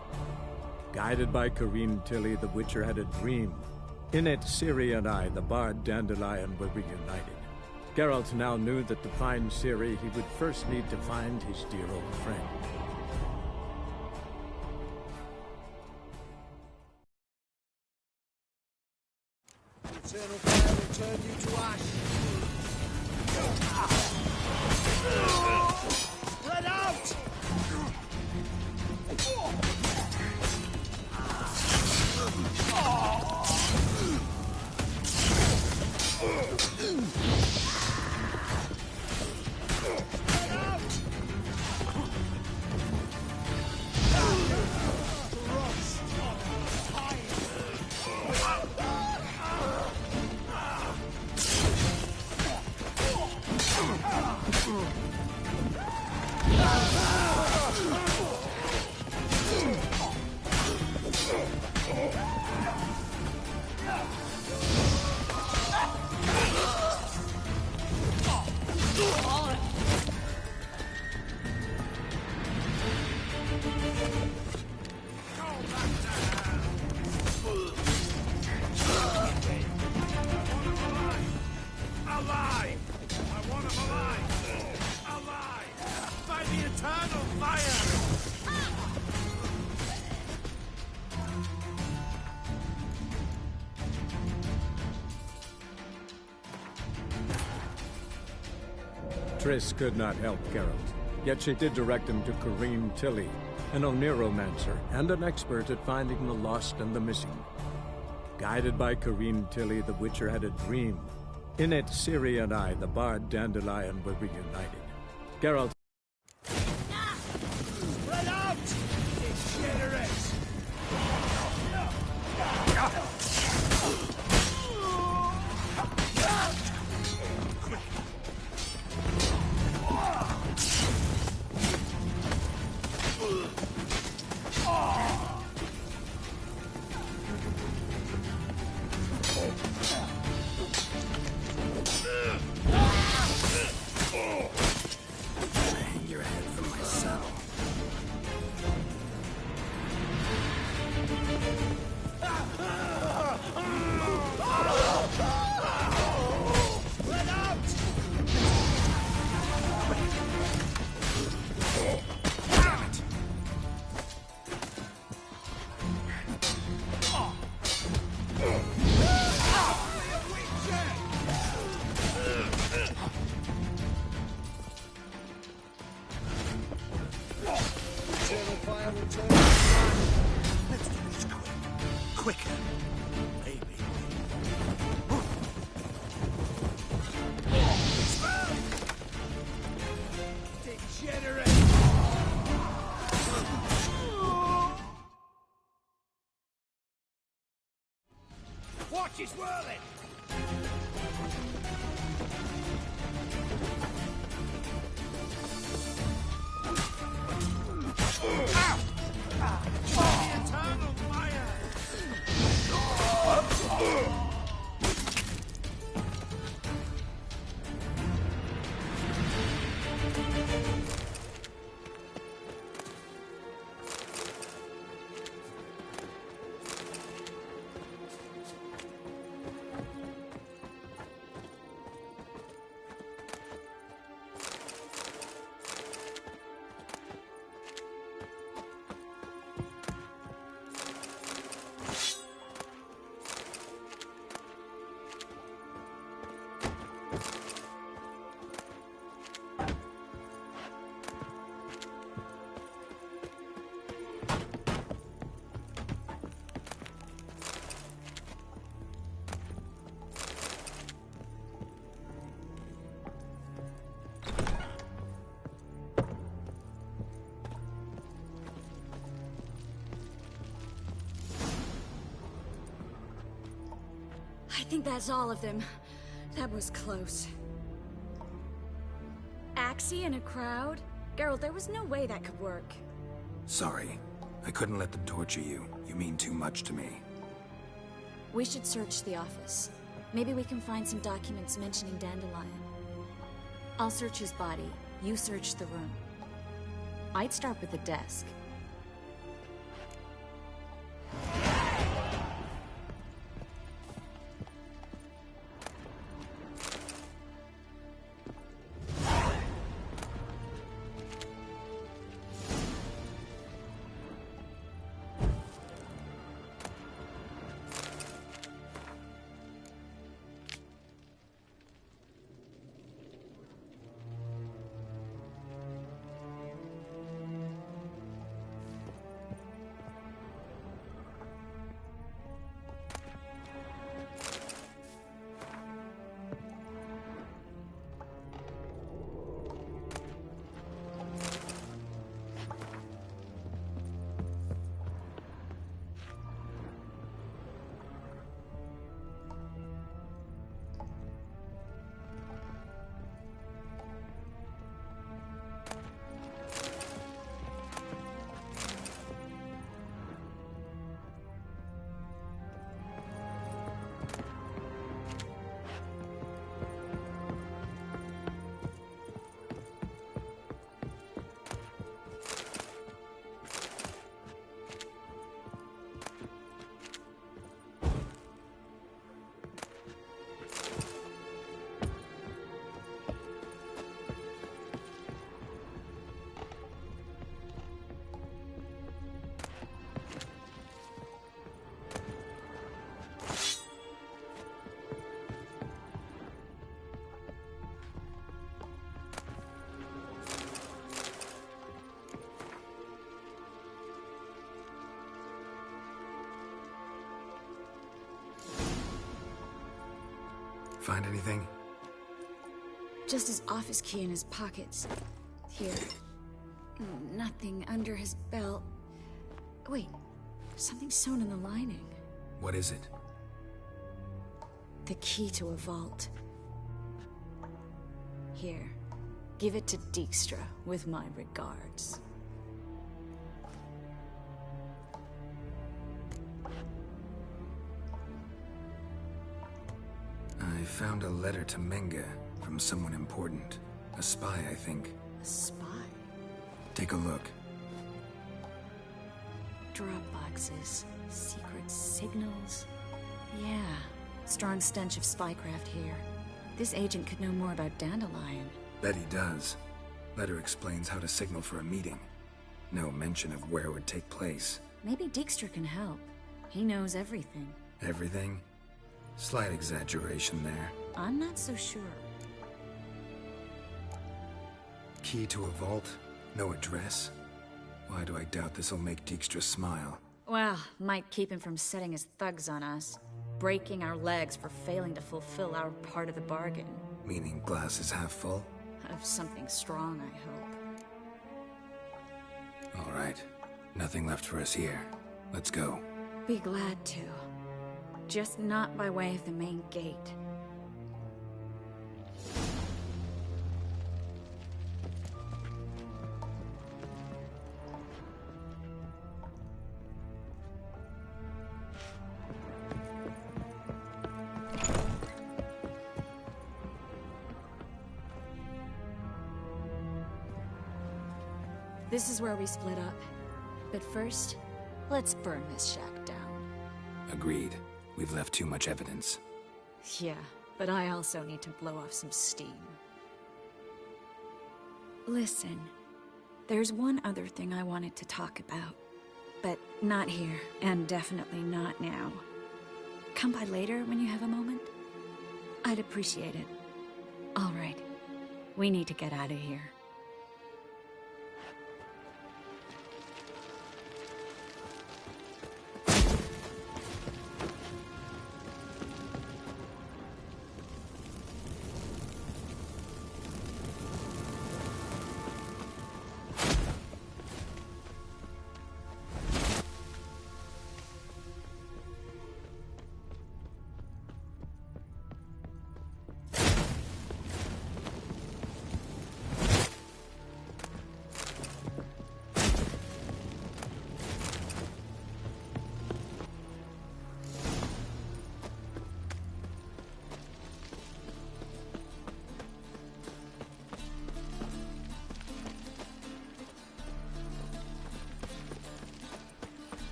Guided by Corrine Tilly, the Witcher had a dream. In it, Ciri and I, the bard Dandelion, were reunited. Geralt now knew that to find Ciri, he would first need to find his dear old friend. Eternal fire will turn you to ash. Let out! eternal fire! Triss could not help Geralt, yet she did direct him to Corrine Tilly, an Oneromancer and an expert at finding the lost and the missing. Guided by Corrine Tilly, the Witcher had a dream. In it, Ciri and I, the bard Dandelion, were reunited. Geralt... Run out! Degenerates! Hang your head from my saddle. Run out! Eternal fire returns. Let's do this quicker. Maybe. Degenerate! Watch his whirling! Eternal fire! I think that's all of them. That was close. Axie in a crowd? Geralt, there was no way that could work. Sorry. I couldn't let them torture you. You mean too much to me. We should search the office. Maybe we can find some documents mentioning Dandelion. I'll search his body. You search the room. I'd start with the desk. find anything? Just his office key in his pockets. Here. Nothing under his belt. Wait, something sewn in the lining. What is it? The key to a vault. Here, give it to Dijkstra with my regards. I found a letter to Menge from someone important. A spy, I think. A spy? Take a look. Drop boxes, secret signals. Yeah, strong stench of spycraft here. This agent could know more about Dandelion. Bet he does. Letter explains how to signal for a meeting. No mention of where it would take place. Maybe Dijkstra can help. He knows everything. Everything? Slight exaggeration there. I'm not so sure. Key to a vault? No address? Why do I doubt this'll make Dijkstra smile? Well, might keep him from setting his thugs on us. Breaking our legs for failing to fulfill our part of the bargain. Meaning glass is half full? Of something strong, I hope. All right. Nothing left for us here. Let's go. Be glad to. Just not by way of the main gate. This is where we split up. But first, let's burn this shack down. Agreed. We've left too much evidence. Yeah, but I also need to blow off some steam. Listen, there's one other thing I wanted to talk about. But not here, and definitely not now. Come by later when you have a moment? I'd appreciate it. All right. We need to get out of here.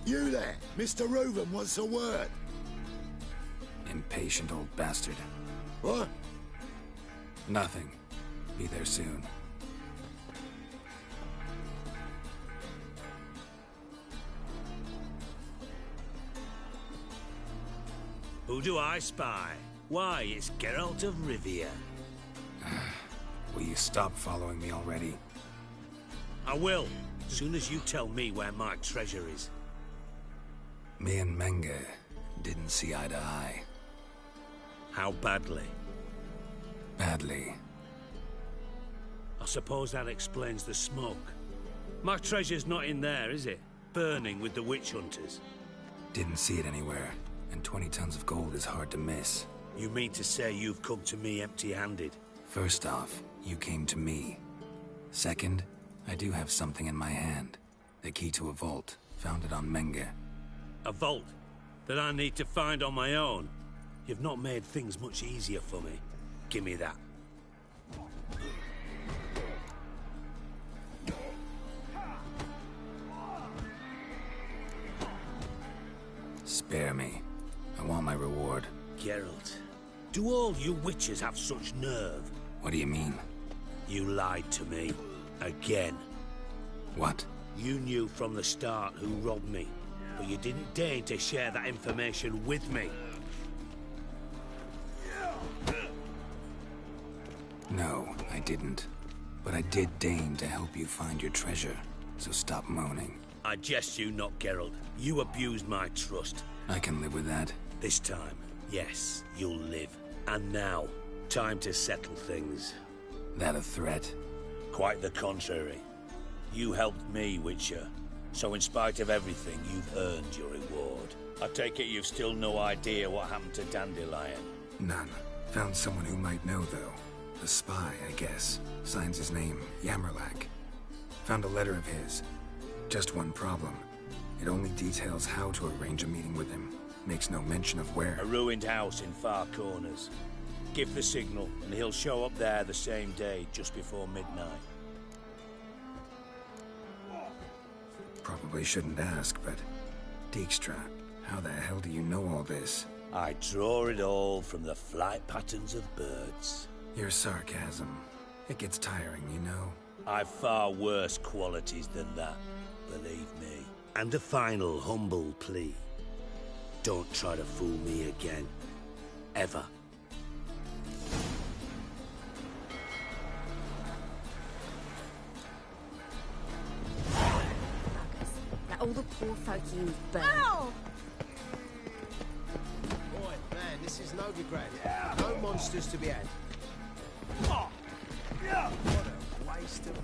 You there, Mr. Reuven wants a word. Impatient old bastard. What? Nothing. Be there soon. Who do I spy? Why, it's Geralt of Rivia. Will you stop following me already? I will, as soon as you tell me where my treasure is. Me and Menge didn't see eye to eye. How badly? Badly. I suppose that explains the smoke. My treasure's not in there, is it? Burning with the witch hunters. Didn't see it anywhere, and 20 tons of gold is hard to miss. You mean to say you've come to me empty-handed? First off, you came to me. Second, I do have something in my hand. The key to a vault, founded on Menge. A vault that I need to find on my own. You've not made things much easier for me. Give me that. Spare me. I want my reward. Geralt, do all you witches have such nerve? What do you mean? You lied to me. Again. What? You knew from the start who robbed me, but you didn't deign to share that information with me. No, I didn't. But I did deign to help you find your treasure, so stop moaning. I jest you not, Geralt. You abused my trust. I can live with that. This time, yes, you'll live. And now, time to settle things. That a threat? Quite the contrary. You helped me, Witcher. So in spite of everything, you've earned your reward. I take it you've still no idea what happened to Dandelion? None. Found someone who might know, though. A spy, I guess. Signs his name, Yamerlak. Found a letter of his. Just one problem. It only details how to arrange a meeting with him. Makes no mention of where. A ruined house in Far Corners. Give the signal, and he'll show up there the same day, just before midnight. Probably shouldn't ask, but... Dijkstra, how the hell do you know all this? I draw it all from the flight patterns of birds. Your sarcasm. It gets tiring, you know. I've far worse qualities than that, believe me. And a final humble plea. Don't try to fool me again. Ever. Let all the poor folk you burn. Ow! Boy, man, this is Novigrad. No monsters to be had. Oh. Yeah. What a waste of...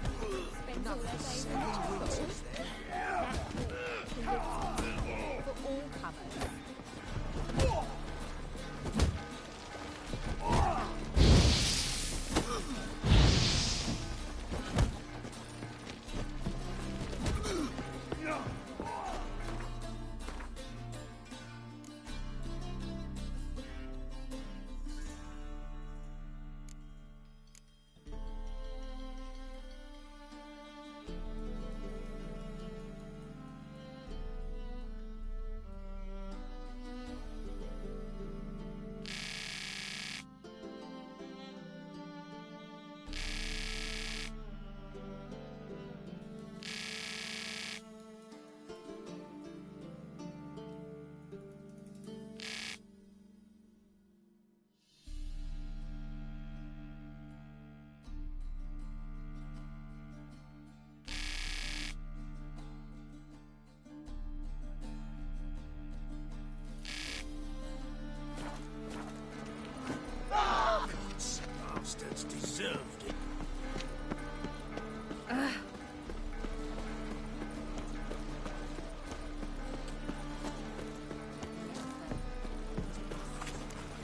Enough for 7 winters there. For all comers. Bastards deserved it.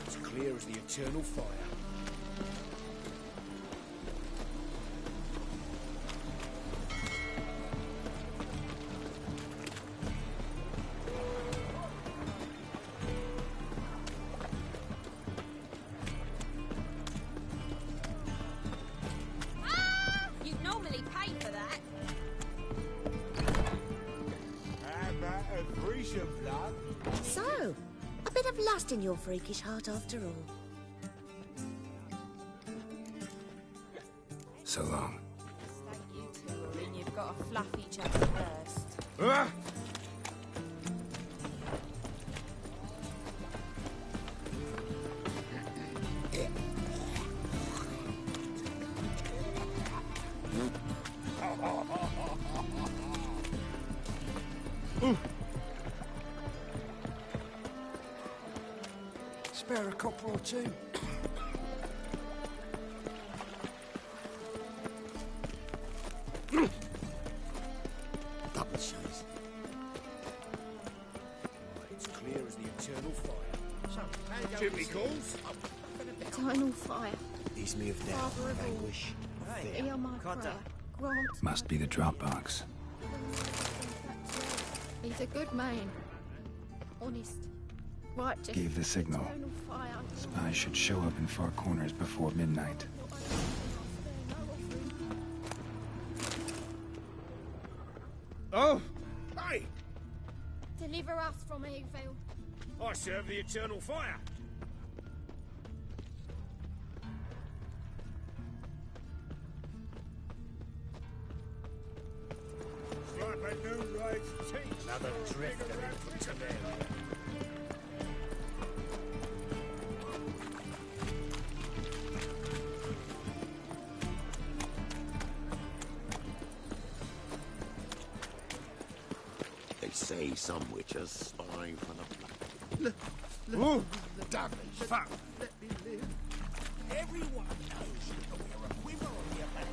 It's clear as the eternal fire. So, a bit of lust in your freakish heart after all. So long. Thank you two, or then you've got to fluff each other first. Spare a copper or two. Double shows. It's clear as the eternal fire. So, Chimney calls? Eternal fire. Ease me of doubt Father and of all. anguish. Hear my prayer. Grant. Must be the Dropbox. He's a good man. Honest. Righteous. Gave the signal. Eternal fire. Spies should show up in Far Corners before midnight. Oh! Hey! Deliver us from evil. I serve the eternal fire. It's like a new raised teeth. Another drifter into Temeria. some witches spying for the... Oh, damn it, fuck. Let me live. Everyone knows you can wear a quiver on your back.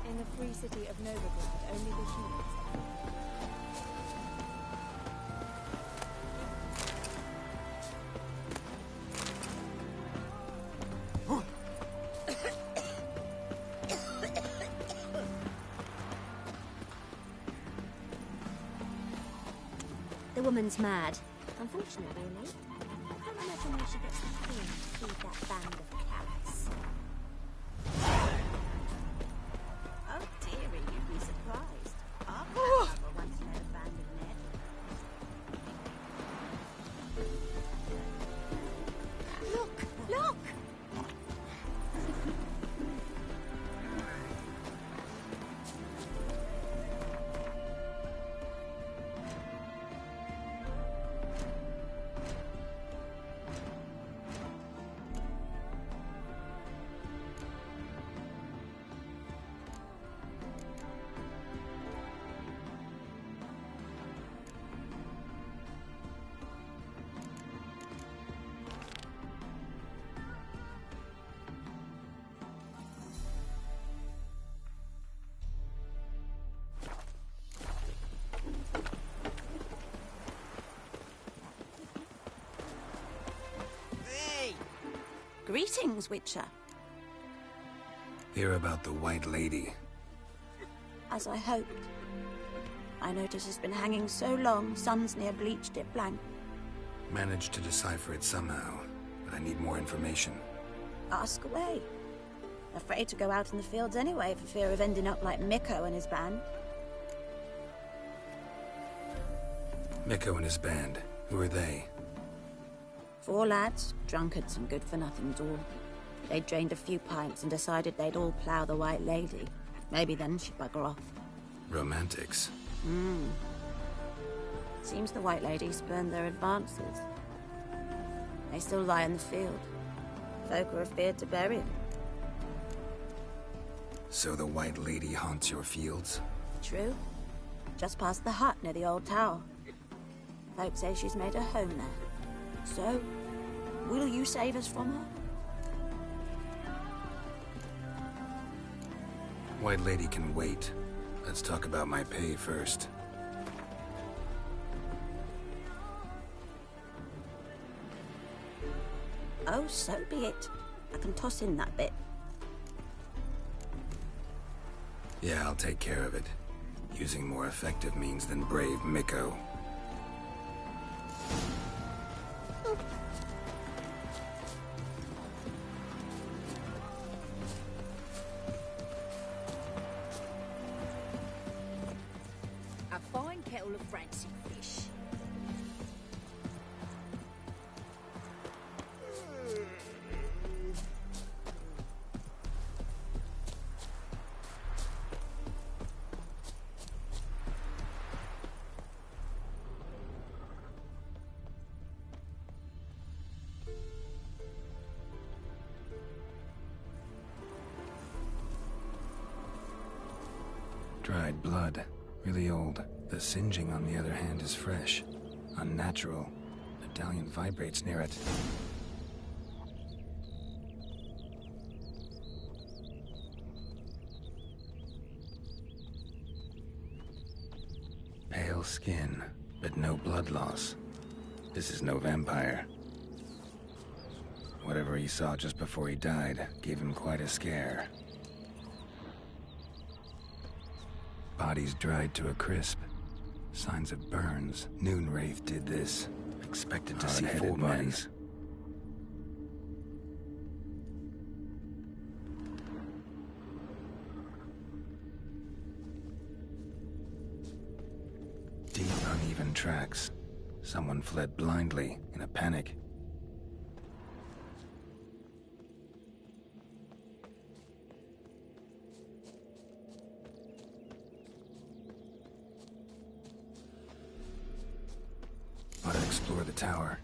In the free city of Novigrad, only the humans The woman's mad. Unfortunately, mate. I can't imagine where she gets the thing to feed that band of cats. Oh, dearie, you'd be surprised. Our grandmother once led a band of men. Look! Look! Greetings, Witcher. Hear about the White Lady. As I hoped. I notice it's been hanging so long, Sun's near bleached it blank. Managed to decipher it somehow, but I need more information. Ask away. Afraid to go out in the fields anyway for fear of ending up like Mikko and his band. Mikko and his band. Who are they? 4 lads, drunkards and good-for-nothings all. They'd drained a few pints and decided they'd all plough the White Lady. Maybe then she'd bugger off. Romantics. Seems the White Lady spurned their advances. They still lie in the field. Folk are afeard to bury them. So the White Lady haunts your fields? True. Just past the hut near the old tower. Folk say she's made a home there. So, will you save us from her? White Lady can wait. Let's talk about my pay first. Oh, so be it. I can toss in that bit. Yeah, I'll take care of it. Using more effective means than brave Mikko. A fine kettle of rancid fish. Dried blood. Really old. The singeing, on the other hand, is fresh. Unnatural. Medallion vibrates near it. Pale skin, but no blood loss. This is no vampire. Whatever he saw just before he died gave him quite a scare. Body's dried to a crisp. Signs of burns. Noonwraith did this. Expected to see 4 bodies. Deep, uneven tracks. Someone fled blindly, in a panic. Ought to explore the tower.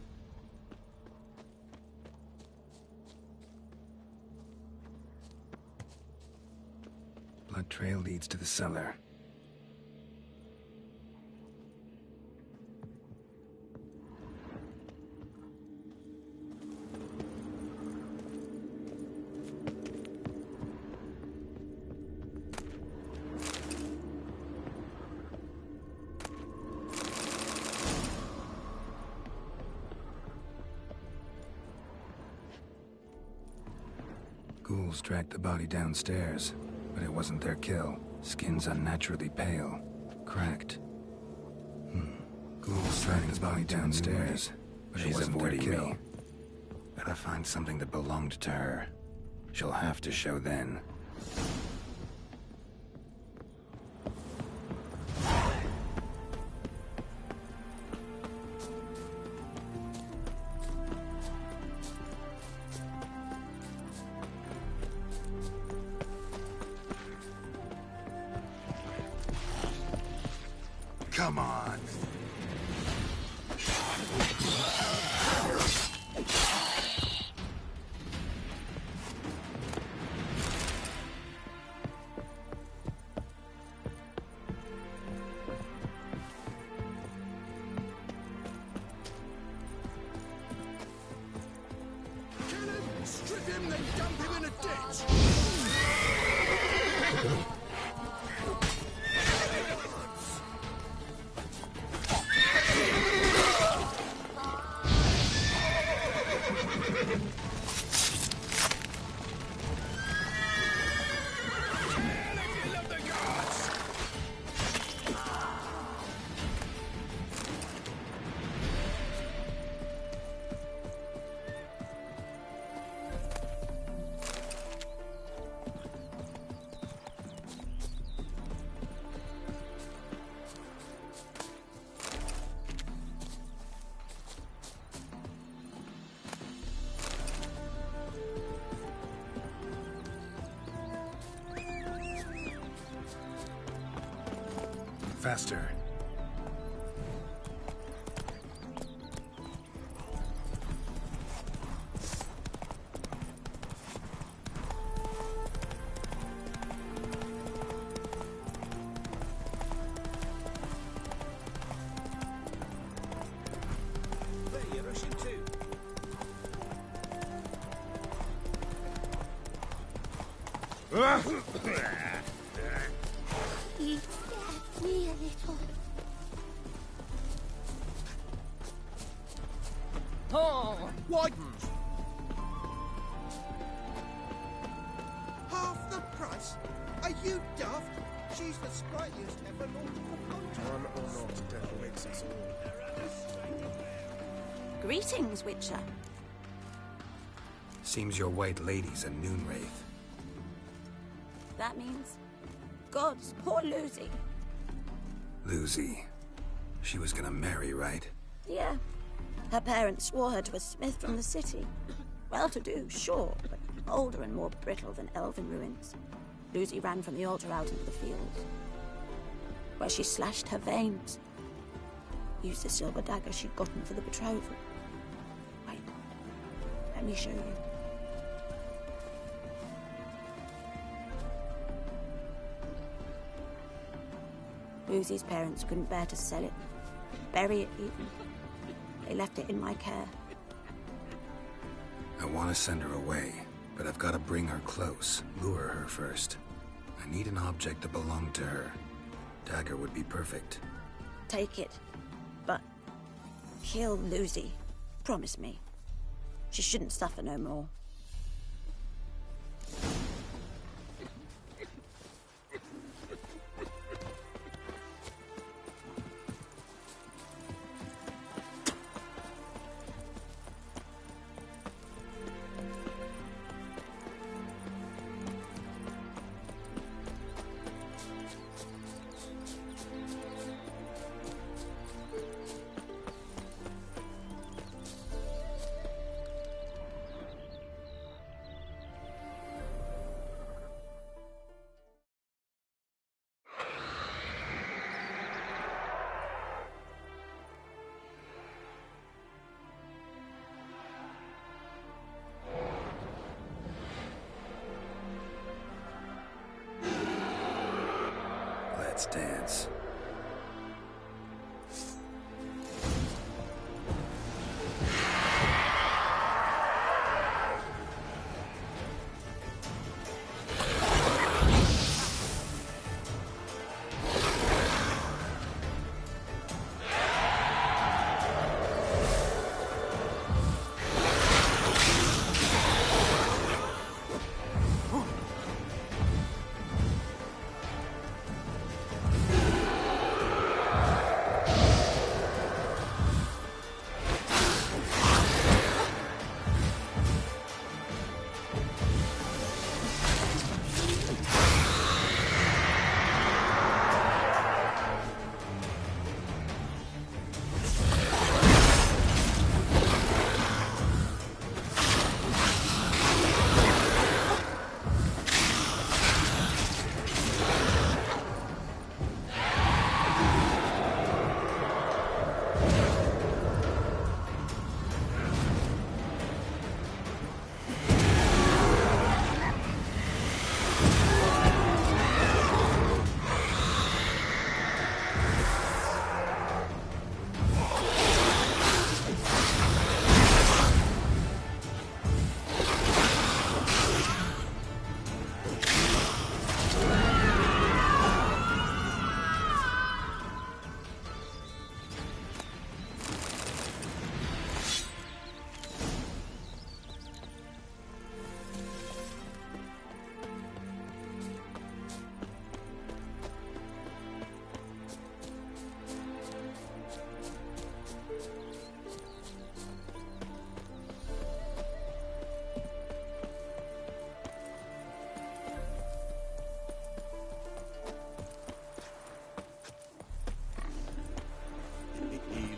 Blood trail leads to the cellar. Ghouls dragged the body downstairs, but it wasn't their kill. Skin's unnaturally pale, cracked. Ghouls dragged the body downstairs, but it wasn't their kill. Gotta find something that belonged to her. She'll have to show then. Come on. Kill him, strip him, then dump him in a ditch. Faster. Where are you rushing to? He scared me a little. Oh, why? Half the price? Are you daft? She's the sprightliest ever Lord of the Contract. One or not, death awaits us all. Greetings, Witcher. Seems your white lady's a Noonwraith. That means gods, poor Lucy. Lucy. She was gonna marry, right? Yeah. Her parents swore her to a smith from the city. Well-to-do, sure, but older and more brittle than elven ruins. Lucy ran from the altar out into the fields, where she slashed her veins. Used the silver dagger she'd gotten for the betrothal. Wait, let me show you. Lucy's parents couldn't bear to sell it, bury it even. They left it in my care. I want to send her away, but I've got to bring her close, lure her first. I need an object that belonged to her. Dagger would be perfect. take it. But kill Lucy. Promise me. She shouldn't suffer no more. Let's dance.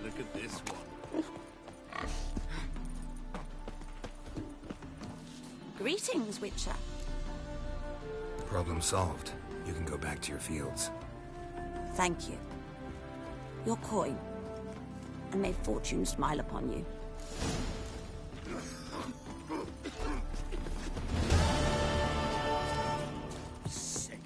Look at this one. Greetings, Witcher. Problem solved. You can go back to your fields. Thank you. Your coin. And may fortune smile upon you. Sick.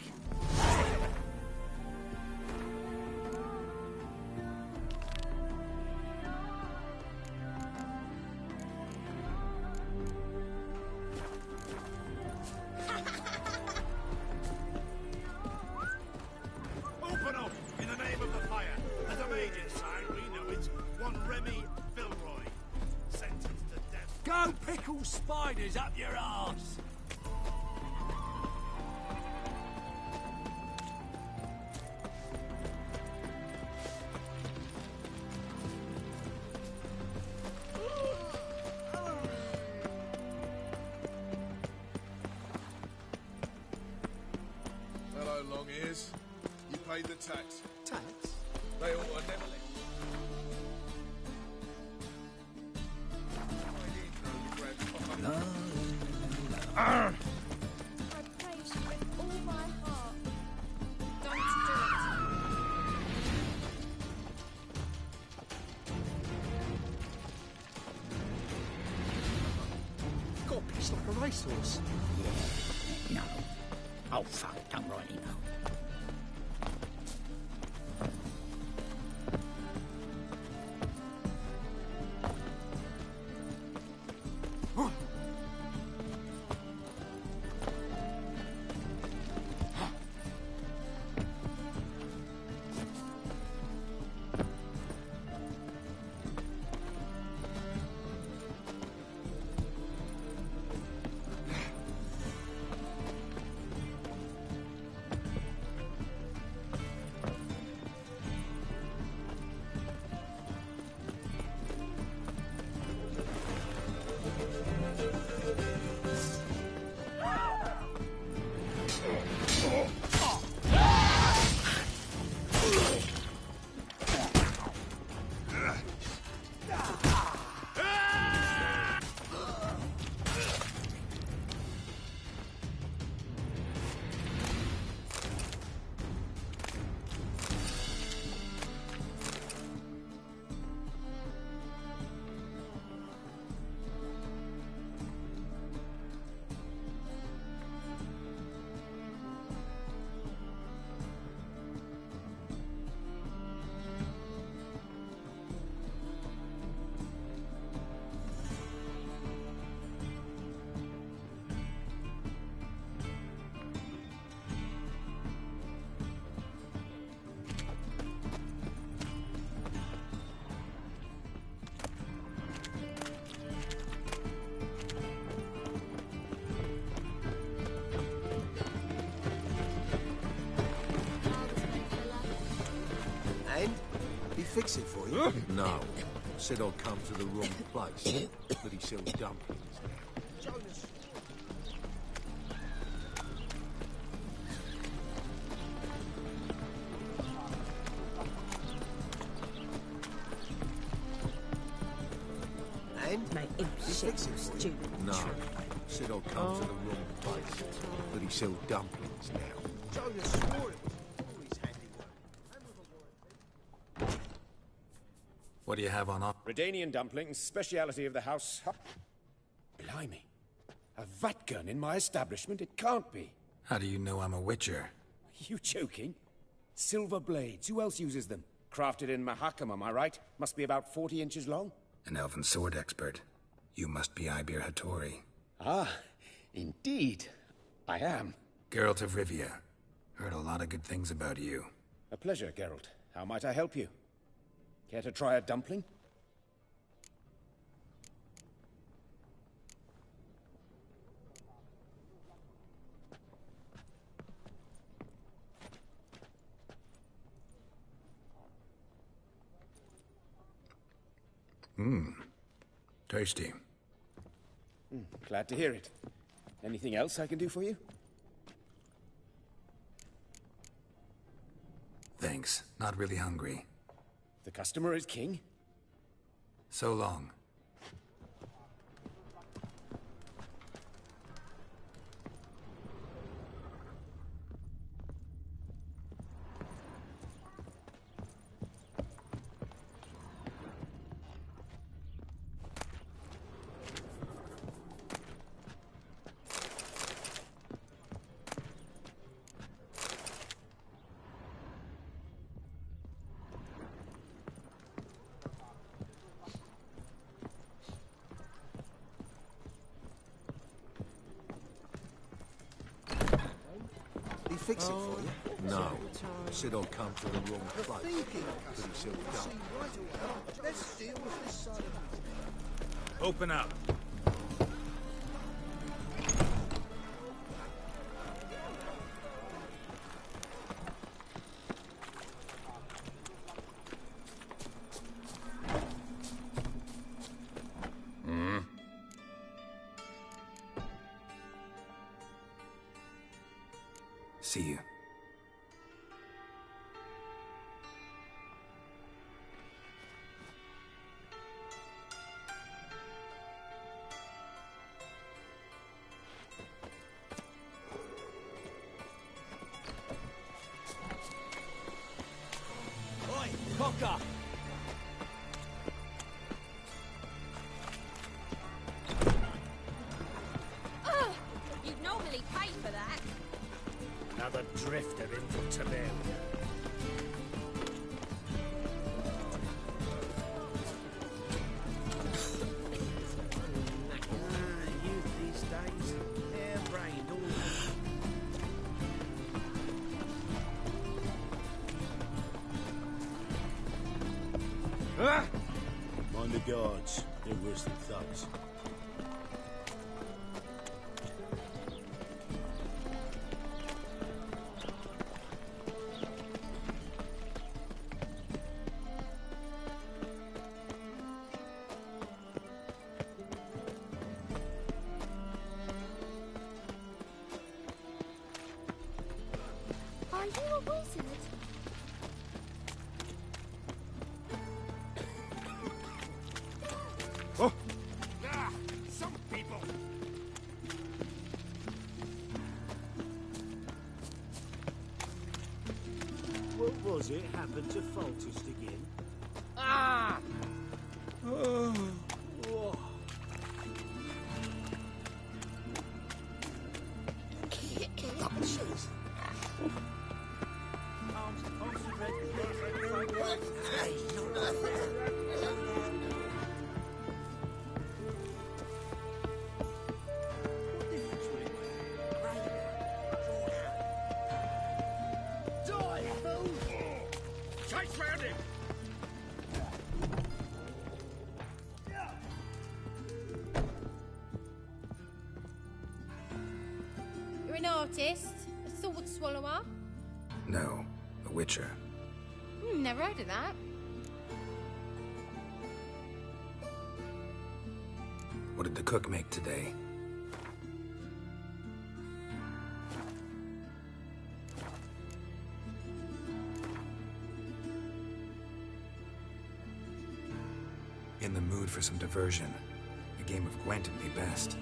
Open up, in the name of the fire. As a mage inside, we know it's one Remy Filroy. Sentenced to death. Go pickle spiders up your arse! Hello, long ears. You paid the tax. Tax? They ought to never let I praise you with all my heart. Don't do it. Got a piece like a racehorse. No. Oh, fuck, don't rightly know. fix it for you? No. Said I'll come to the wrong place. But he sells dumplings now. And? Mate, Fix it for you? No. Said I'll come to the wrong place. But he sells dumplings now. Jonas swore it. What do you have on offer? Redanian dumplings, speciality of the house. Blimey. A vatgun in my establishment? It can't be. How do you know I'm a witcher? You joking? Silver blades. Who else uses them? Crafted in Mahakam, am I right? Must be about 40 inches long? An elven sword expert. You must be Ibir Hattori. Ah, indeed. I am. Geralt of Rivia. Heard a lot of good things about you. A pleasure, Geralt. How might I help you? Care to try a dumpling? Tasty. Glad to hear it. Anything else I can do for you? Thanks. Not really hungry. The customer is king? So long. Fix it for you? No. Said I'll come to the wrong place. But he sells dumplings. Let's deal with this side of Open up. See you. Oi, cocker! You'd normally pay for that. Another drifter into Taberia. Youth these days, hair-brained all Mind the guards. They're worse than thugs. Are you a wizard? Oh! Ah, some people! What was it happened to Foltest again? Ah! Oh. Chase round him! You're an artist? A sword swallower? No, a witcher. Never heard of that. What did the cook make today? In the mood for some diversion. A game of Gwent would be best.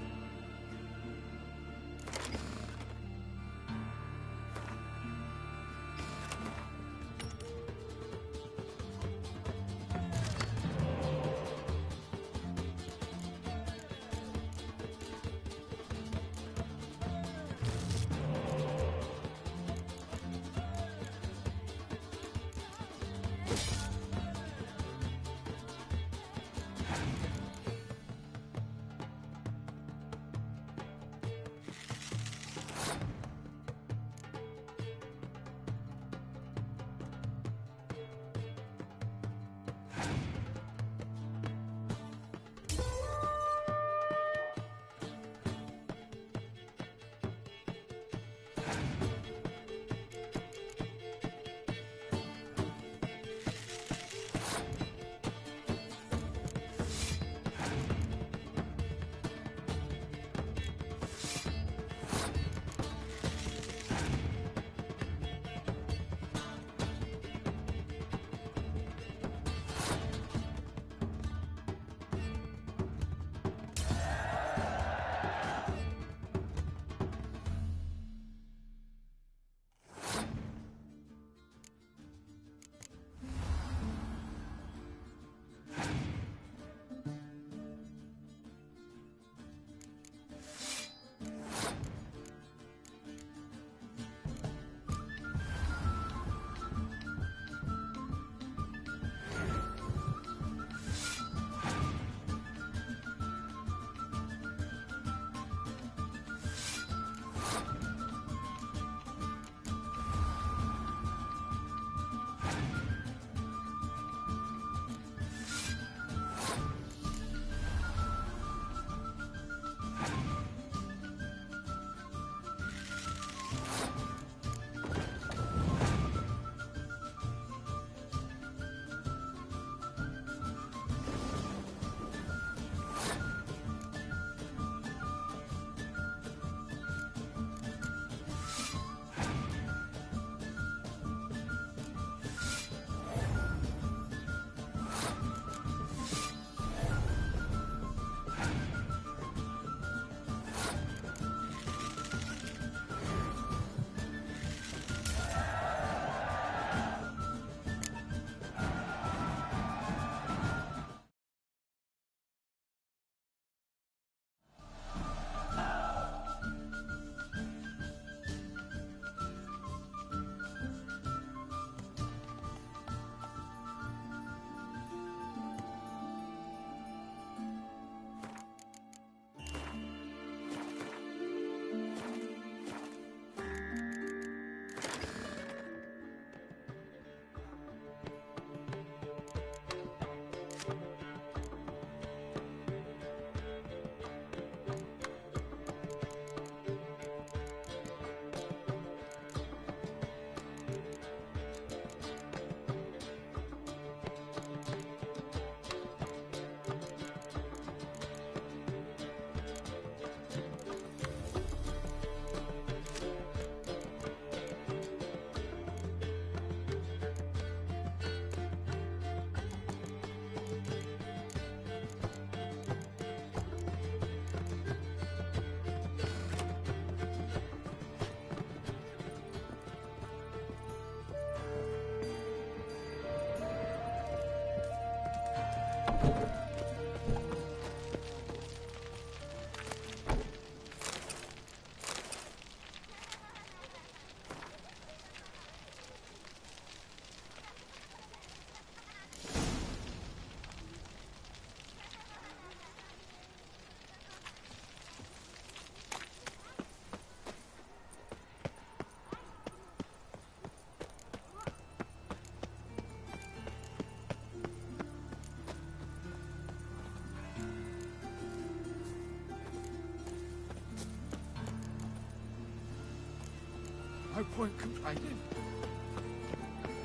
No point complaining.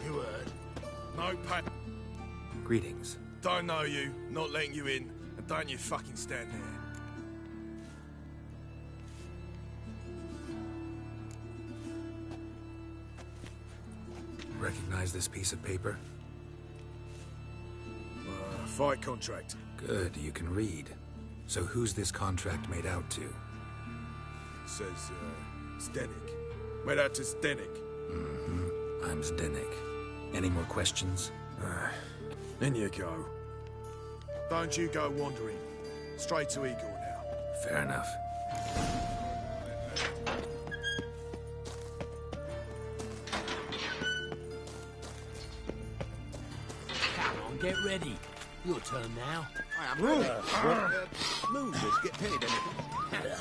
You heard. No pain. Greetings. Don't know you, not letting you in, and don't you fucking stand there. Recognize this piece of paper? Fight contract. Good, you can read. So who's this contract made out to? It says, Zdenek. Made out to Zdenek. Mm-hmm. I'm Zdenek. Any more questions? In you go. Don't you go wandering. Straight to Igor now. Fair enough. Come on, get ready. Your turn now. I am ready. Losers get paid anything.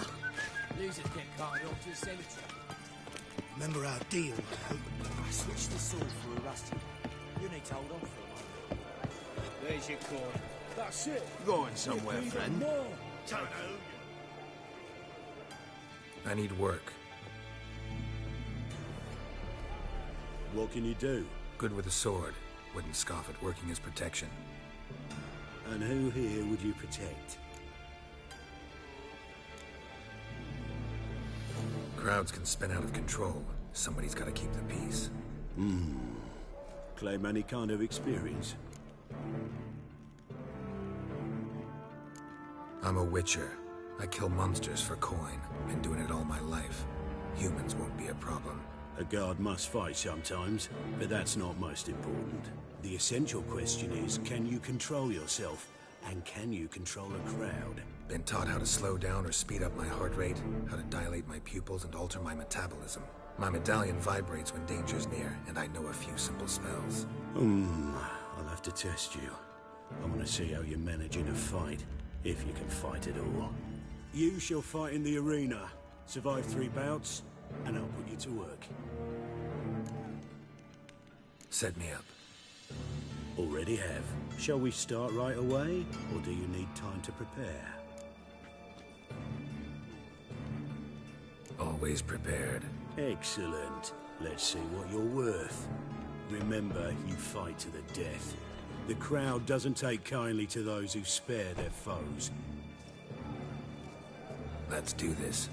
Losers get carted off to the cemetery. Remember our deal, man? I switched the sword for a rusty one. You need to hold on for a moment. There's your cord. That's it. Going somewhere, friend. I need work. What can you do? Good with a sword. Wouldn't scoff at working as protection. And who here would you protect? Crowds can spin out of control. Somebody's got to keep the peace. Claim any kind of experience? I'm a witcher. I kill monsters for coin. Been doing it all my life. Humans won't be a problem. A guard must fight sometimes, but that's not most important. The essential question is, can you control yourself? And can you control a crowd? Been taught how to slow down or speed up my heart rate, how to dilate my pupils and alter my metabolism. My medallion vibrates when danger's near, and I know a few simple spells. I'll have to test you. I want to see how you manage in a fight, if you can fight at all. You shall fight in the arena, survive 3 bouts, and I'll put you to work. Set me up. Already have. Shall we start right away, or do you need time to prepare? Always prepared. Excellent. Let's see what you're worth. Remember, you fight to the death. The crowd doesn't take kindly to those who spare their foes. Let's do this.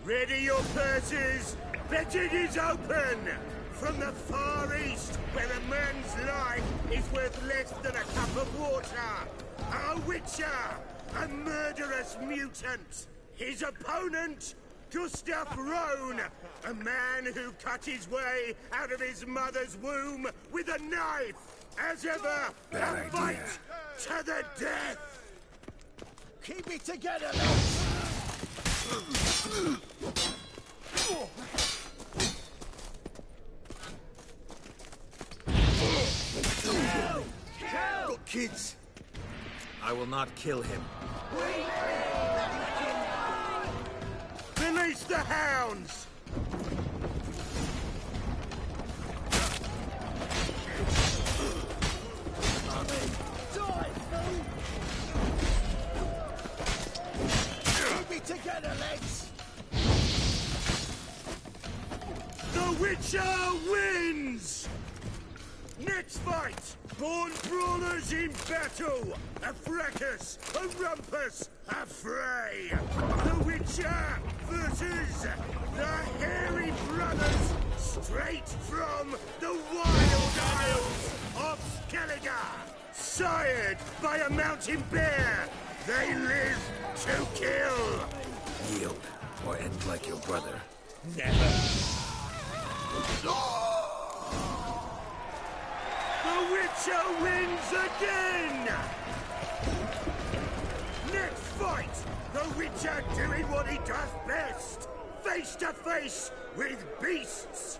Ready your purses! Betting is open! From the Far East, where a man's life is worth less than a cup of water! A witcher! A murderous mutant! His opponent, Gustav Rohn! A man who cut his way out of his mother's womb with a knife! As ever, a fight to the death! Keep it together, lads! Got kids! I will not kill him. Release the hounds! Keep it together, lads! The Witcher wins! Next fight! Born brawlers in battle! A fracas! A rumpus! A fray! The Witcher versus the Hairy Brothers! Straight from the Wild Isles of Skellige! Sired by a mountain bear! They live to kill! Yield, or end like your brother. Never! The Witcher wins again! Next fight, the Witcher doing what he does best, face to face with beasts!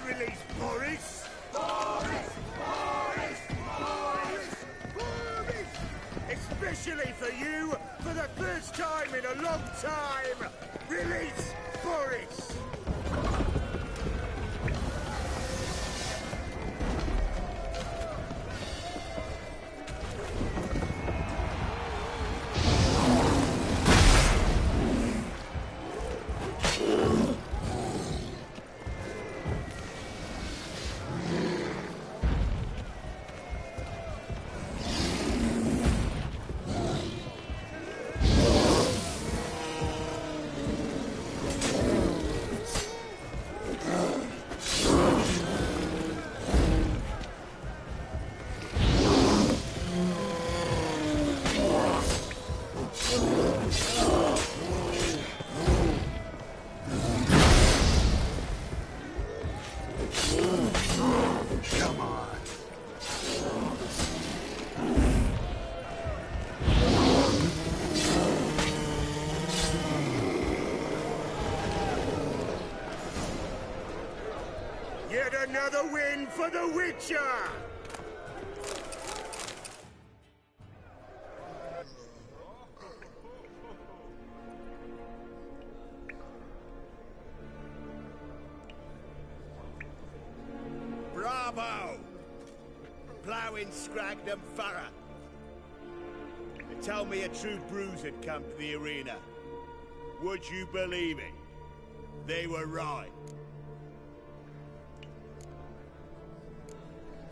release Boris! Boris! Boris! Boris! Boris! Especially for you, for the first time in a long time! Release Boris! Another win for The Witcher! Bravo! Ploughing Scragnum Thorough. They told me a true bruise had come to the arena. Would you believe it? They were right.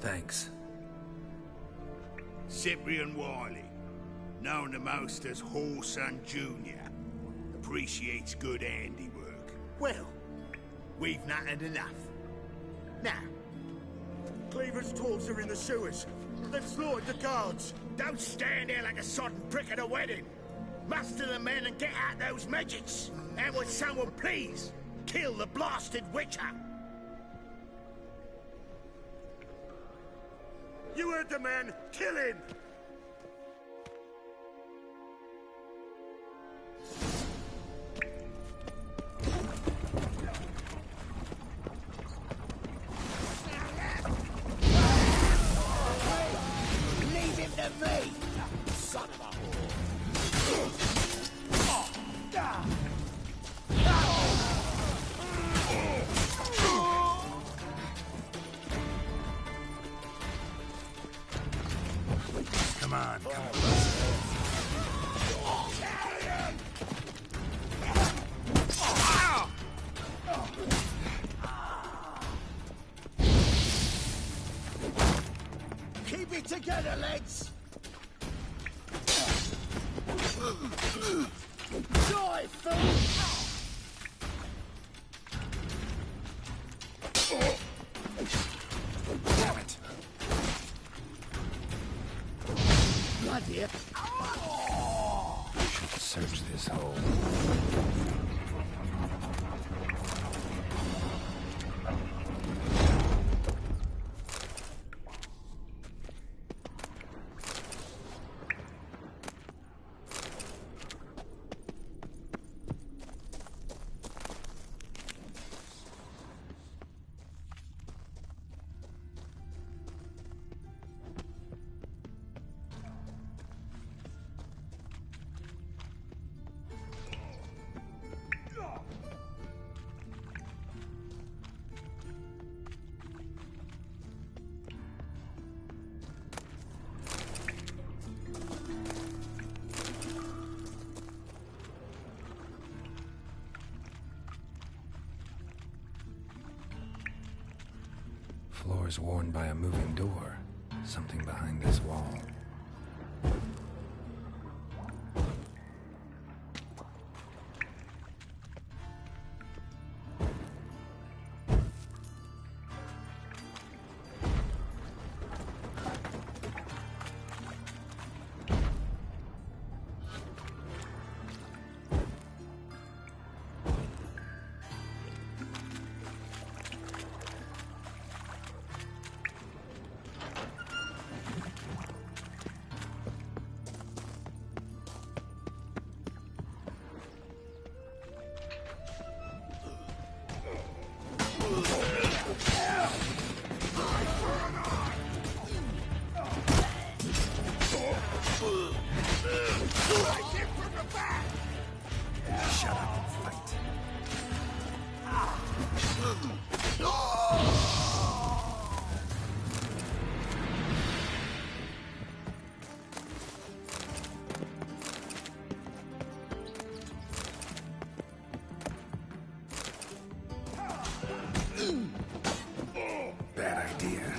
Thanks. Cyprian Wiley, known to most as Whoreson Jr., appreciates good handiwork. Well, we've not had enough. Now, Cleaver's tools are in the sewers. They've slaughtered the guards. Don't stand there like a sodden prick at a wedding. Muster the men and get out those midgets. And would someone please kill the blasted Witcher? You heard the man! Kill him! Leave him to me! Son of a whore! Come on, come on. Keep it together, lads! Die, fool! Damn it! Bloody it! Should search this hole. Floor is worn by a moving door. Something behind this wall. Bad idea.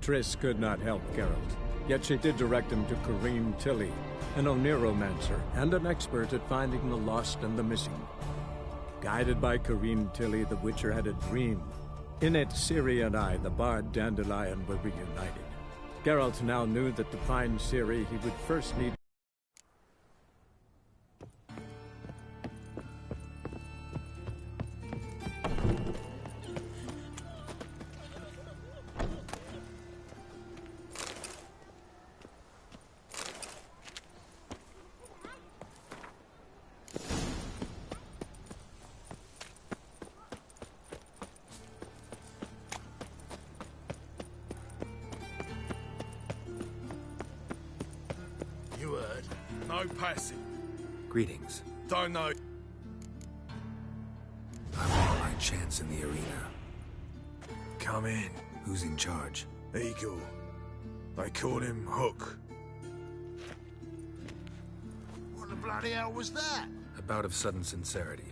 Triss could not help Geralt, yet she did direct him to Corrine Tilly, an Oniromancer and an expert at finding the lost and the missing. Guided by Corrine Tilly, the Witcher had a dream. In it, Ciri and I, the bard Dandelion, were reunited. Geralt now knew that to find Ciri, he would first need... You heard? No passing. Greetings. Don't know. I want my chance in the arena. Come in. Who's in charge? Eagle. They call him Hook. What the bloody hell was that? A bout of sudden sincerity.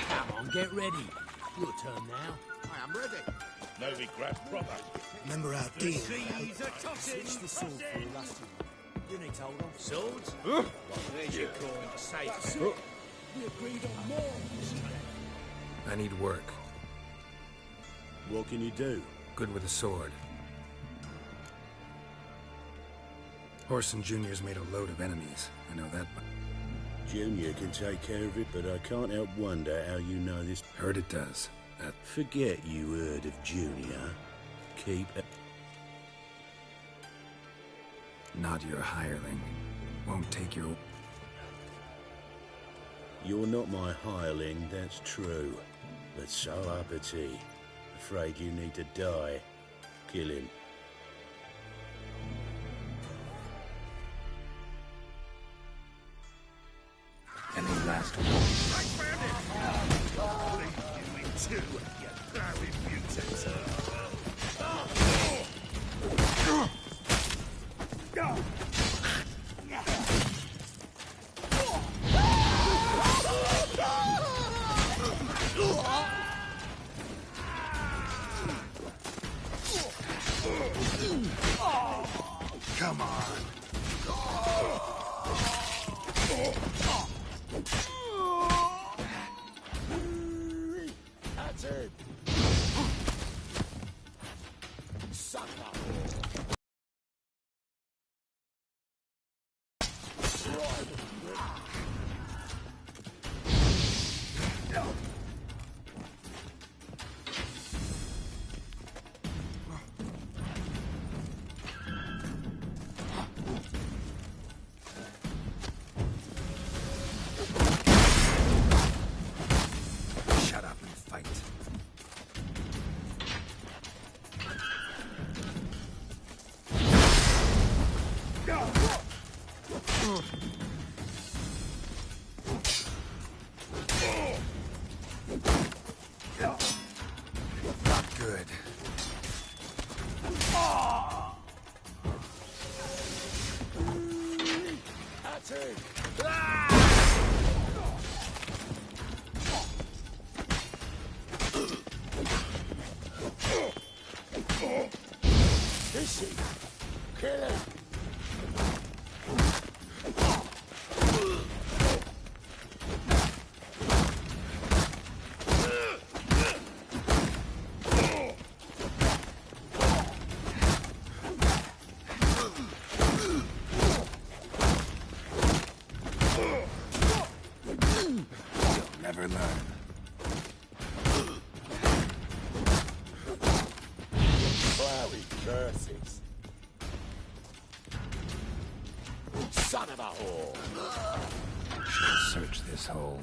Come get ready. Your turn now. I am ready. No regret, proper. Remember our deal. Seas are tossing. Switch the sword for a lusty one. You need to hold on. Swords? Huh? There's your coin. Safe. We agreed on more. I need work. What can you do? Good with a sword. Horson Jr.'s made a load of enemies. I know that much. Junior can take care of it, but I can't help wonder how you know this. Heard it does. Forget you heard of Junior. Keep it. Not your hireling. Won't take your... You're not my hireling, that's true. But so uppity. Afraid you need to die. Kill him. Any last one? I found it! Leave you in two, you very mutant. Come on. That's it. Suck up. Shut up and fight. Not good. That's it. Is he? Kill him. You'll never learn. Fiery curses. Son of a whore. Search this hole.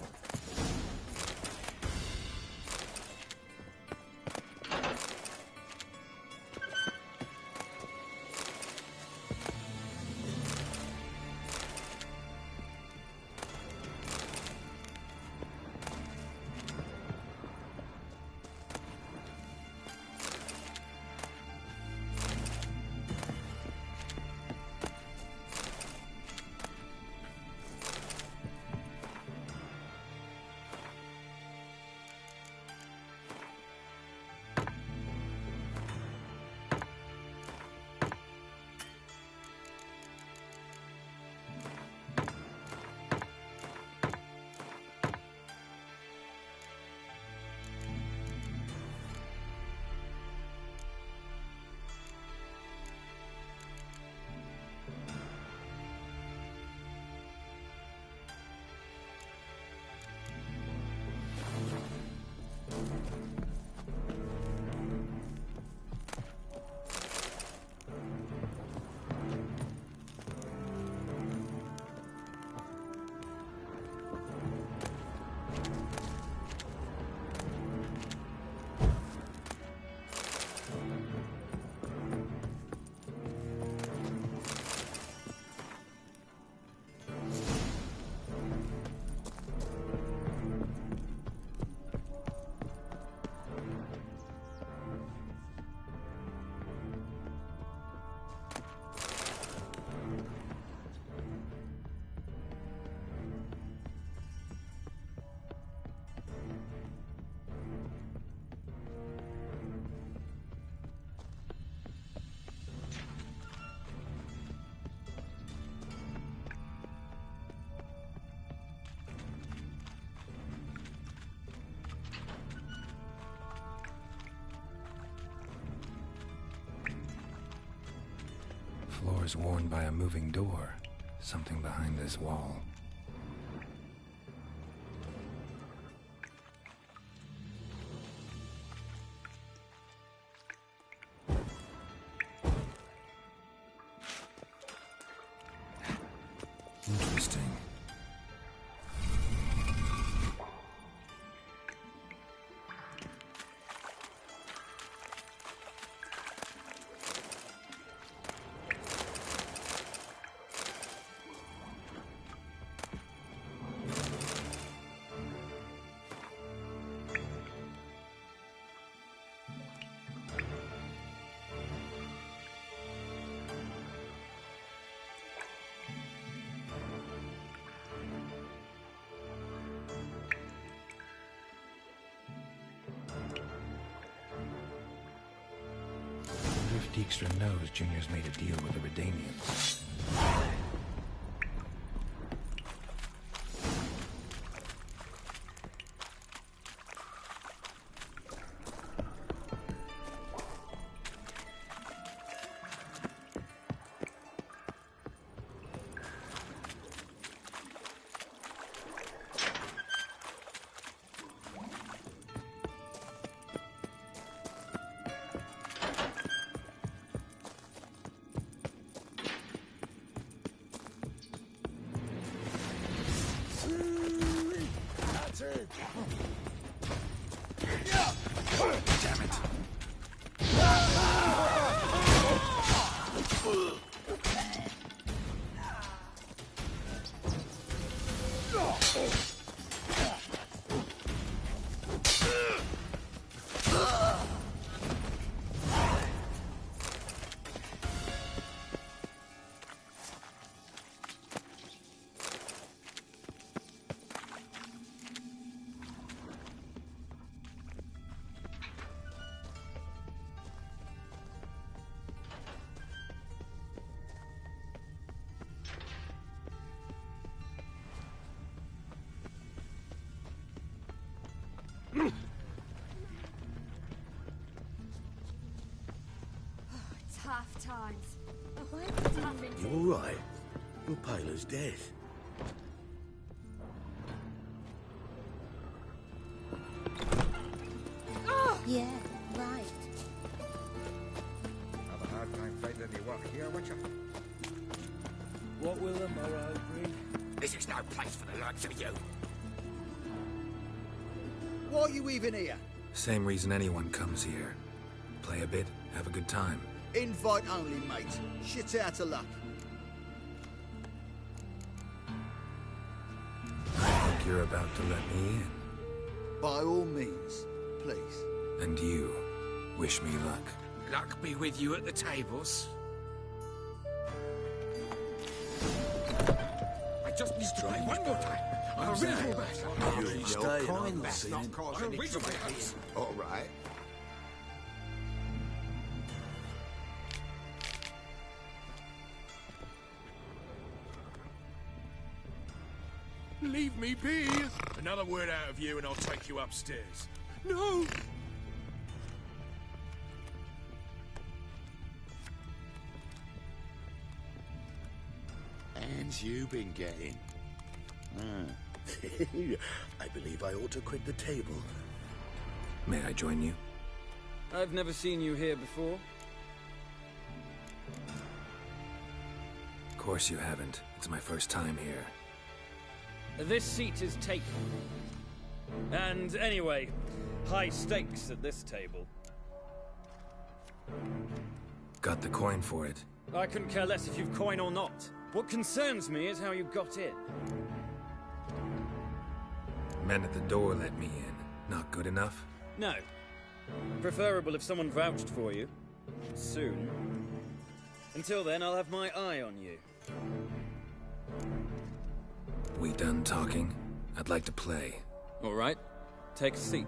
floor's worn by a moving door. Something behind this wall. Interesting. Dijkstra knows Junior's made a deal with the Redanians. Damn it. Tough times. Oh, I'm tough indeed. You all right? Your Paler's dead. Oh! Yeah, right. Have a hard time finding any work here, won't you? What will the morrow bring? This is no place for the likes of you. Why are you even here? Same reason anyone comes here. Play a bit, have a good time. Invite only, mate. Shit out of luck. I think you're about to let me in. By all means, please. And you, wish me luck. Luck be with you at the tables. I just need to try one more time. I'll ring for back. You'll stay on That's not cause any trouble. All right. Leave me be. Another word out of you and I'll take you upstairs. No! And you been getting? I believe I ought to quit the table. May I join you? I've never seen you here before. Of course you haven't. It's my first time here. This seat is taken. And anyway, high stakes at this table. Got the coin for it. I couldn't care less if you've coin or not. What concerns me is how you got in. Men at the door let me in. Not good enough? No. Preferable if someone vouched for you. Soon. Until then, I'll have my eye on you. We done talking? I'd like to play. All right. Take a seat.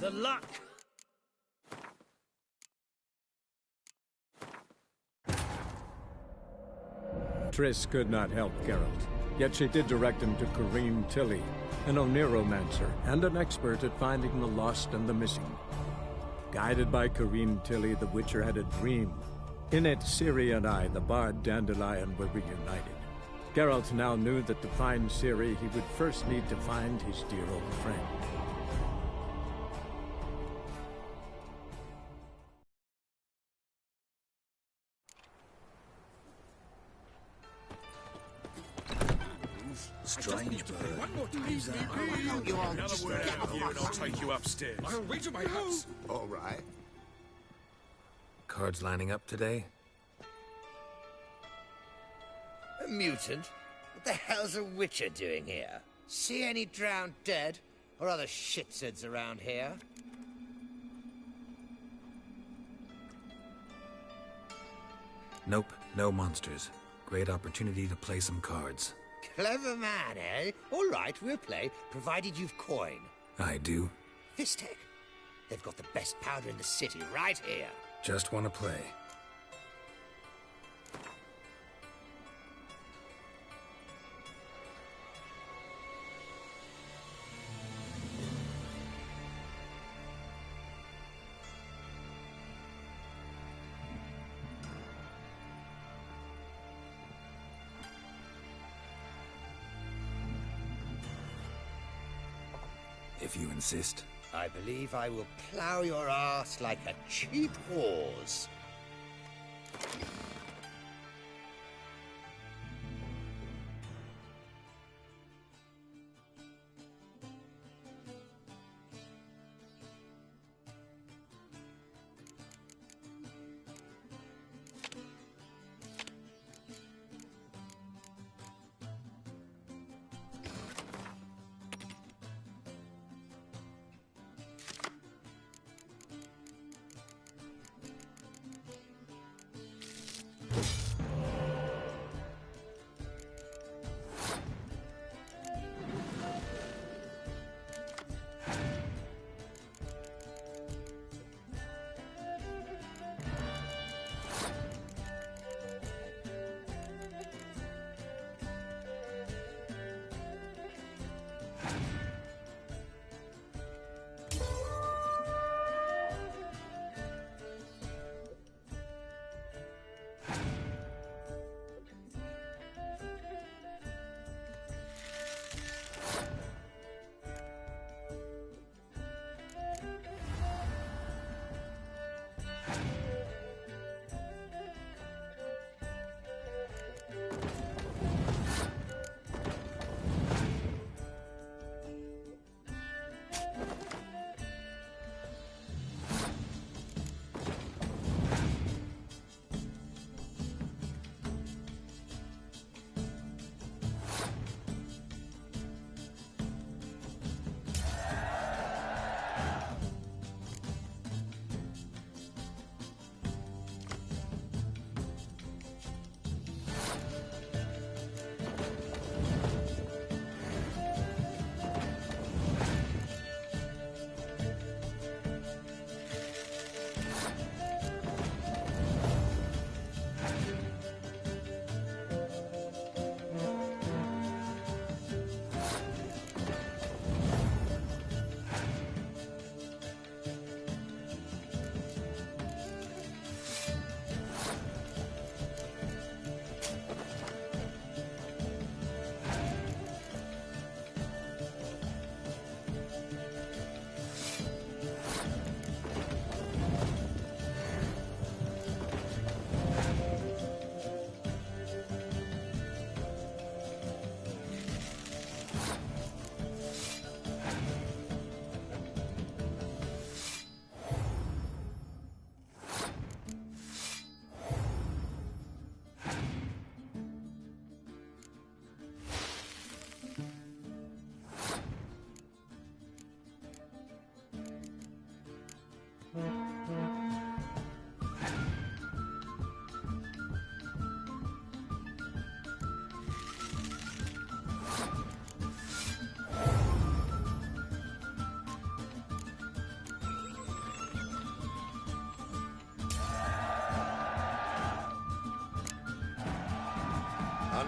The luck! Triss could not help Geralt, yet she did direct him to Corinne Tilly, an Oniromancer and an expert at finding the lost and the missing. Guided by Corinne Tilly, the Witcher had a dream. In it, Ciri and I, the bard Dandelion, were reunited. Geralt now knew that to find Ciri, he would first need to find his dear old friend. Strange bird. One more time. You all just get off my and I'll take you upstairs. I'll wait to my house. All right. Cards lining up today? A mutant? What the hell's a witcher doing here? See any drowned dead? Or other shitsuds around here? Nope, no monsters. Great opportunity to play some cards. Clever man, eh? All right, we'll play, provided you've coin. I do. Fistech. They've got the best powder in the city right here. Just want to play. If you insist. I believe I will plow your ass like a cheap horse.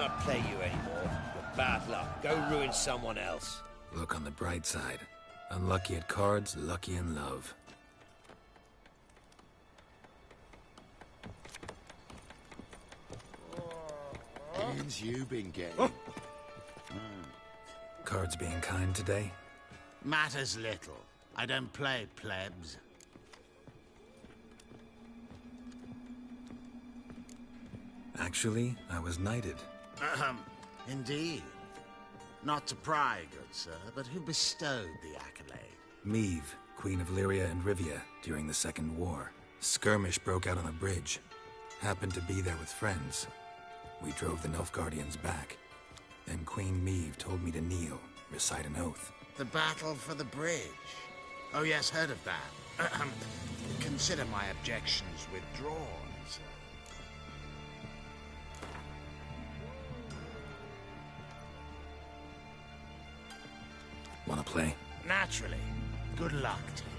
want to play you anymore. But bad luck. Go ruin someone else. Look on the bright side. Unlucky at cards, lucky in love. Hands you been getting? Cards being kind today? Matters little. I don't play plebs. Actually, I was knighted. Indeed. Not to pry, good sir, but who bestowed the accolade? Meve, Queen of Lyria and Rivia, during the Second War. Skirmish broke out on a bridge. Happened to be there with friends. We drove the Nilfgaardians back. Then Queen Meve told me to kneel, recite an oath. The battle for the bridge. Oh yes, heard of that. Consider my objections withdrawn, sir. Wanna play? Naturally. Good luck to you.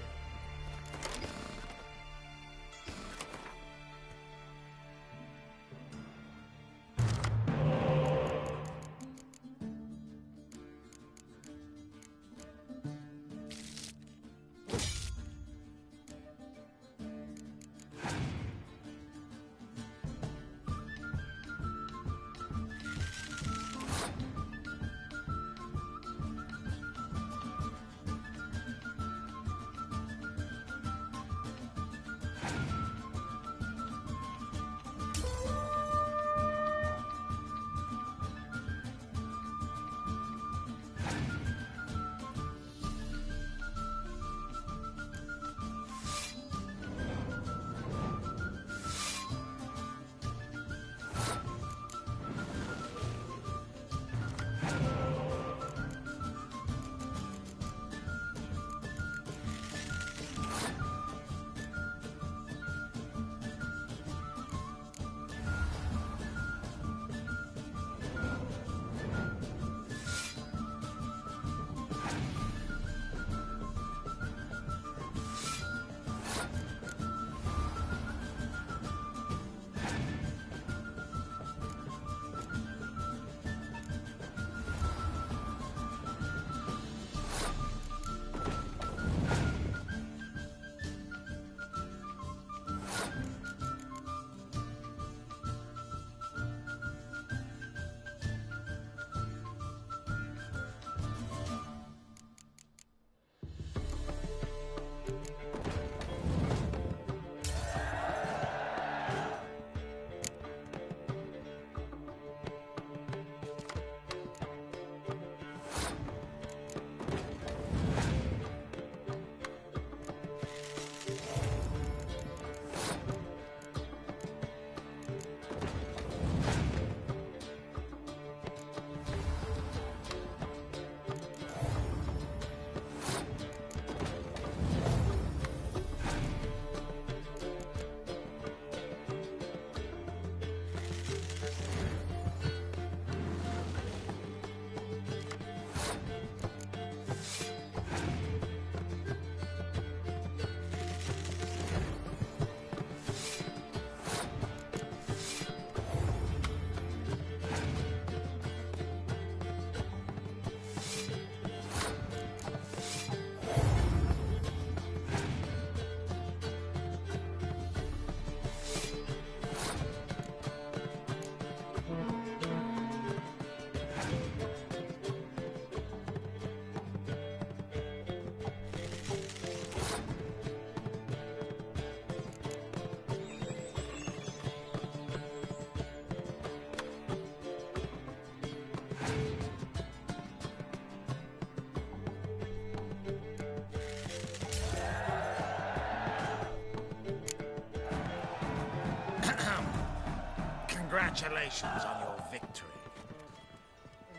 Congratulations on your victory.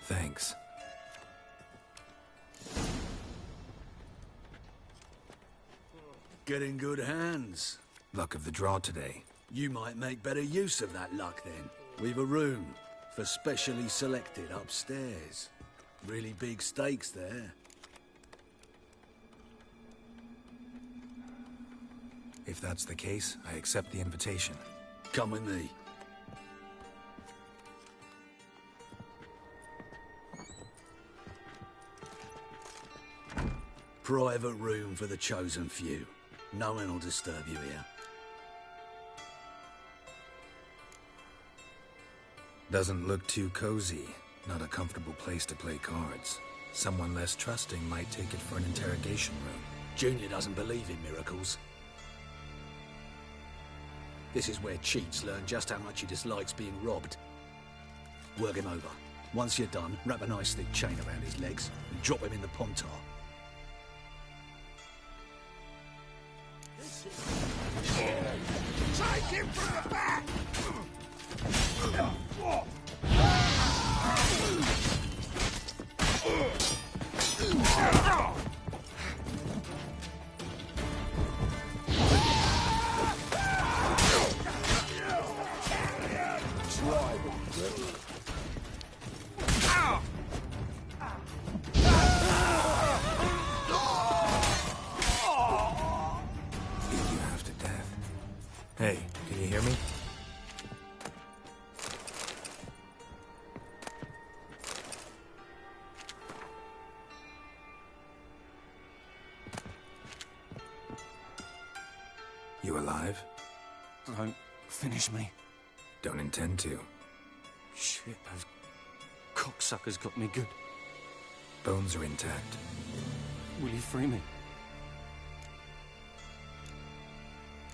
Thanks. Get in good hands. Luck of the draw today. You might make better use of that luck then. We've a room for specially selected upstairs. Really big stakes there. If that's the case, I accept the invitation. Come with me. private room for the chosen few. No one will disturb you here. Doesn't look too cozy. Not a comfortable place to play cards. Someone less trusting might take it for an interrogation room. Junior doesn't believe in miracles. This is where cheats learn just how much he dislikes being robbed. Work him over. Once you're done, wrap a nice thick chain around his legs and drop him in the pontar. Take him from the back! Hey, can you hear me? You alive? Don't finish me. Don't intend to. Shit, those cocksuckers got me good. Bones are intact. Will you free me?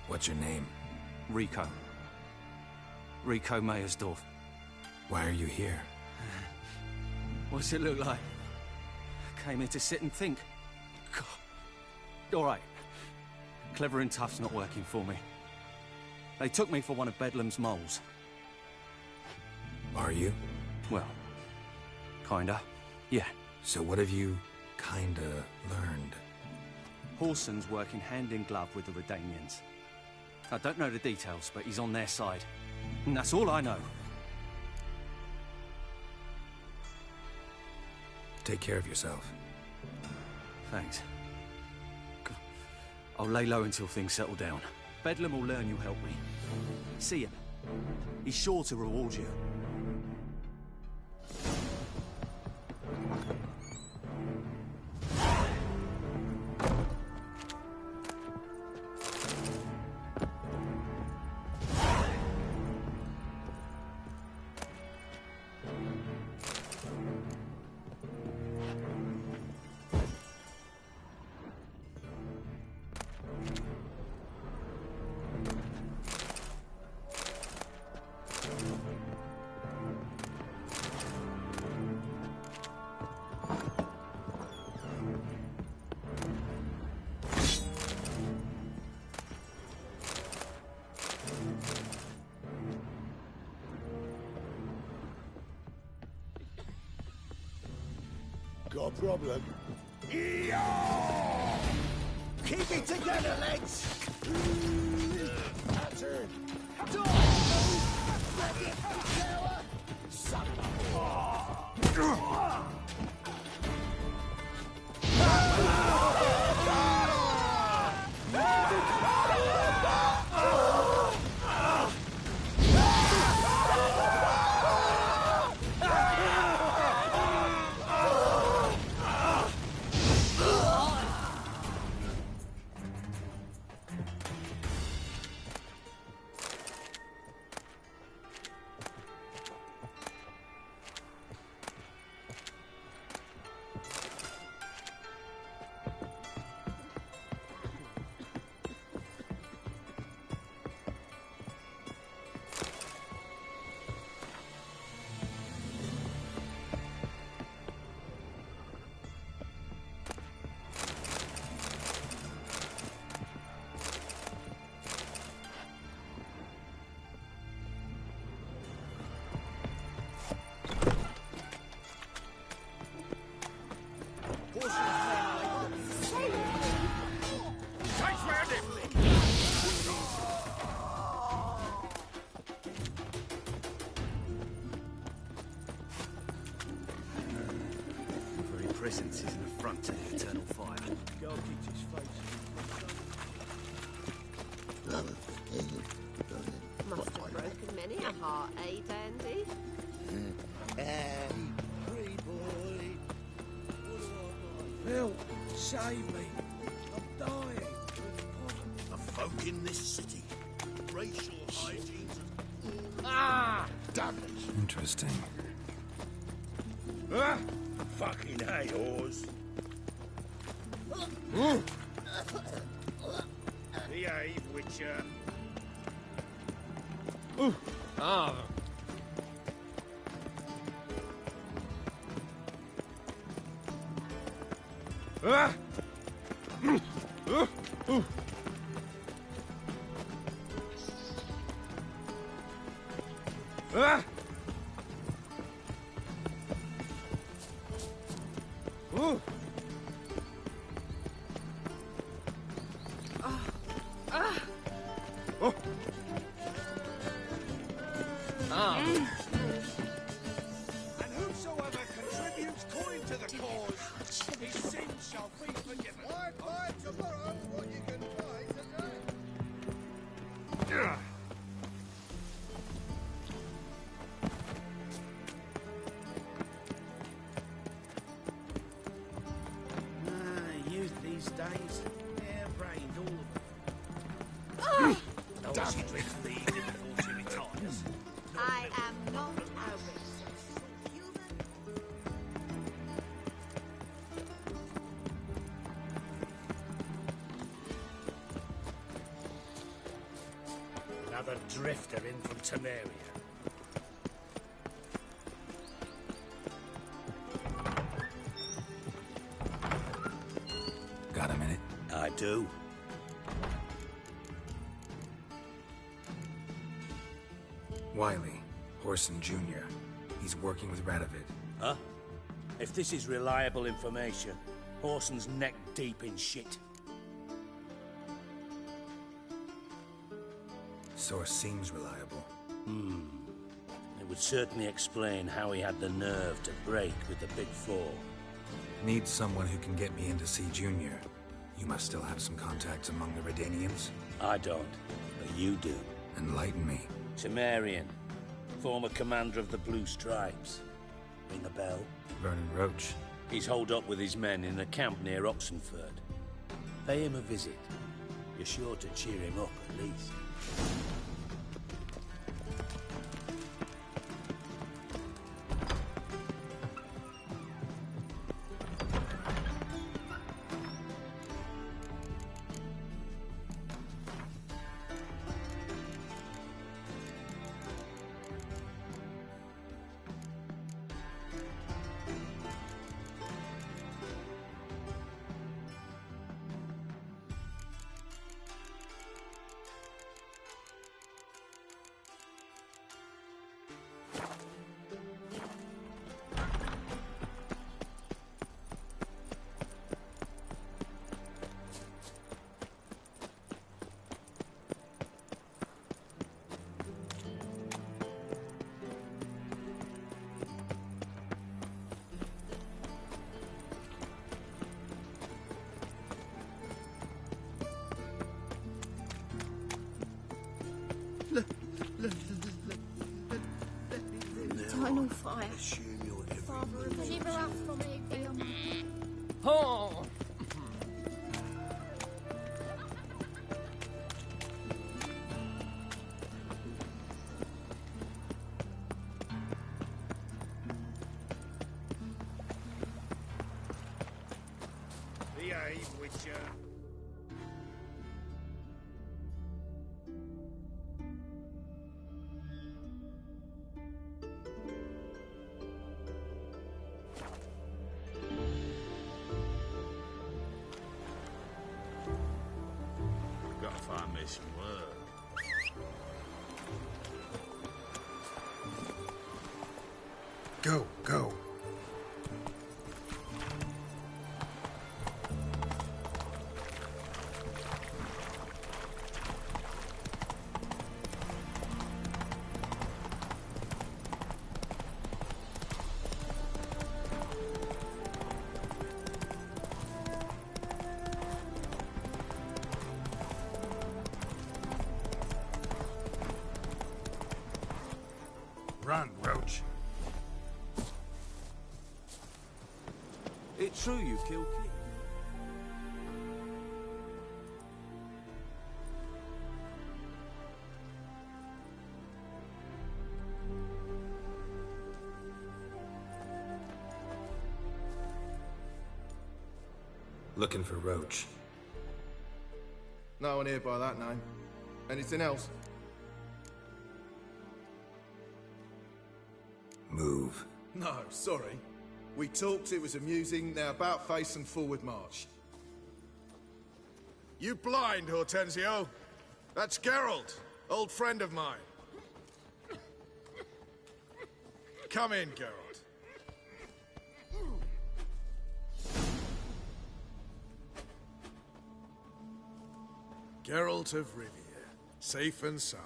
What's your name? Rico. Rico Meyersdorf. Why are you here? What's it look like? Came here to sit and think. God. All right. Clever and tough's not working for me. They took me for one of Bedlam's moles. Are you? Well, kinda. Yeah. So what have you kinda learned? Whoreson's working hand in glove with the Redanians. I don't know the details, but he's on their side. And that's all I know. Take care of yourself. Thanks. I'll lay low until things settle down. Bedlam will learn you help me. See him. He's sure to reward you. Got a problem? Keep it together, legs! Pattern! Don't move! Let it tower! Son of a... Presence is an affront to the eternal fire. Must have broken many a heart, eh, Dandy? Hey, free boy. Well, Save me. I'm dying. The folk in this city. Racial hygiene. Ah! Damn it. Interesting. Ah! Fucking hay, whores. Behave, Witcher. Ah. Ah! Ah! Ooh. Oh. And whosoever contributes coin to the cause, his sins shall be forgiven. Why buy tomorrow what you can buy today? Youth these days, hair-brained, all of them. No, she drinks lead before she retires. I am not a racist. Another drifter in from Temeria. Got a minute? I do. Wiley, Horson Jr. He's working with Radovid. Huh? If this is reliable information, Horson's neck deep in shit. Source seems reliable. It would certainly explain how he had the nerve to break with the Big Four. Need someone who can get me in to see Junior. You must still have some contacts among the Redanians. I don't, but you do. Enlighten me. Temerian, former commander of the Blue Stripes. Ring a bell? Vernon Roach. He's holed up with his men in a camp near Oxenford. Pay him a visit. You're sure to cheer him up, at least. Eternal fire. Father, deliver us from evil. Oh! Behave, Witcher. Gotta find me some work. Go, go. Run, Roach. It's true you killed King. Looking for Roach. No one here by that name. Anything else? Move. No, sorry. We talked, it was amusing, now about face and forward march. You blind, Hortensio? That's Geralt, old friend of mine. Come in, Geralt. Geralt of Rivia, safe and sound.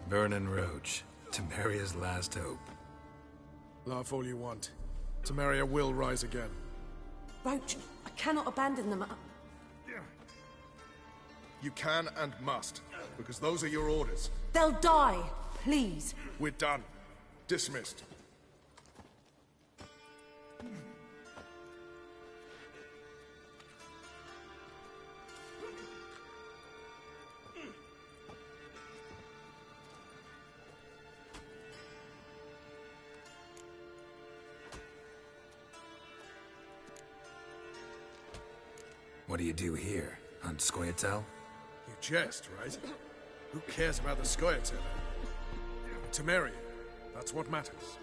Vernon Roach, Temeria's last hope. Laugh all you want. Temeria will rise again. Roach, I cannot abandon them. You can and must, because those are your orders. They'll die, please. We're done. Dismissed. What do you do here? Hunt Scoia'tael? You jest, right? Who cares about the Scoia'tael? Temeria. That's what matters.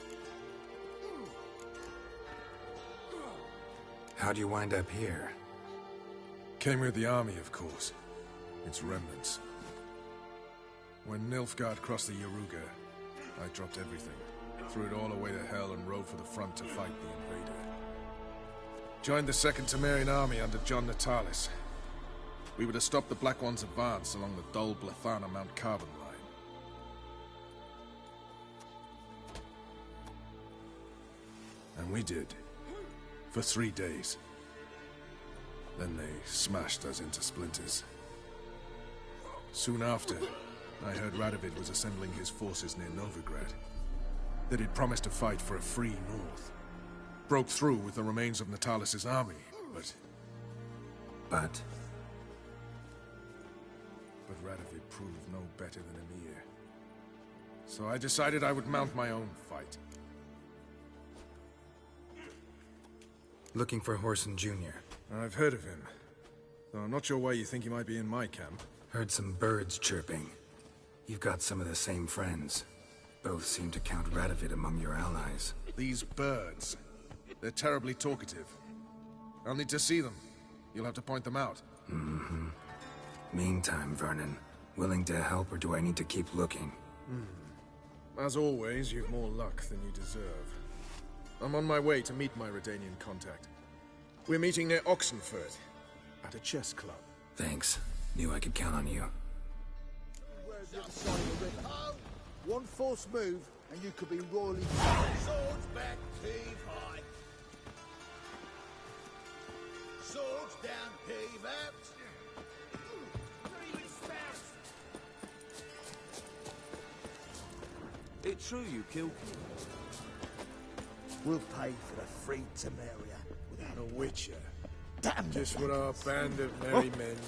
How'd you wind up here? Came with the army, of course. Its remnants. When Nilfgaard crossed the Yaruga, I dropped everything. Threw it all away to hell and rode for the front to fight the invader. Joined the Second Temerian Army under John Natalis. We were to stop the Black One's advance along the Dol Blathana Mount Carbon line. And we did. For 3 days. Then they smashed us into splinters. Soon after, I heard Radovid was assembling his forces near Novigrad. That he'd promised to fight for a free North. Broke through with the remains of Natalis' army, but... But Radovid proved no better than Emir. So I decided I would mount my own fight. Looking for Whoreson Jr. I've heard of him. Though I'm not sure why you think he might be in my camp. Heard some birds chirping. You've got some of the same friends. Both seem to count Radovid among your allies. These birds. They're terribly talkative. I'll need to see them. You'll have to point them out. Mm-hmm. Meantime, Vernon, willing to help or do I need to keep looking? As always, you've more luck than you deserve. I'm on my way to meet my Redanian contact. We're meeting near Oxenfurt, at a chess club. Thanks. Knew I could count on you. One false move, and you could be royally... Swords back, heave high. Swords down, heave out. It's true you killed him. We'll pay for the free Temeria without A witcher. Damn Just what our band of merry men need.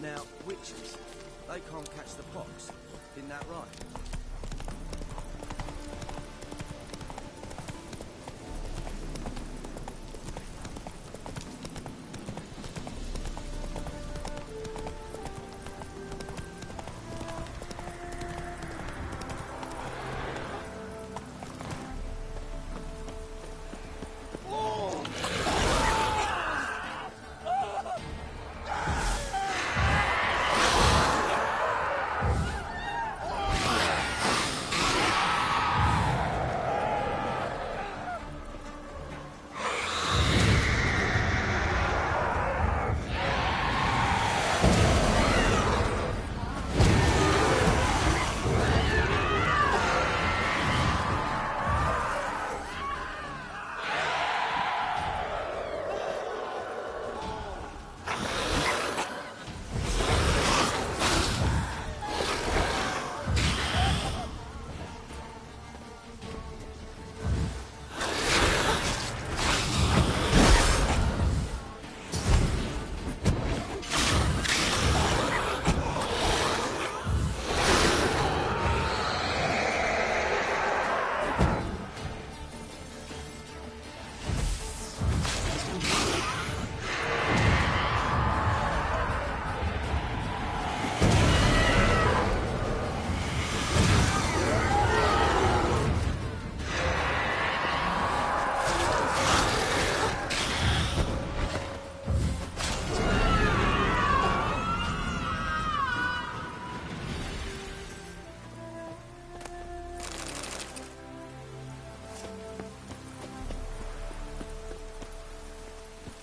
Now, witches, they can't catch the pox. Isn't that right?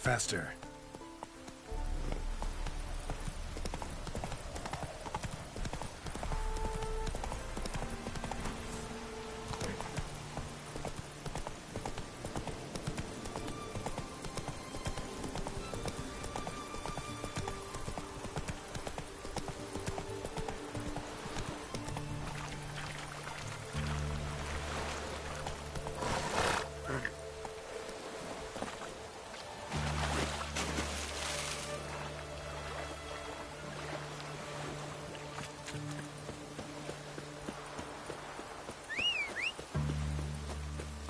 faster.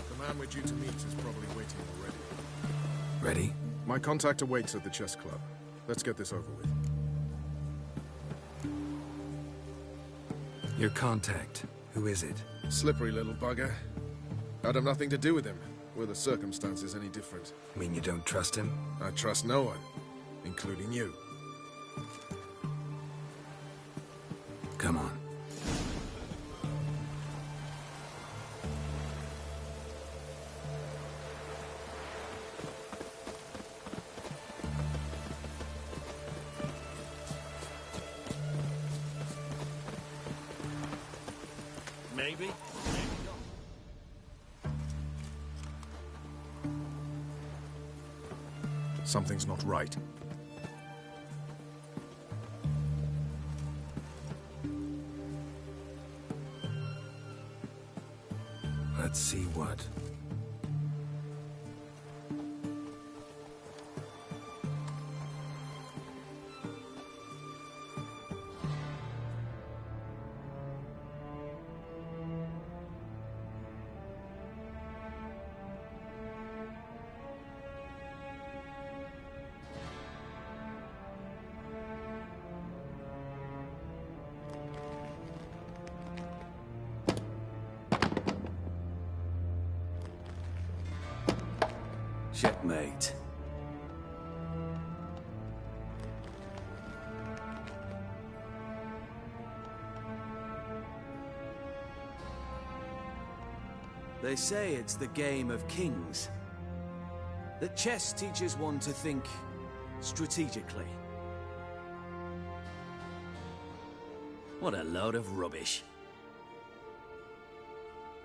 The man we're due to meet is probably waiting already. Ready? My contact awaits at the chess club. Let's get this over with. Your contact. Who is it? Slippery little bugger. I'd have nothing to do with him. Were the circumstances any different? Mean you don't trust him? I trust no one, including you. Come on. Maybe. Maybe not. Something's not right. Let's see what. Checkmate. They say it's the game of kings. That chess teaches one to think strategically. What a load of rubbish.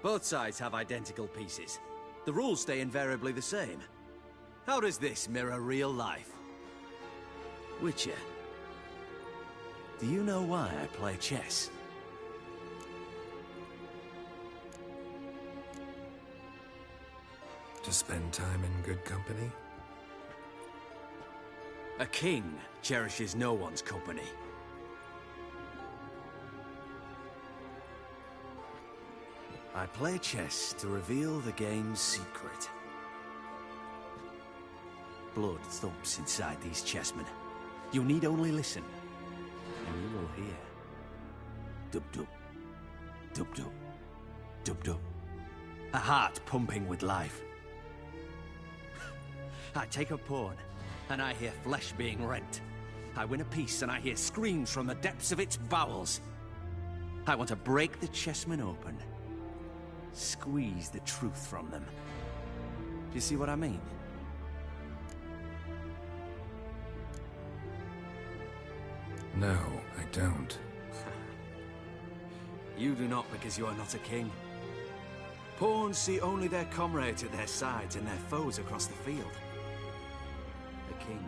Both sides have identical pieces. The rules stay invariably the same. How does this mirror real life? Witcher, do you know why I play chess? To spend time in good company? A king cherishes no one's company. I play chess to reveal the game's secret. Blood thumps inside these chessmen. You need only listen, and you will hear. Dub-dub, dub-dub, dub-dub. A heart pumping with life. I take a pawn, and I hear flesh being rent. I win a piece, and I hear screams from the depths of its bowels. I want to break the chessmen open. Squeeze the truth from them. Do you see what I mean? No, I don't. You do not because you are not a king. Pawns see only their comrades at their sides and their foes across the field. The king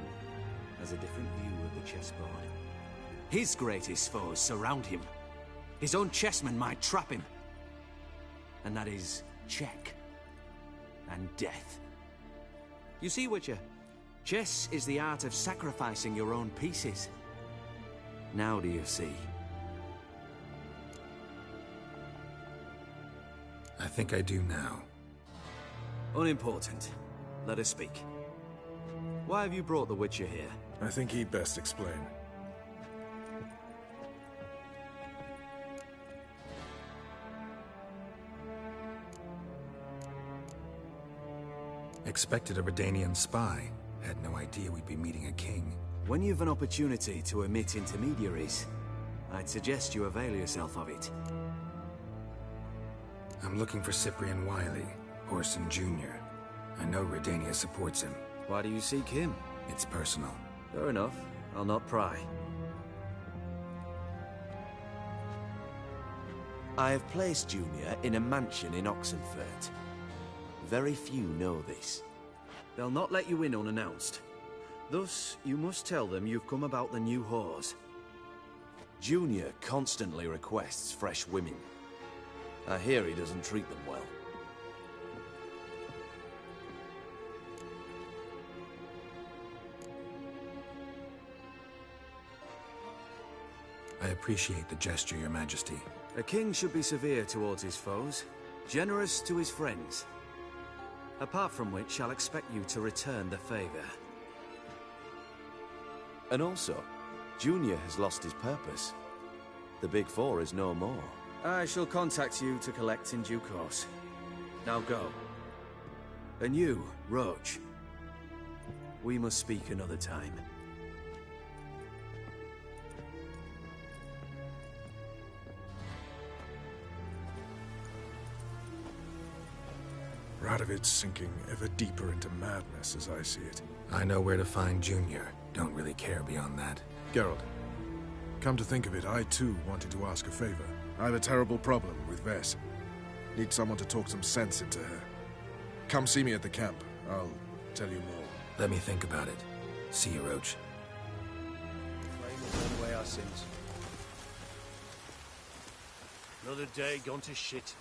has a different view of the chessboard. His greatest foes surround him. His own chessmen might trap him. And that is check and death. You see, Witcher, chess is the art of sacrificing your own pieces. Now do you see? I think I do now. Unimportant. Let us speak. Why have you brought the Witcher here? I think he'd best explain. Expected a Redanian spy. Had no idea we'd be meeting a king. When you've an opportunity to omit intermediaries, I'd suggest you avail yourself of it. I'm looking for Cyprian Wiley, Orson Jr. I know Redania supports him. Why do you seek him? It's personal. Fair enough. I'll not pry. I have placed Junior in a mansion in Oxenfurt. Very few know this. They'll not let you in unannounced. Thus, you must tell them you've come about the new whores. Junior constantly requests fresh women. I hear he doesn't treat them well. I appreciate the gesture, Your Majesty. A king should be severe towards his foes, generous to his friends. Apart from which, I'll expect you to return the favor. And also, Junior has lost his purpose. The Big Four is no more. I shall contact you to collect in due course. Now go. And you, Roach. We must speak another time. Radovid's sinking ever deeper into madness as I see it. I know where to find Junior. Don't really care beyond that. Geralt, come to think of it, I too wanted to ask a favor. I have a terrible problem with Vess. Need someone to talk some sense into her. Come see me at the camp. I'll tell you more. Let me think about it. See you, Roach. Flame will burn away our sins. Another day gone to shit.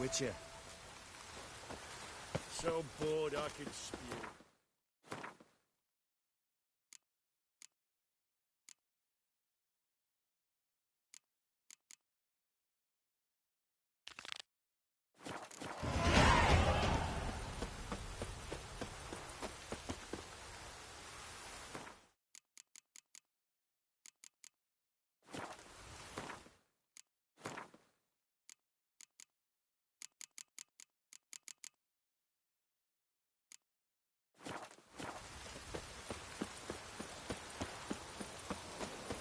Witcher. So bored I could spew.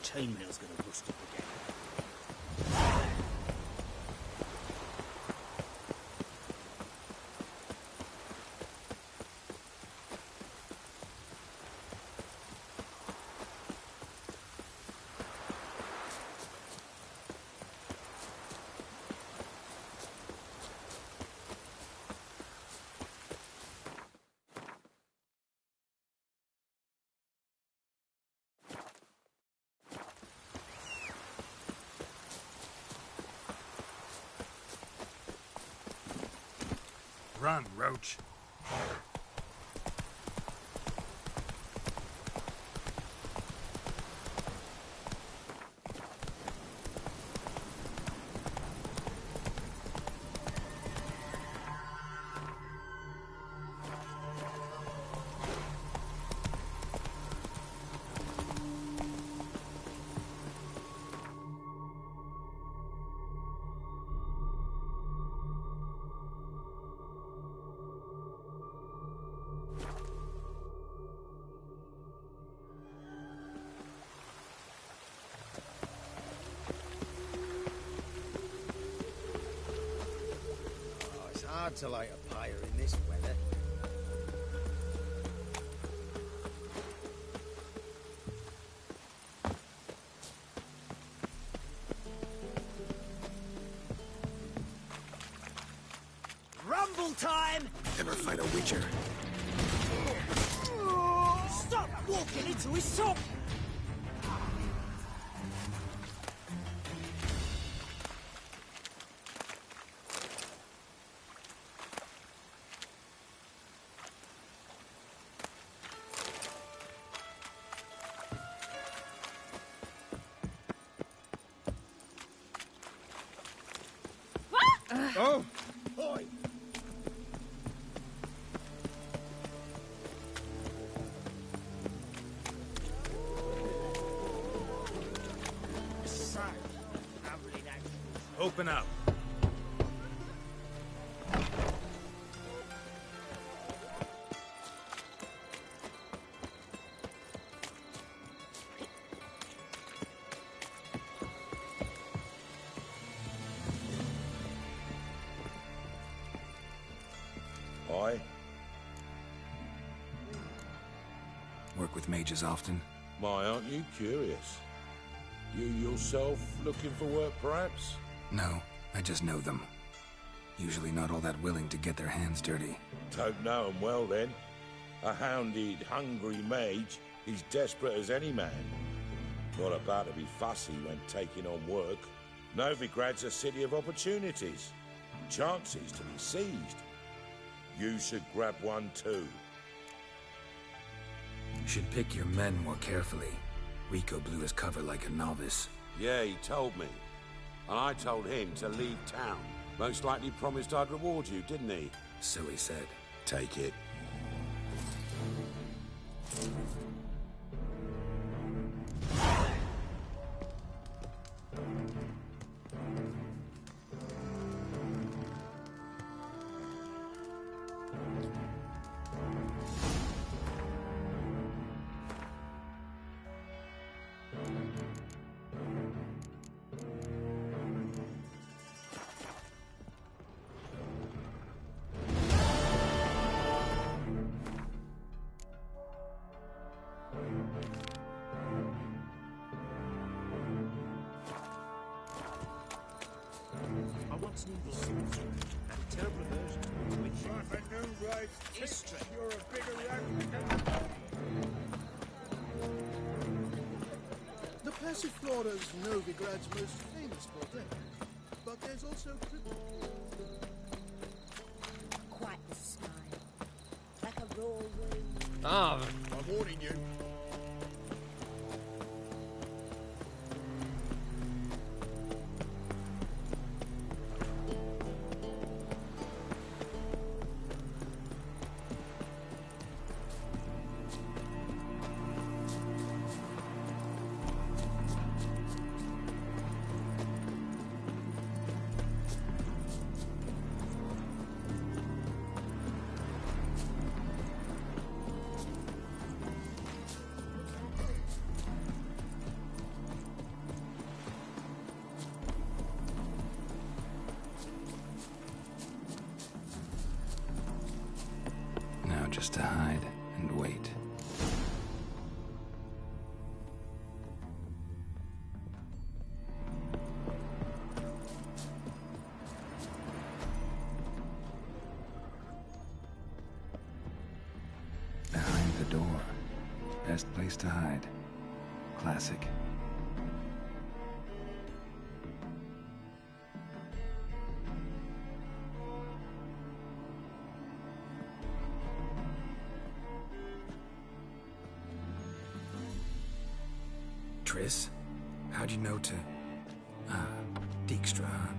Chainmail's gonna rust up again. Run, Roach. Hard to light a pyre in this weather. Rumble time! Ever fight a Witcher? Stop walking into his sock! Oh! Oi! Open up. Aye? Work with mages often? My, aren't you curious? You yourself looking for work, perhaps? No, I just know them. Usually not all that willing to get their hands dirty. Don't know 'em well, then. A hounded, hungry mage is desperate as any man. Not about to be fussy when taking on work. Novigrad's a city of opportunities. Chances to be seized. You should grab one too. You should pick your men more carefully. Rico blew his cover like a novice. Yeah, he told me. And I told him to leave town. Most likely promised I'd reward you, didn't he? So he said. Take it. I once knew this sorcerer had a terrible aversion to witch. If I knew right, History. You're a bigger rat. The Passiflora's Novigrad's most famous bordello, but there's also I'm warning you. Now just to hide and wait. Behind the door. Best place to hide. Classic. Triss? How'd you know to... Dijkstra, huh?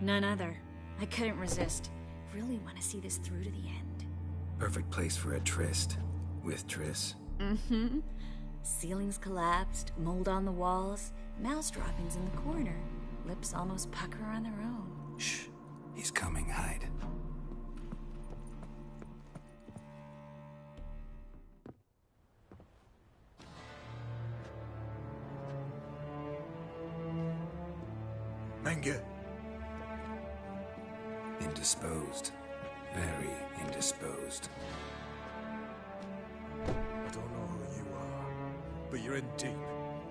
None other. I couldn't resist. Really want to see this through to the end. Perfect place for a tryst. With Triss. Mm-hmm. Ceilings collapsed, mold on the walls, mouse droppings in the corner. Lips almost pucker on their own. Shh. He's coming, hide. Menge. Indisposed. Very indisposed. I don't know who you are, but you're in deep.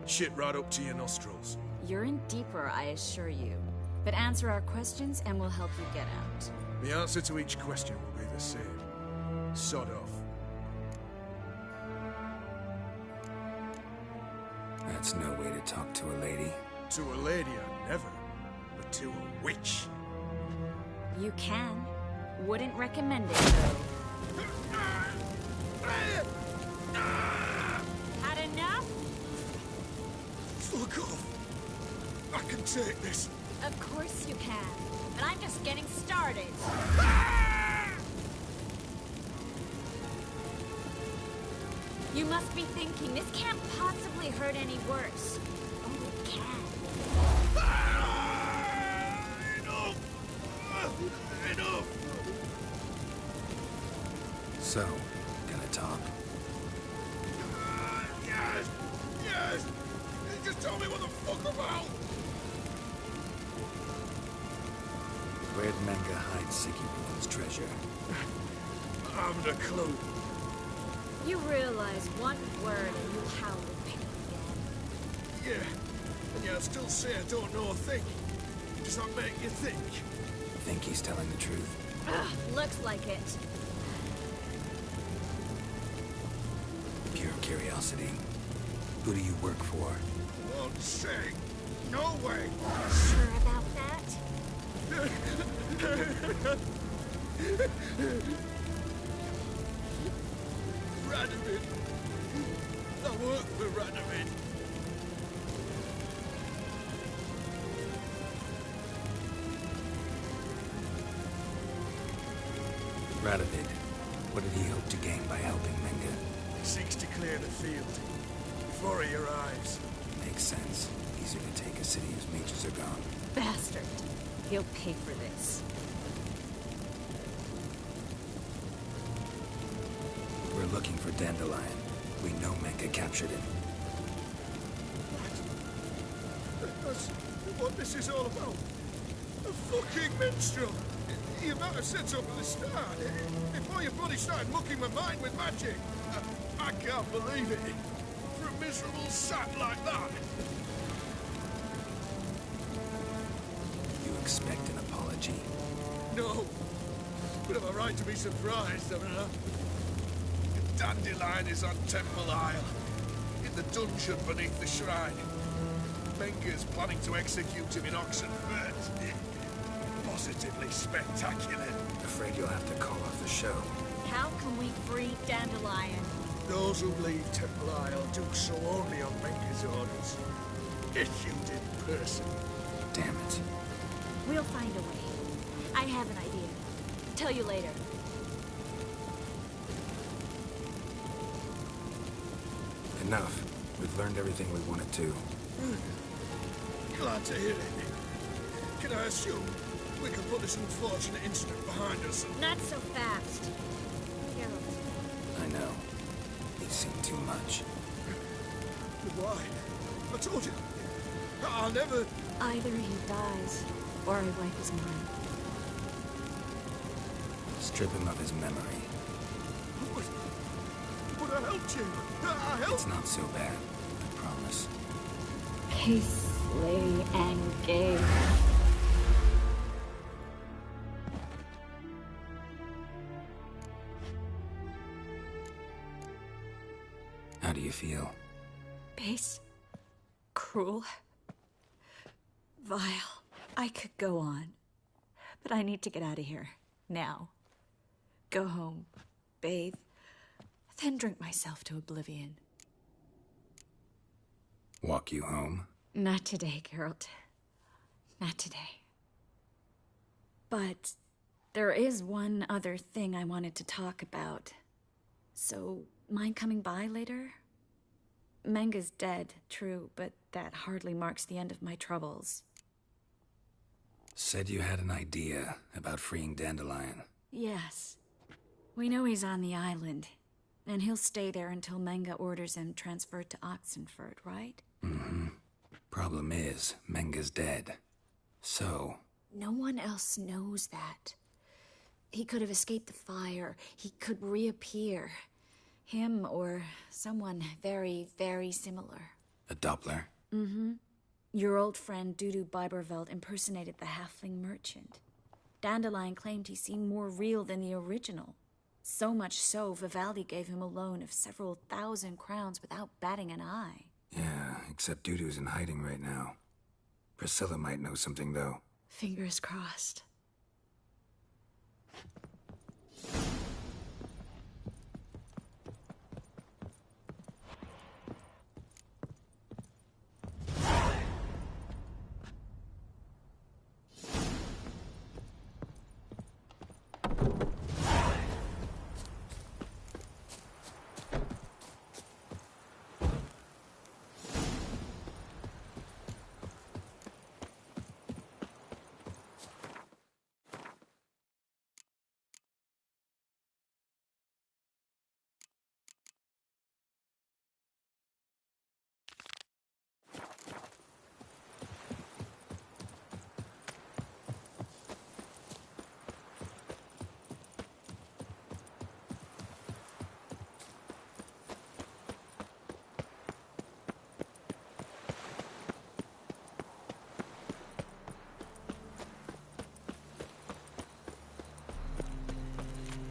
Shit right up to your nostrils. You're in deeper, I assure you. But answer our questions and we'll help you get out. The answer to each question will be the same. Sod off. That's no way to talk to a lady. To a lady, I never. But to a witch. You can. Wouldn't recommend it, though. Had enough? Fuck off. I can take this. Of course you can. And I'm just getting started. You must be thinking, this can't possibly hurt any worse. Oh, it can. Enough! So, gonna talk? Yes! Yes! Just tell me what the fuck about! Where'd Menge hide Siki Woman's treasure? I haven't a clue. You realize one word and you howl with pain again. Yeah, and yet I still say I don't know a thing. Does that make you think? Think he's telling the truth? Ugh, looks like it. Pure curiosity. Who do you work for? Won't say. No way. Sure about that? Radovid. I work for Radovid. Radovid. What did he hope to gain by helping Menge? He seeks to clear the field before he arrives. Makes sense. Easier to take a city whose mages are gone. Bastard. He'll pay for this. We're looking for Dandelion. We know Menge captured him. That's what this is all about. A fucking minstrel. You might have said so from the start. Before you bloody started mucking my mind with magic. I can't believe it. For a miserable sap like that. You expect an apology? No. But I've a right to be surprised, haven't I? Dandelion is on Temple Isle. In the dungeon beneath the shrine. Menge's planning to execute him in Oxenfurt. Positively spectacular. Afraid you'll have to call off the show. How can we free Dandelion? Those who leave Temple Isle do so only on Menge's orders. Issued in person. Damn it. We'll find a way. I have an idea. Tell you later. Enough. We've learned everything we wanted to. Glad to hear it. Can I assume we can put this unfortunate incident behind us? Not so fast. Geralt. I know. He's seen too much. But why? I told you. I'll never... Either he dies, or I wipe his mind. Strip him of his memory. But I helped you. I helped... It's not so bad, I promise. Peacefully engage. How do you feel? Base. Cruel. Vile. I could go on. But I need to get out of here. Now. Go home. Bathe. Then drink myself to oblivion. Walk you home? Not today, Geralt. Not today. But there is one other thing I wanted to talk about. So, mind coming by later? Menge's dead, true, but that hardly marks the end of my troubles. Said you had an idea about freeing Dandelion. Yes. We know he's on the island, and he'll stay there until Menge orders him transferred to Oxenfurt, right? Mm-hmm. Problem is, Menge's dead. So... No one else knows that. He could have escaped the fire. He could reappear. Him or someone very, very similar. A Doppler? Mm-hmm. Your old friend Dudu Biberveld impersonated the halfling merchant. Dandelion claimed he seemed more real than the original. So much so, Vivaldi gave him a loan of several 1,000 crowns without batting an eye. Yeah, except Dudu's in hiding right now. Priscilla might know something, though. Fingers crossed.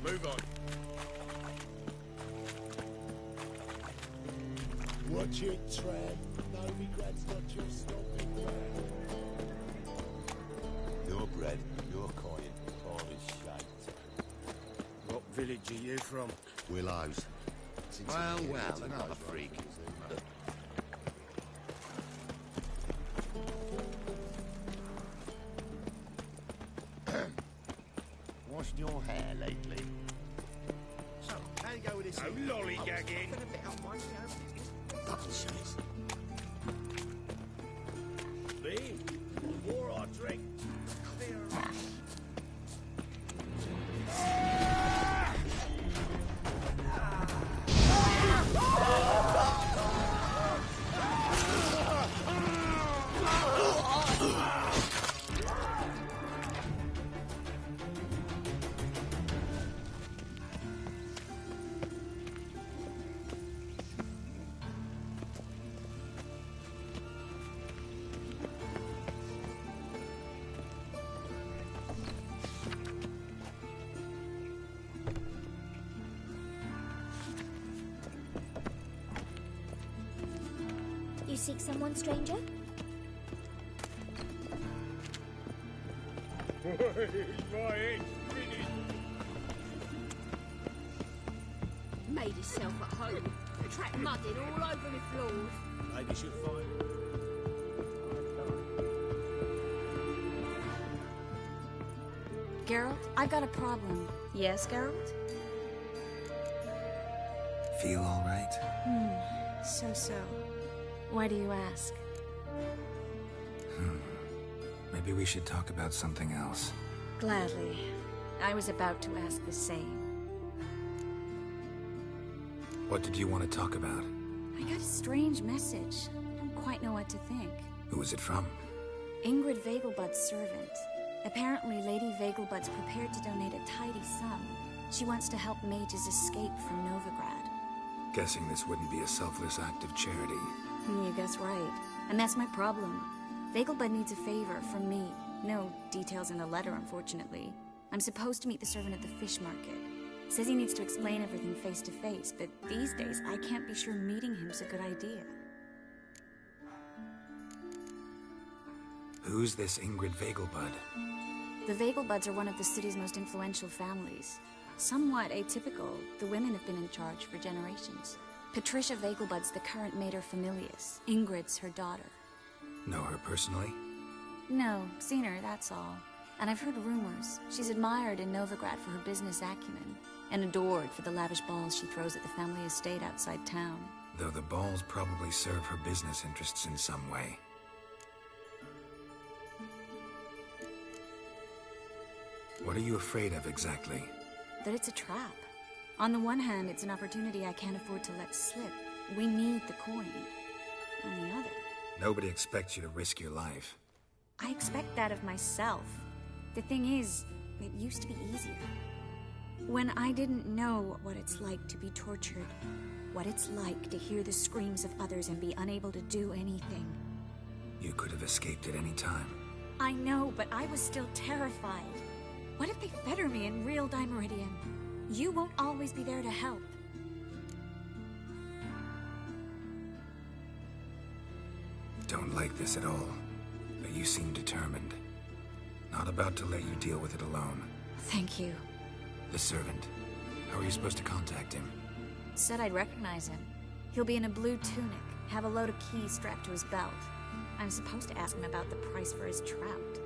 Move on. Watch it, Trev. No regrets, not your stopping ground. Your bread, your coin, all is shite. What village are you from? Willows. Well, another freak. Washed your hair lately? So, how you go with this? No lollygagging. Nonsense. Me? More I drink. You seek someone, stranger? My head's spinning. Made himself at home. Track mudding all over the floors. Maybe she'll find... Geralt, I've got a problem. Yes, Geralt? Feel all right? So. Why do you ask? Maybe we should talk about something else. Gladly. I was about to ask the same. What did you want to talk about? I got a strange message. I don't quite know what to think. Who was it from? Ingrid Vegelbud's servant. Apparently, Lady Vegelbud's prepared to donate a tidy sum. She wants to help mages escape from Novigrad. Guessing this wouldn't be a selfless act of charity. You guess right. And that's my problem. Vegelbud needs a favor from me. No details in the letter, unfortunately. I'm supposed to meet the servant at the fish market. Says he needs to explain everything face to face, but these days I can't be sure meeting him's a good idea. Who's this Ingrid Vegelbud? The Vegelbuds are one of the city's most influential families. Somewhat atypical, the women have been in charge for generations. Patricia Vegelbud's the current mater familias. Ingrid's her daughter. Know her personally? No, seen her, that's all. And I've heard rumors. She's admired in Novigrad for her business acumen, and adored for the lavish balls she throws at the family estate outside town. Though the balls probably serve her business interests in some way. What are you afraid of exactly? That it's a trap. On the one hand, it's an opportunity I can't afford to let slip. We need the coin. On the other... Nobody expects you to risk your life. I expect that of myself. The thing is, it used to be easier. When I didn't know what it's like to be tortured, what it's like to hear the screams of others and be unable to do anything. You could have escaped at any time. I know, but I was still terrified. What if they fetter me in real Dimeridium? You won't always be there to help. Don't like this at all, but you seem determined. Not about to let you deal with it alone. Thank you. The servant. How are you supposed to contact him? Said I'd recognize him. He'll be in a blue tunic, have a load of keys strapped to his belt. I'm supposed to ask him about the price for his trout.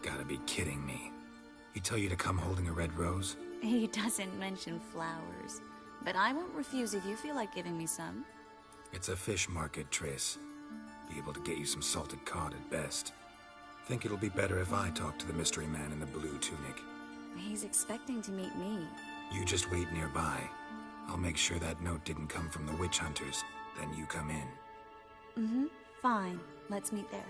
Gotta be kidding me. He tell you to come holding a red rose? He doesn't mention flowers. But I won't refuse if you feel like giving me some. It's a fish market, Triss. Be able to get you some salted cod at best. Think it'll be better if I talk to the mystery man in the blue tunic. He's expecting to meet me. You just wait nearby. I'll make sure that note didn't come from the witch hunters. Then you come in. Mm-hmm. Fine. Let's meet there.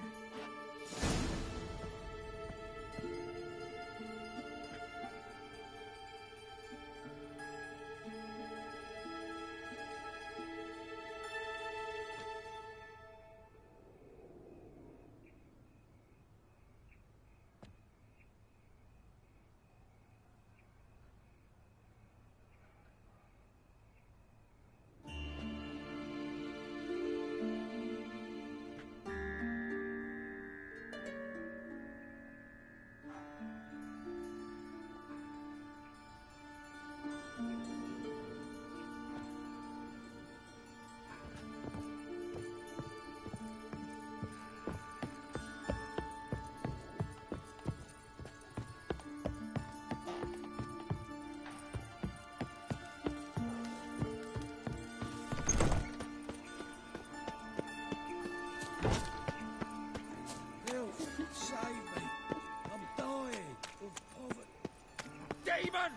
Demon!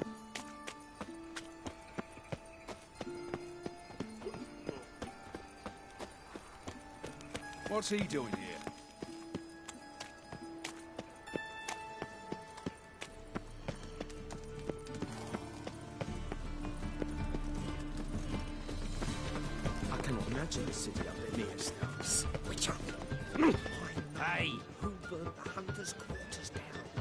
What's he doing here? I cannot imagine the city up there near stars. Witcher! Hey! Who burnt the hunters' quarters down?